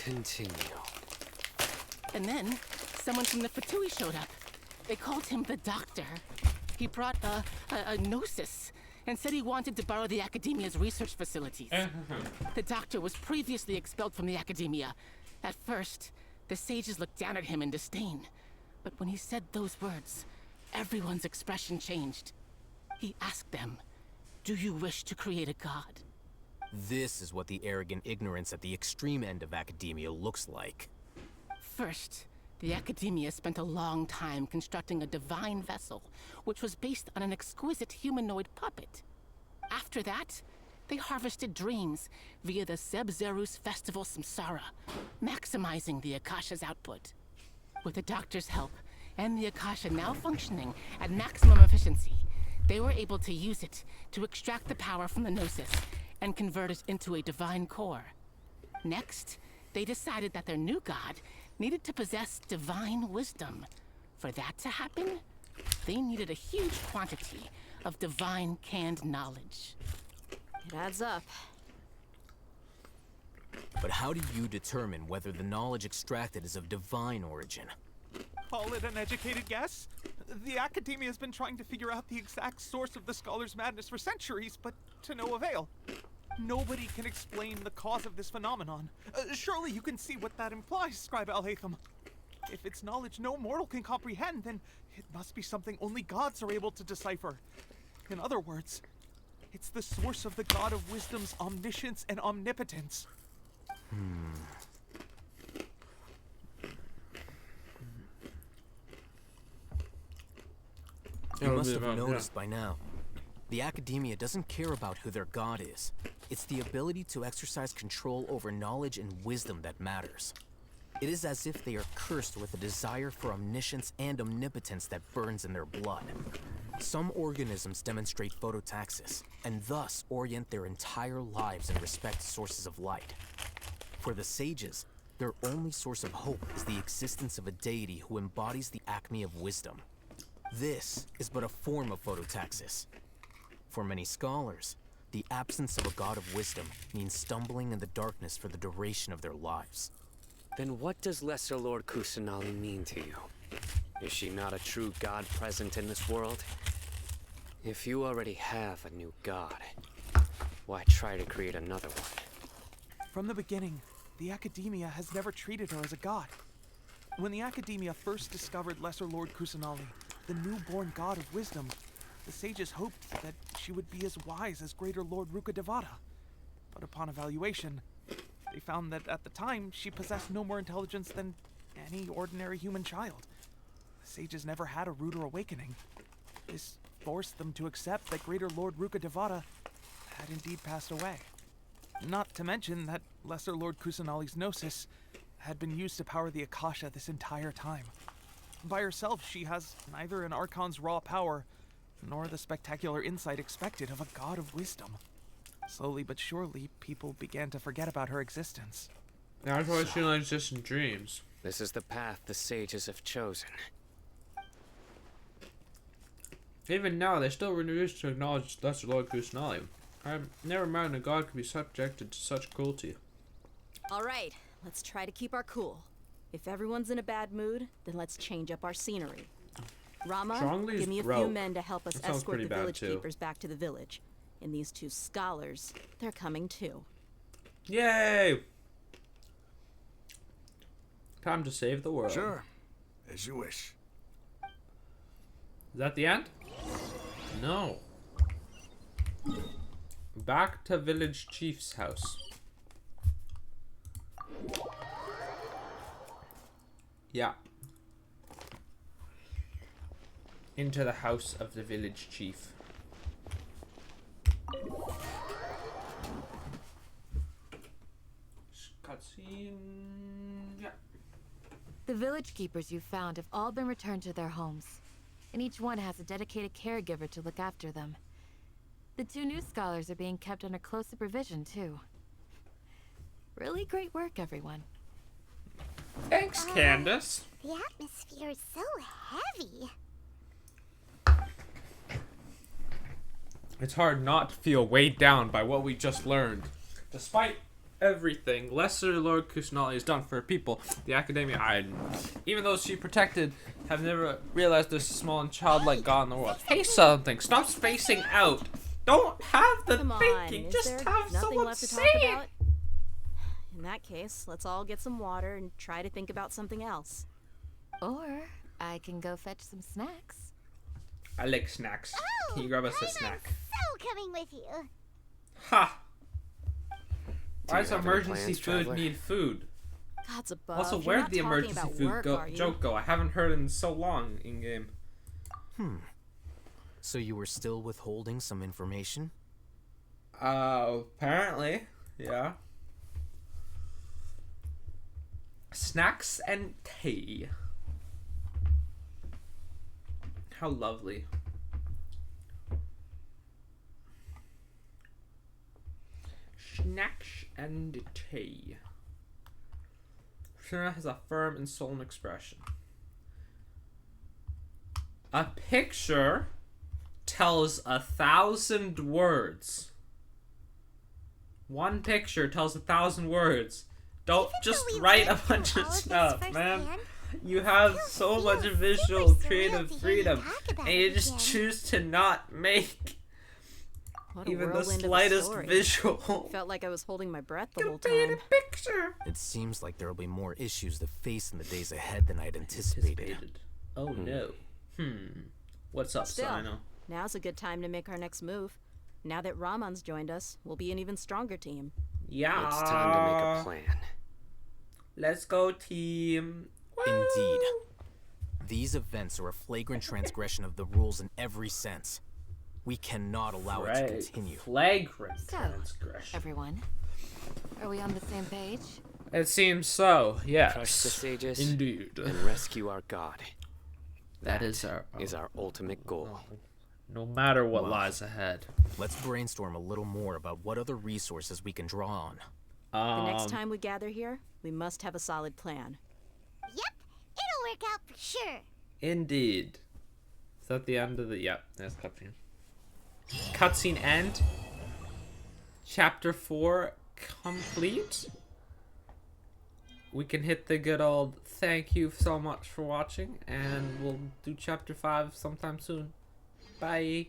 Continue. And then, someone from the Fatui showed up. They called him the Doctor. He brought a gnosis and said he wanted to borrow the Academia's research facilities. The Doctor was previously expelled from the Academia. At first, the sages looked down at him in disdain. But when he said those words, everyone's expression changed. He asked them, do you wish to create a god? This is what the arrogant ignorance at the extreme end of Academia looks like. First, the Academia spent a long time constructing a divine vessel, which was based on an exquisite humanoid puppet. After that, they harvested dreams via the Zeb-Zerus Festival Samsara, maximizing the Akasha's output. With the Doctor's help, and the Akasha now functioning at maximum efficiency, they were able to use it to extract the power from the Gnosis and convert it into a divine core. Next, they decided that their new god needed to possess divine wisdom. For that to happen, they needed a huge quantity of divine canned knowledge. It adds up. But how do you determine whether the knowledge extracted is of divine origin? Call it an educated guess? The Academia has been trying to figure out the exact source of the scholar's madness for centuries, but to no avail. Nobody can explain the cause of this phenomenon. Surely you can see what that implies, Scribe Al-Haytham. If it's knowledge no mortal can comprehend, then it must be something only gods are able to decipher. In other words, it's the source of the god of wisdom's omniscience and omnipotence. You must have noticed by now. The Academia doesn't care about who their god is. It's the ability to exercise control over knowledge and wisdom that matters. It is as if they are cursed with a desire for omniscience and omnipotence that burns in their blood. Some organisms demonstrate phototaxis, and thus orient their entire lives in respect to sources of light. For the sages, their only source of hope is the existence of a deity who embodies the acme of wisdom. This is but a form of phototaxis. For many scholars, the absence of a god of wisdom means stumbling in the darkness for the duration of their lives. Then what does Lesser Lord Kusanali mean to you? Is she not a true god present in this world? If you already have a new god, why try to create another one? From the beginning, the Academia has never treated her as a god. When the Academia first discovered Lesser Lord Kusanali, the newborn god of wisdom, the sages hoped that she would be as wise as Greater Lord Rukkhadevata. But upon evaluation, they found that at the time, she possessed no more intelligence than any ordinary human child. The sages never had a ruder awakening. This forced them to accept that Greater Lord Rukkhadevata had indeed passed away. Not to mention that Lesser Lord Kusanali's gnosis had been used to power the Akasha this entire time. By herself, she has neither an Archon's raw power, nor the spectacular insight expected of a god of wisdom. Slowly but surely, people began to forget about her existence. That's why she only exists in dreams. This is the path the sages have chosen. Even now, they still refuse to acknowledge Lesser Lord Kusanali. I've never imagined a god could be subjected to such cruelty. Alright, let's try to keep our cool. If everyone's in a bad mood, then let's change up our scenery. Rama, Zhongli's give me a few broke. men to help us That sounds escort pretty the bad, village too. keepers back to the village. And these two scholars, they're coming too. Yay! Time to save the world. Sure. As you wish. Is that the end? No. Back to village chief's house. Yeah. Into the house of the village chief. Cutscene. Yeah. The village keepers you found have all been returned to their homes, and each one has a dedicated caregiver to look after them. The two new scholars are being kept under close supervision, too. Really great work, everyone. Thanks, Candace. The atmosphere is so heavy. It's hard not to feel weighed down by what we just learned. Despite everything Lesser Lord Kusanali has done for her people, the Academia, even though she protected, have never realized there's a small and childlike god in the world. Hey, something! Stop spacing out! Don't have the Come on, thinking! is Just there have nothing someone left to say talk it! about? In that case, let's all get some water and try to think about something else. Or I can go fetch some snacks. I like snacks. Can you grab us a snack? So coming with you. Ha! Do Why you does have any emergency plans, food traveler? need food? God's above. Also, you're where'd not the talking emergency about food work, go? are you? Joke go? I haven't heard it in so long in game. So you were still withholding some information? Apparently, yeah. Snacks and tea. How lovely. Snacks and tea. Shuna has a firm and solemn expression. A picture tells 1,000 words. One picture tells 1,000 words. Don't just write a bunch of stuff, man. You have so much visual creative freedom, and you just choose to not make What a even the whirlwind of a slightest story. visual. Felt like I was holding my breath the whole Paint time. a picture. It seems like there will be more issues to face in the days ahead than I'd anticipated. Oh no. What's up, Still, Sino? now's a good time to make our next move. Now that Ramon's joined us, we'll be an even stronger team. Yeah. It's time to make a plan. Let's go, team. Indeed. These events are a flagrant transgression of the rules in every sense. We cannot allow it to continue. Flagrant So, transgression. everyone, are we on the same page? It seems so, yes. Crush the sages. Indeed. And rescue our god. That is our ultimate goal. No matter what Well, lies ahead. Let's brainstorm a little more about what other resources we can draw on. The next time we gather here, we must have a solid plan. Yep, it'll work out for sure. Indeed. Is that the end of the... Yep, there's cutscene. Cutscene end. Chapter 4 complete. We can hit the good old thank you so much for watching, and we'll do chapter 5 sometime soon. Bye.